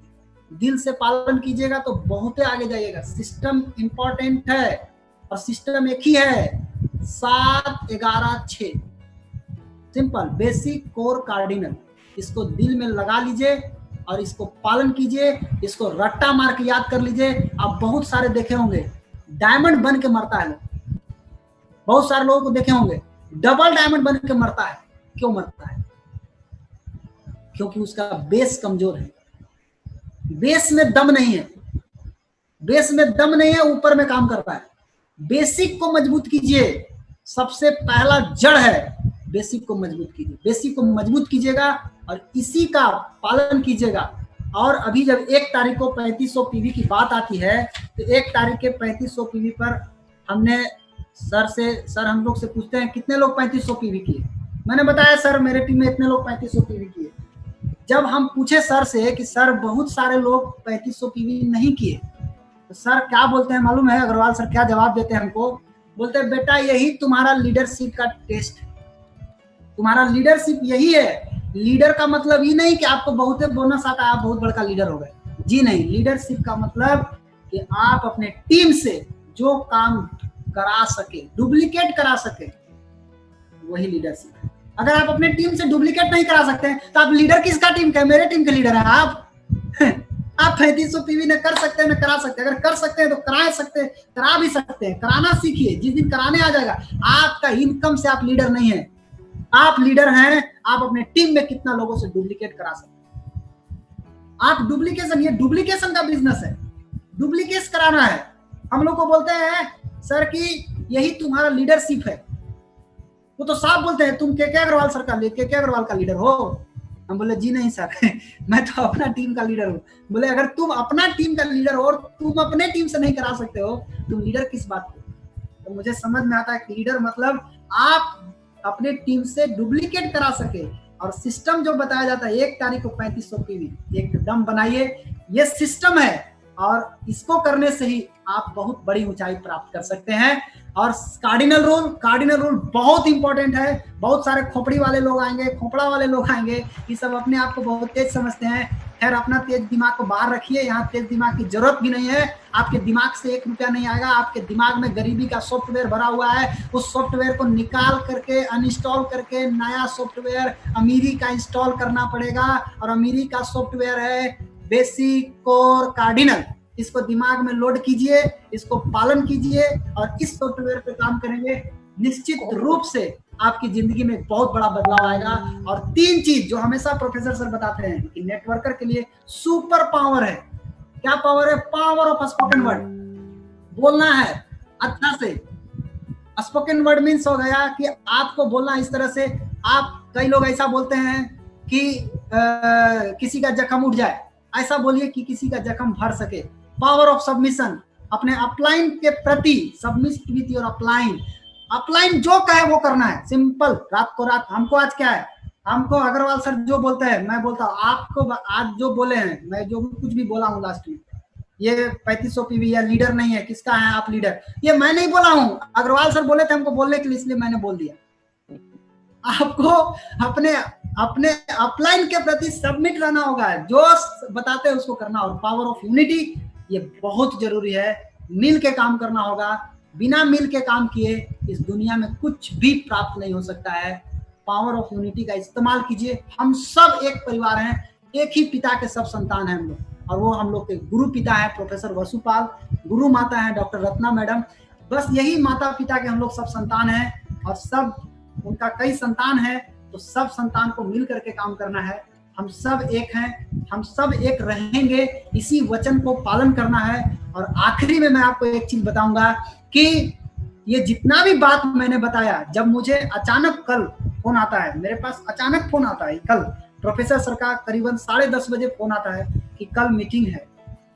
दिल से पालन कीजिएगा तो बहुत आगे जाइएगा। सिस्टम इंपॉर्टेंट है और सिस्टम एक ही है, 7 11 6, सिंपल, बेसिक, कोर, कार्डिनल। इसको दिल में लगा लीजिए और इसको पालन कीजिए, इसको रट्टा मार के याद कर लीजिए। आप बहुत सारे देखे होंगे डायमंड बन के मरता है लोग, बहुत सारे लोगों को देखे होंगे डबल डायमंड बन के मरता है। क्यों मरता है? क्योंकि उसका बेस कमजोर है, बेस में दम नहीं है, बेस में दम नहीं है, ऊपर में काम कर रहा है। बेसिक को मजबूत कीजिए, सबसे पहला जड़ है, बेसिक को मजबूत कीजिए। बेसिक को मजबूत कीजिएगा और इसी का पालन कीजिएगा। और अभी जब 1 तारीख को 3500 पीवी की बात आती है तो 1 तारीख के 3500 पीवी पर हमने सर हम लोग से पूछते हैं कितने लोग 3500 पीवी किए। मैंने बताया सर मेरे टीम में इतने लोग 3500 पीवी किए। जब हम पूछे सर से कि सर बहुत सारे लोग 3500 पीवी नहीं किए, तो सर क्या बोलते हैं मालूम है? अग्रवाल सर क्या जवाब देते हैं हमको? बोलते हैं बेटा यही तुम्हारा लीडरशिप का टेस्ट है, तुम्हारा लीडरशिप यही है। लीडर का मतलब ये नहीं कि आपको बहुत बोनस आता है आप बहुत बड़का लीडर हो गए, जी नहीं। लीडरशिप का मतलब कि आप अपने टीम से जो काम करा सके, डुप्लीकेट करा सके, वही लीडरशिप है। अगर आप अपने टीम से डुप्लीकेट नहीं करा सकते हैं तो आप लीडर किसका टीम का? मेरे टीम के लीडर हैं आप। आप 3500 पीवी न कर सकते हैं न करा सकते हैं। अगर कर सकते हैं तो करा सकते हैं, करा भी सकते हैं। कराना सीखिए, जिस दिन कराने आ जाएगा आपका इनकम से आप लीडर नहीं है, आप लीडर हैं। आप अपने टीम में कितना लोगों से डुप्लीकेट करा सकते हैं। आप डुप्लीकेशन, ये डुप्लीकेशन का बिजनेस है, डुप्लीकेट कराना है। हम लोग को बोलते हैं सर कि यही तुम्हारा लीडरशिप है। वो तो साफ बोलते हैं तुम के अग्रवाल सर का के अग्रवाल का लीडर हो। हम बोले जी नहीं सर मैं तो अपना टीम का लीडर हूँ। बोले अगर तुम अपना टीम का लीडर हो और तुम अपने टीम से नहीं करा सकते हो, तुम लीडर किस बात के? तो मुझे समझ में आता है कि लीडर मतलब आप अपने टीम से डुप्लीकेट करा सके। और सिस्टम जो बताया जाता है 1 तारीख को 3500 पीवी एकदम बनाइए, ये सिस्टम है और इसको करने से ही आप बहुत बड़ी ऊंचाई प्राप्त कर सकते हैं। और कार्डिनल रूल बहुत इंपॉर्टेंट है। बहुत सारे खोपड़ी वाले लोग आएंगे, खोपड़ा वाले लोग आएंगे, ये सब अपने आप को बहुत तेज समझते हैं। खैर अपना तेज दिमाग को बाहर रखिए, यहाँ तेज दिमाग की जरूरत भी नहीं है। आपके दिमाग से 1 रुपया नहीं आएगा। आपके दिमाग में गरीबी का सॉफ्टवेयर भरा हुआ है, उस सॉफ्टवेयर को निकाल करके अनइंस्टॉल करके नया सॉफ्टवेयर अमीरी का इंस्टॉल करना पड़ेगा। और अमीरी का सॉफ्टवेयर है बेसिक, कोर, कार्डिनल। इसको दिमाग में लोड कीजिए, इसको पालन कीजिए और इस सॉफ्टवेयर पे काम करेंगे, निश्चित रूप से आपकी जिंदगी में बहुत बड़ा बदलाव आएगा। और 3 चीज जो हमेशा प्रोफेसर सर बताते हैं कि नेटवर्कर के लिए सुपर पावर है। क्या पावर है? Power of spoken word. बोलना है अच्छा से। स्पोकन वर्ड मीन्स हो गया कि आपको बोलना इस तरह से। आप कई लोग ऐसा बोलते हैं कि किसी का जख्म उठ जाए, ऐसा बोलिए कि किसी का जख्म भर सके। पावर ऑफ सबमिशन, अपने अपलाइन के प्रति submit with your upline. Upline जो कहे वो करना है, सिंपल। रात को रात हमको आज क्या है, हमको अग्रवाल सर जो बोलते हैं मैं बोलता हूँ, आपको आज जो बोले हैं, मैं जो कुछ भी बोला हूँ लास्ट में, ये 3500 पीवी या लीडर नहीं है, किसका है आप लीडर, ये मैं नहीं बोला हूँ, अग्रवाल सर बोले थे हमको बोलने के लिए, इसलिए मैंने बोल दिया। आपको अपने अपने अपलाइन के प्रति सबमिट रहना होगा, जो बताते हैं उसको करना। और पावर ऑफ यूनिटी ये बहुत जरूरी है, मिल के काम करना होगा। बिना मिल के काम किए इस दुनिया में कुछ भी प्राप्त नहीं हो सकता है। पावर ऑफ यूनिटी का इस्तेमाल कीजिए। हम सब एक परिवार हैं, एक ही पिता के सब संतान हैं हम लोग, और वो हम लोग के गुरु पिता है प्रोफेसर वसुपाल, गुरु माता है डॉक्टर रत्ना मैडम। बस यही माता पिता के हम लोग सब संतान हैं, और सब उनका कई संतान है, तो सब संतान को मिल करके काम करना है। हम सब एक हैं, हम सब एक रहेंगे, इसी वचन को पालन करना है। और आखिरी में मैं आपको एक चीज बताऊंगा कि ये जितना भी बात मैंने बताया, जब मुझे अचानक कल फोन आता है, मेरे पास अचानक फोन आता है कल प्रोफेसर सर का करीबन 10:30 बजे फोन आता है कि कल मीटिंग है,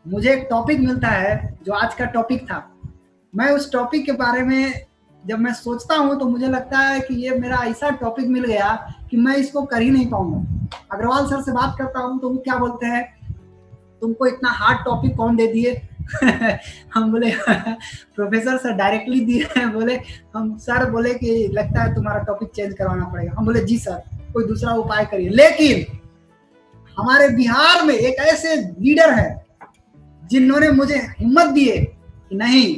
मुझे एक टॉपिक मिलता है जो आज का टॉपिक था। मैं उस टॉपिक के बारे में जब मैं सोचता हूँ तो मुझे लगता है कि ये मेरा ऐसा टॉपिक मिल गया कि मैं इसको कर ही नहीं पाऊंगा। अग्रवाल सर से बात करता हूँ तो वो क्या बोलते हैं, तुमको इतना हार्ड टॉपिक कौन दे दिए? हम बोले प्रोफेसर सर डायरेक्टली दिए हैं। बोले हम सर बोले कि लगता है तुम्हारा टॉपिक चेंज करवाना पड़ेगा। हम बोले जी सर, कोई दूसरा उपाय करिए। लेकिन हमारे बिहार में एक ऐसे लीडर है जिन्होंने मुझे हिम्मत दी है कि नहीं,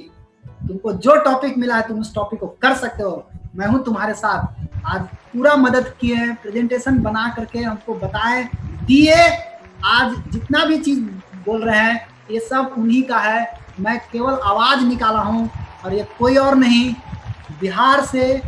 तुमको जो टॉपिक मिला है तुम उस टॉपिक को कर सकते हो, मैं हूं तुम्हारे साथ। आज पूरा मदद किए हैं, प्रेजेंटेशन बना करके हमको बताए दिए। आज जितना भी चीज बोल रहे हैं ये सब उन्हीं का है, मैं केवल आवाज निकाला हूं, और ये कोई और नहीं, बिहार से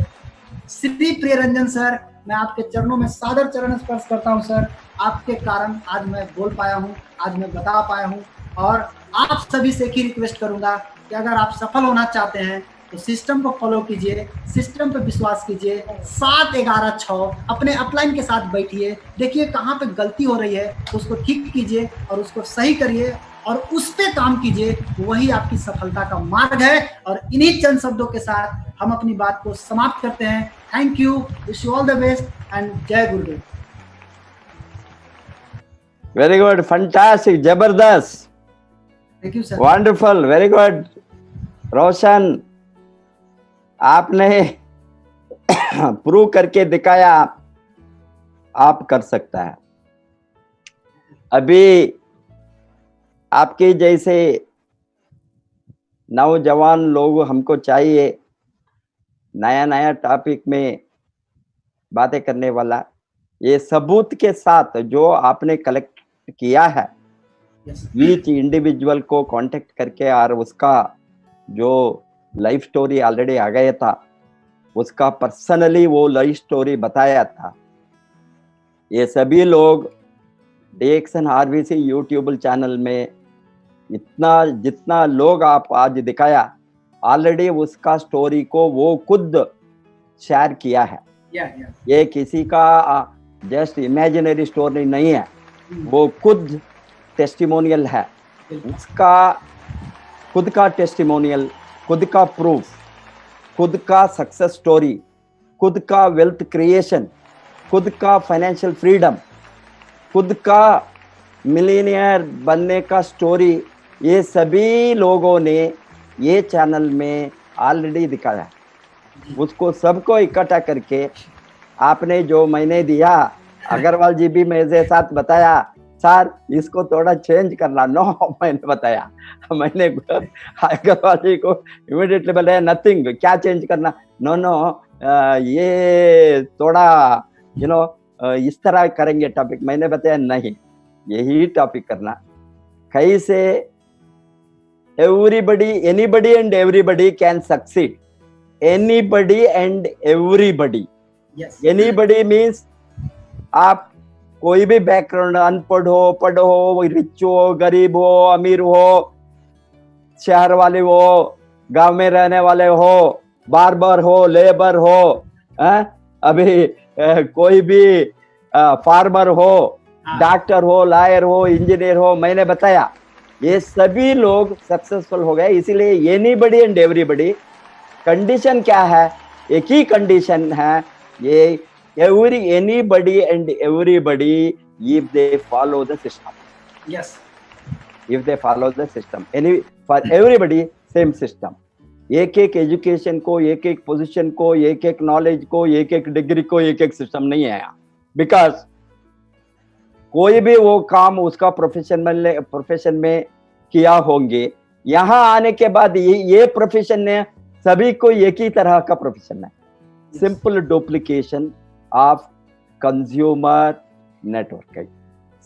श्री प्रियरंजन सर। मैं आपके चरणों में सादर चरण स्पर्श करता हूं सर। आपके कारण आज मैं बोल पाया हूं, आज मैं बता पाया हूं। और आप सभी से एक ही रिक्वेस्ट करूंगा कि अगर आप सफल होना चाहते हैं तो सिस्टम को फॉलो कीजिए, सिस्टम पे विश्वास कीजिए। 7-11-6 अपने अपलाइन के साथ बैठिए, देखिए कहाँ पे गलती हो रही है, उसको ठीक कीजिए और उसको सही करिए और उस पे काम कीजिए। वही आपकी सफलता का मार्ग है। और इन्हीं चंद शब्दों के साथ हम अपनी बात को समाप्त करते हैं। Thank you, wish you all the best and जय गुरुदेव। वेरी गुड, फंटास्टिक, जबरदस्त, thank you sir. Wonderful, very good Roshan, आपने प्रूव करके दिखाया आप कर सकता है। अभी आपके जैसे नौजवान लोग हमको चाहिए, नया नया टॉपिक में बातें करने वाला। ये सबूत के साथ जो आपने कलेक्ट किया है, ईच इंडिविजुअल को कांटेक्ट करके, और उसका जो लाइफ स्टोरी ऑलरेडी आ गया था, उसका पर्सनली वो लाइफ स्टोरी बताया था। ये सभी लोग DXN RVC यूट्यूब चैनल में इतना जितना लोग आप आज दिखाया, ऑलरेडी उसका स्टोरी को वो खुद शेयर किया है। ये किसी का जस्ट इमेजिनरी स्टोरी नहीं है, वो खुद टेस्टिमोनियल है। उसका खुद का टेस्टिमोनियल, खुद का प्रूफ, खुद का सक्सेस स्टोरी, खुद का वेल्थ क्रिएशन, खुद का फाइनेंशियल फ्रीडम, खुद का मिलियनियर बनने का स्टोरी, ये सभी लोगों ने ये चैनल में ऑलरेडी दिखाया है। उसको सबको इकट्ठा करके आपने जो मैंने दिया, अग्रवाल जी भी मेरे साथ बताया सर इसको थोड़ा चेंज करना। नो, मैंने बताया, मैंने अग्रवाल जी को इमीडिएटली बताया नथिंग, क्या चेंज करना, नो, ये थोड़ा इस तरह करेंगे टॉपिक। मैंने बताया नहीं, यही टॉपिक करना। कैसे everybody, anybody and everybody can succeed, anybody and everybody. Anybody means आप कोई भी बैकग्राउंड, अनपढ़ हो, पढ़ हो, रिच हो, गरीब हो, अमीर हो, शहर वाले हो, गांव में रहने वाले हो, बार्बर हो, लेबर हो, अभी कोई भी फार्मर हो, डॉक्टर हो, लॉयर हो, इंजीनियर हो, मैंने बताया ये सभी लोग सक्सेसफुल हो गए। इसीलिए एनीबडी एंड एवरीबडी। कंडीशन क्या है? एक ही कंडीशन है, ये anybody and everybody, if they follow the system. Yes. If they follow the system, for everybody same system. एक एक एजुकेशन को, एक एक पोजीशन को, एक एक नॉलेज को, एक एक डिग्री को, एक एक सिस्टम नहीं है यहाँ। बिकॉज कोई भी वो काम उसका प्रोफेशन में किया होंगे, यहाँ आने के बाद ये प्रोफेशन ने सभी को एक ही तरह का प्रोफेशन है, simple duplication of consumer network,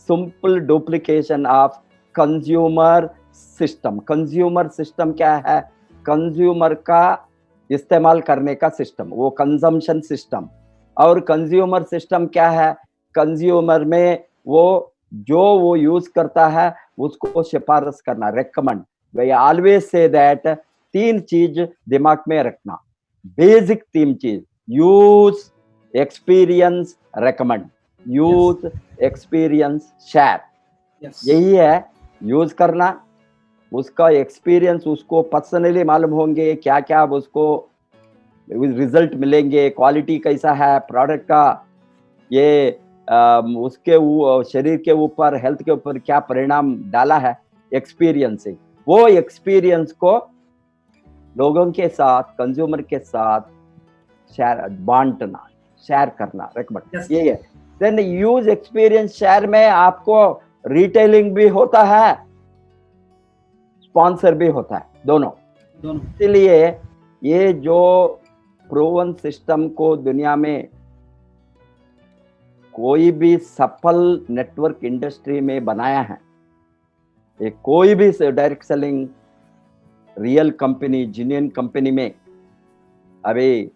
simple duplication of consumer system. Consumer system क्या है? कंज्यूमर का इस्तेमाल करने का सिस्टम, वो कंजम्पशन सिस्टम। और कंज्यूमर सिस्टम क्या है? कंज्यूमर में वो जो वो यूज करता है उसको सिफारिश करना, recommend. Way always say that, तीन चीज दिमाग में रखना, बेसिक तीन चीज, use, experience, recommend. Use, experience, share. यही है, यूज करना, उसका एक्सपीरियंस उसको पर्सनली मालूम होंगे, क्या क्या उसको रिजल्ट मिलेंगे, क्वालिटी कैसा है प्रोडक्ट का, ये उसके शरीर के ऊपर, हेल्थ के ऊपर क्या परिणाम डाला है, एक्सपीरियंस से। वो एक्सपीरियंस को लोगों के साथ, कंज्यूमर के साथ शेयर, बांटना, शेयर करना, रेकमेंड, ये है। देन यूज, एक्सपीरियंस, शेयर में आपको रिटेलिंग भी होता है, स्पॉन्सर भी होता है, दोनों। इसलिए ये जो प्रूवन सिस्टम को दुनिया में कोई भी सफल नेटवर्क इंडस्ट्री में बनाया है, ये कोई भी direct selling real company, genuine company में अभी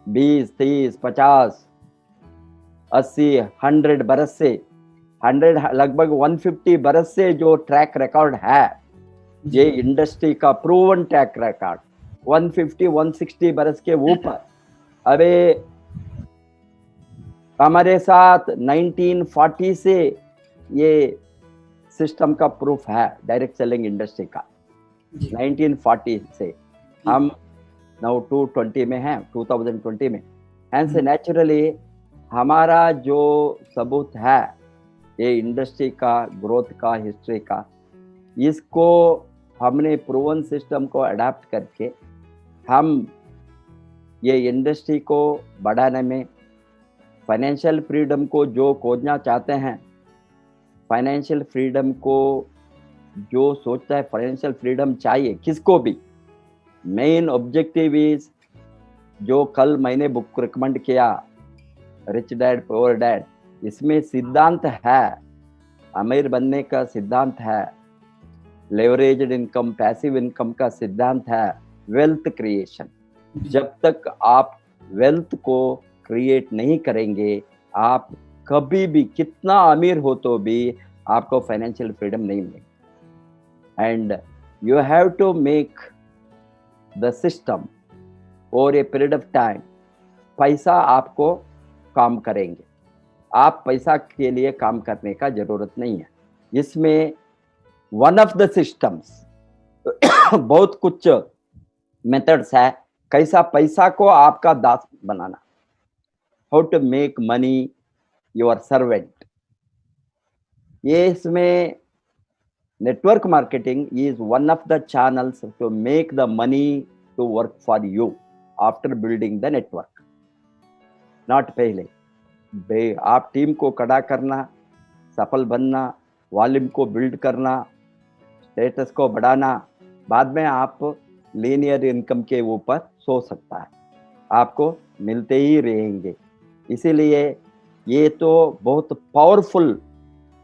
20, 30, 50, 80, 100 बरस से, 100 लगभग 150 बरस से जो ट्रैक रिकॉर्ड है, ये इंडस्ट्री का प्रूवन ट्रैक रिकॉर्ड 150, 160 बरस के ऊपर। अबे हमारे साथ 1940 से ये सिस्टम का प्रूफ है डायरेक्ट सेलिंग इंडस्ट्री का, 1940 से। हम नाउ 220 में हैं, 2020 में। एंड से नेचुरली हमारा जो सबूत है ये इंडस्ट्री का ग्रोथ का, हिस्ट्री का, इसको हमने प्रूवन सिस्टम को अडॉप्ट करके हम ये इंडस्ट्री को बढ़ाने में, फाइनेंशियल फ्रीडम को जो खोजना चाहते हैं, फाइनेंशियल फ्रीडम को जो सोचता है, फाइनेंशियल फ्रीडम चाहिए किसको भी, मेन ऑब्जेक्टिव इज, जो कल मैंने बुक रिकमेंड किया, रिच डैड पुअर डैड, इसमें सिद्धांत है, अमीर बनने का सिद्धांत है, लेवरेज्ड इनकम, पैसिव इनकम का सिद्धांत है, वेल्थ क्रिएशन। जब तक आप वेल्थ को क्रिएट नहीं करेंगे, आप कभी भी कितना अमीर हो तो भी आपको फाइनेंशियल फ्रीडम नहीं मिलेगी। And you have to make the system over a period of time. पैसा आपको काम करेंगे, आप पैसा के लिए काम करने का जरूरत नहीं है। इसमें वन ऑफ द सिस्टम्स बहुत कुछ मेथड्स है कैसा पैसा को आपका दास बनाना, how to make money your servant. ये इसमें network marketing is one of the channels to make the money to work for you after building the network, not पहले। आप टीम को खड़ा करना, सफल बनना, वॉल्यूम को बिल्ड करना, स्टेटस को बढ़ाना, बाद में आप लीनियर इनकम के ऊपर सो सकता है, आपको मिलते ही रहेंगे। इसीलिए ये तो बहुत पावरफुल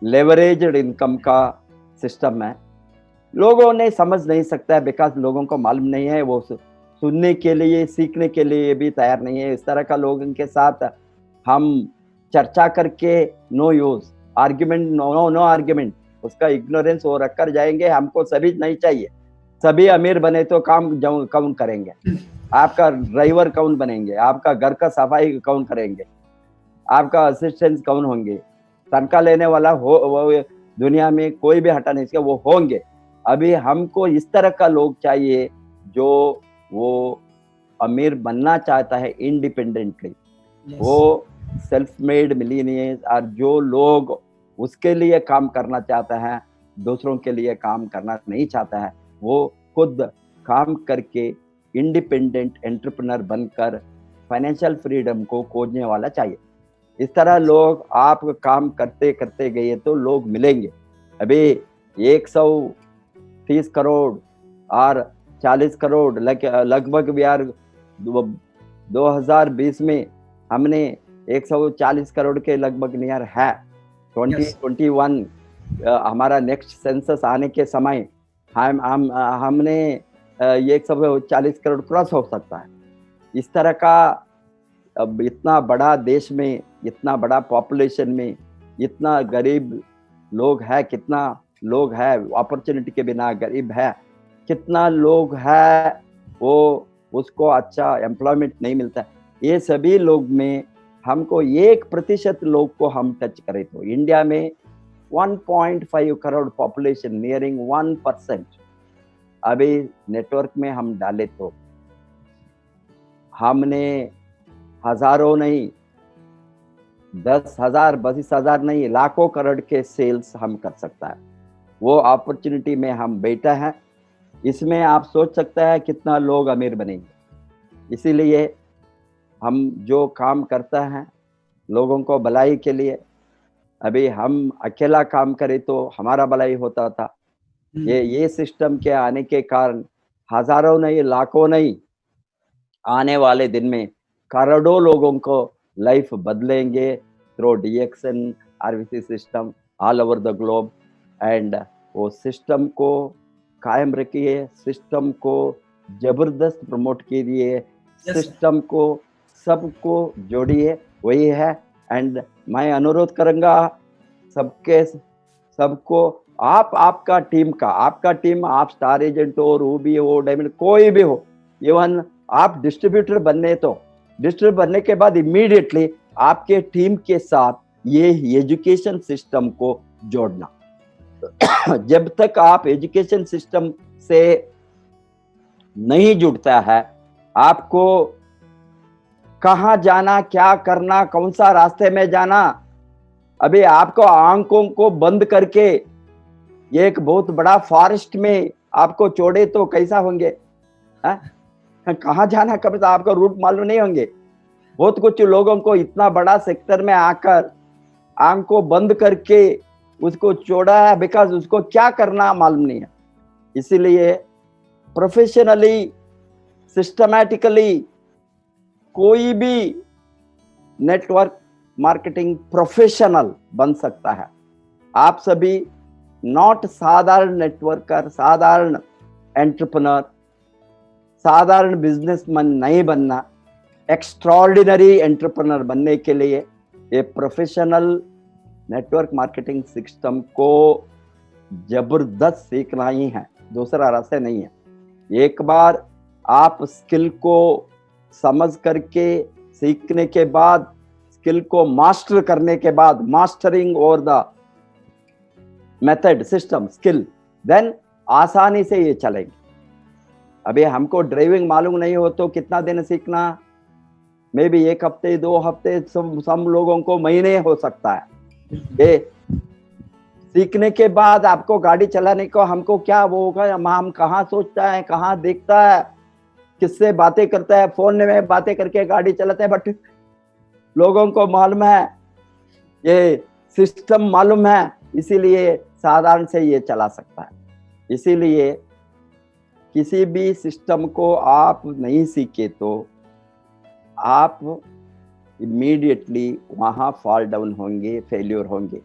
लेवरेज्ड इनकम का सिस्टम है। लोगों ने समझ नहीं सकता है, बिकॉज लोगों को मालूम नहीं है, वो सुनने के लिए, सीखने के लिए भी तैयार नहीं है। इस तरह का लोगों के साथ हम चर्चा करके no use, argument no argument, उसका इग्नोरेंस हो रख कर जाएंगे। हमको सभी नहीं चाहिए, सभी अमीर बने तो काम कौन करेंगे, आपका ड्राइवर कौन बनेंगे, आपका घर का सफाई कौन करेंगे, आपका असिस्टेंट कौन होंगे, तनख्वाह लेने वाला हो वो दुनिया में कोई भी हटा नहीं सकता, वो होंगे। अभी हमको इस तरह का लोग चाहिए जो वो अमीर बनना चाहता है इंडिपेंडेंटली, वो सेल्फ मेड मिलीनियर्स, और जो लोग उसके लिए काम करना चाहता है, दूसरों के लिए काम करना नहीं चाहता है, वो खुद काम करके इंडिपेंडेंट एंटरप्रेन्योर बनकर फाइनेंशियल फ्रीडम को खोजने वाला चाहिए। इस तरह लोग आप काम करते करते गए तो लोग मिलेंगे। अभी 130 करोड़ और 40 करोड़ लगभग भी यार 2020 में हमने 140 करोड़ के लगभग नियर है। 2021 हमारा नेक्स्ट सेंसस आने के समय हमने 140 करोड़ क्रॉस हो सकता है। इस तरह का अब इतना बड़ा देश में, इतना बड़ा पॉपुलेशन में, इतना गरीब लोग है, कितना लोग है अपॉर्चुनिटी के बिना गरीब है, कितना लोग है वो उसको अच्छा एम्प्लॉयमेंट नहीं मिलता। ये सभी लोग में हमको 1% लोग को हम टच करें तो इंडिया में 1.5 करोड़ पॉपुलेशन नियरिंग 1% अभी नेटवर्क में हम डाले तो हमने हजारों नहीं, 10,000 20,000 नहीं, लाखों करोड़ के सेल्स हम कर सकता है। वो अपॉर्चुनिटी में हम बैठे हैं। इसमें आप सोच सकते हैं कितना लोग अमीर बनेंगे। इसीलिए हम जो काम करता है लोगों को भलाई के लिए, अभी हम अकेला काम करें तो हमारा भलाई होता था। ये सिस्टम के आने के कारण हजारों नहीं, लाखों नहीं, आने वाले दिन में करोड़ों लोगों को लाइफ बदलेंगे through DXN RVC system all over the globe. And वो सिस्टम को कायम रखिए, सिस्टम को जबरदस्त प्रमोट कीजिए, सिस्टम को सबको जोड़िए, वही है। एंड मैं अनुरोध करूंगा सबको आपका टीम, आप स्टार एजेंट हो, रूबी हो, डायमंड कोई भी हो, इवन आप डिस्ट्रीब्यूटर बनने के बाद इमीडिएटली आपके टीम के साथ ये एजुकेशन सिस्टम को जोड़ना। जब तक आप एजुकेशन सिस्टम से नहीं जुड़ता है, आपको कहाँ जाना, क्या करना, कौन सा रास्ते में जाना, अभी आपको आंखों को बंद करके एक बहुत बड़ा फॉरेस्ट में आपको छोड़े तो कैसा होंगे? कहाँ जाना कभी तो आपको रूट मालूम नहीं होंगे। बहुत कुछ लोगों को इतना बड़ा सेक्टर में आकर आंख को बंद करके उसको छोड़ा है, बिकॉज उसको क्या करना मालूम नहीं है। इसीलिए प्रोफेशनली, सिस्टमैटिकली कोई भी नेटवर्क मार्केटिंग प्रोफेशनल बन सकता है। आप सभी नॉट साधारण नेटवर्कर, साधारण एंटरप्रेन्योर, साधारण बिजनेसमैन नहीं बनना, एक्स्ट्राऑर्डिनरी एंटरप्रेन्योर बनने के लिए ये प्रोफेशनल नेटवर्क मार्केटिंग सिस्टम को जबरदस्त सीखना ही है, दूसरा रास्ता नहीं है। एक बार आप स्किल को समझ करके सीखने के बाद, स्किल को मास्टर करने के बाद, mastering over the method, system, skill, then आसानी से ये चलेंगे। अभी हमको ड्राइविंग मालूम नहीं हो तो कितना दिन सीखना, मे बी 1 हफ्ते 2 हफ्ते, सब लोगों को महीने हो सकता है। ये सीखने के बाद आपको गाड़ी चलाने को हमको क्या वो होगा, हम कहाँ सोचता है, कहाँ देखता है, किससे बातें करता है, फोन में बातें करके गाड़ी चलाते हैं। बट लोगों को मालूम है, ये सिस्टम मालूम है, इसीलिए साधारण से ये चला सकता है। इसीलिए किसी भी सिस्टम को आप नहीं सीखे तो आप इमीडिएटली वहां फॉल डाउन होंगे, फेल्योर होंगे।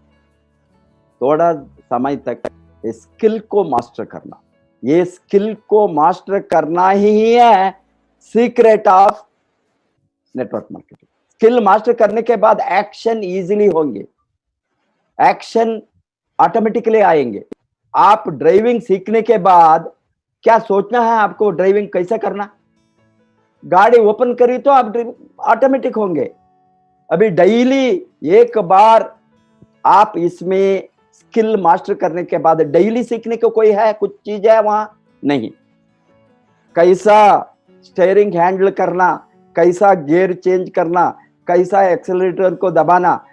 थोड़ा समय तक स्किल को मास्टर करना, ये स्किल को मास्टर करना ही है secret of network marketing. Skill master करने के बाद एक्शन इजीली होंगे, एक्शन ऑटोमेटिकली आएंगे। आप ड्राइविंग सीखने के बाद क्या सोचना है आपको, ड्राइविंग कैसे करना, गाड़ी ओपन करी तो आप ऑटोमेटिक होंगे। अभी डेली एक बार आप इसमें स्किल मास्टर करने के बाद डेली सीखने को कोई है, कुछ चीज है वहां नहीं। कैसा स्टीयरिंग हैंडल करना, कैसा गियर चेंज करना, कैसा एक्सेलरेटर को दबाना।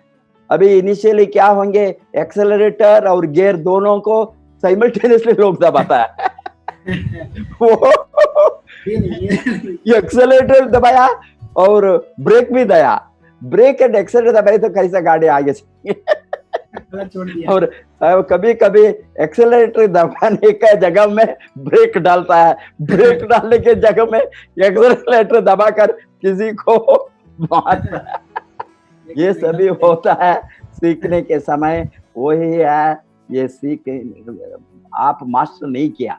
अभी इनिशियली क्या होंगे, एक्सेलरेटर और गियर दोनों को साइमल्टेनियसली लोग दबाता है। वो एक्सेलरेटर दबाया और ब्रेक भी दिया, ब्रेक एंड एक्सेलरेटर दबाई तो कैसे गाड़ी आगे गलत छोड़ दिया। और कभी कभी एक्सेलरेटर दबाने का जगह में ब्रेक डालता है, ब्रेक डालने के जगह में एक्सेलरेटर दबाकर किसी को मारता है। ये सभी होता है सीखने के समय। वही है, ये आप मास्टर नहीं किया,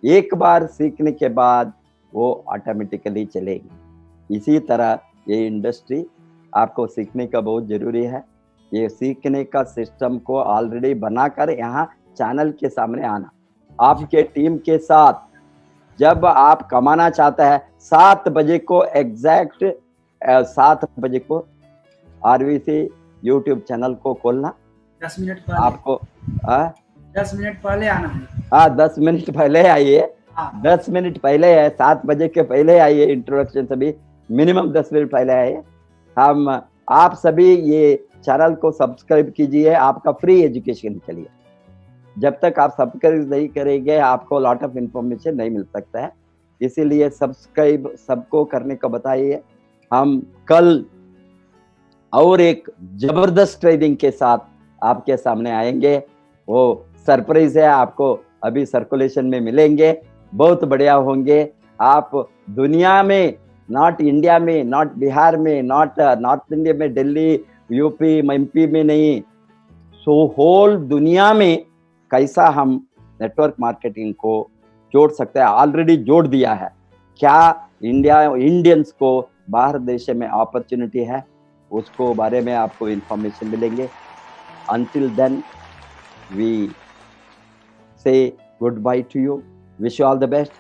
एक बार सीखने के बाद वो ऑटोमेटिकली चलेगी। इसी तरह ये इंडस्ट्री आपको सीखने का बहुत जरूरी है। ये सीखने का सिस्टम को ऑलरेडी बनाकर यहाँ चैनल के सामने आना, आपके टीम के साथ जब आप कमाना चाहते हैं 7 बजे को एग्जैक्ट 7 बजे को आरवीसी यूट्यूब चैनल को खोलना। 10 मिनट पहले आपको 10 मिनट पहले आना है। हाँ 10 मिनट पहले आइए, हाँ। 10 मिनट पहले है, 7 बजे के पहले आइए, इंट्रोडक्शन सभी मिनिमम 10 मिनट पहले आइए। हम आप सभी ये चैनल को सब्सक्राइब कीजिए, आपका फ्री एजुकेशन के लिए। जब तक आप सब्सक्राइब नहीं करेंगे आपको लॉट ऑफ इंफॉर्मेशन नहीं मिल सकता है, इसीलिए सब्सक्राइब सबको करने को बताइए। हम कल और एक जबरदस्त ट्रेनिंग के साथ आपके सामने आएंगे, वो सरप्राइज है, आपको अभी सर्कुलेशन में मिलेंगे, बहुत बढ़िया होंगे। आप दुनिया में, नॉट इंडिया में, नॉट बिहार में, नॉट नॉर्थ इंडिया में, दिल्ली यूपी एमपी में नहीं, सो होल दुनिया में कैसा हम नेटवर्क मार्केटिंग को जोड़ सकते हैं, ऑलरेडी जोड़ दिया है। क्या इंडियंस को बाहर देश में अपॉर्चुनिटी है, उसको बारे में आपको इंफॉर्मेशन मिलेंगे। Until then, we say goodbye to you. Wish you all the best.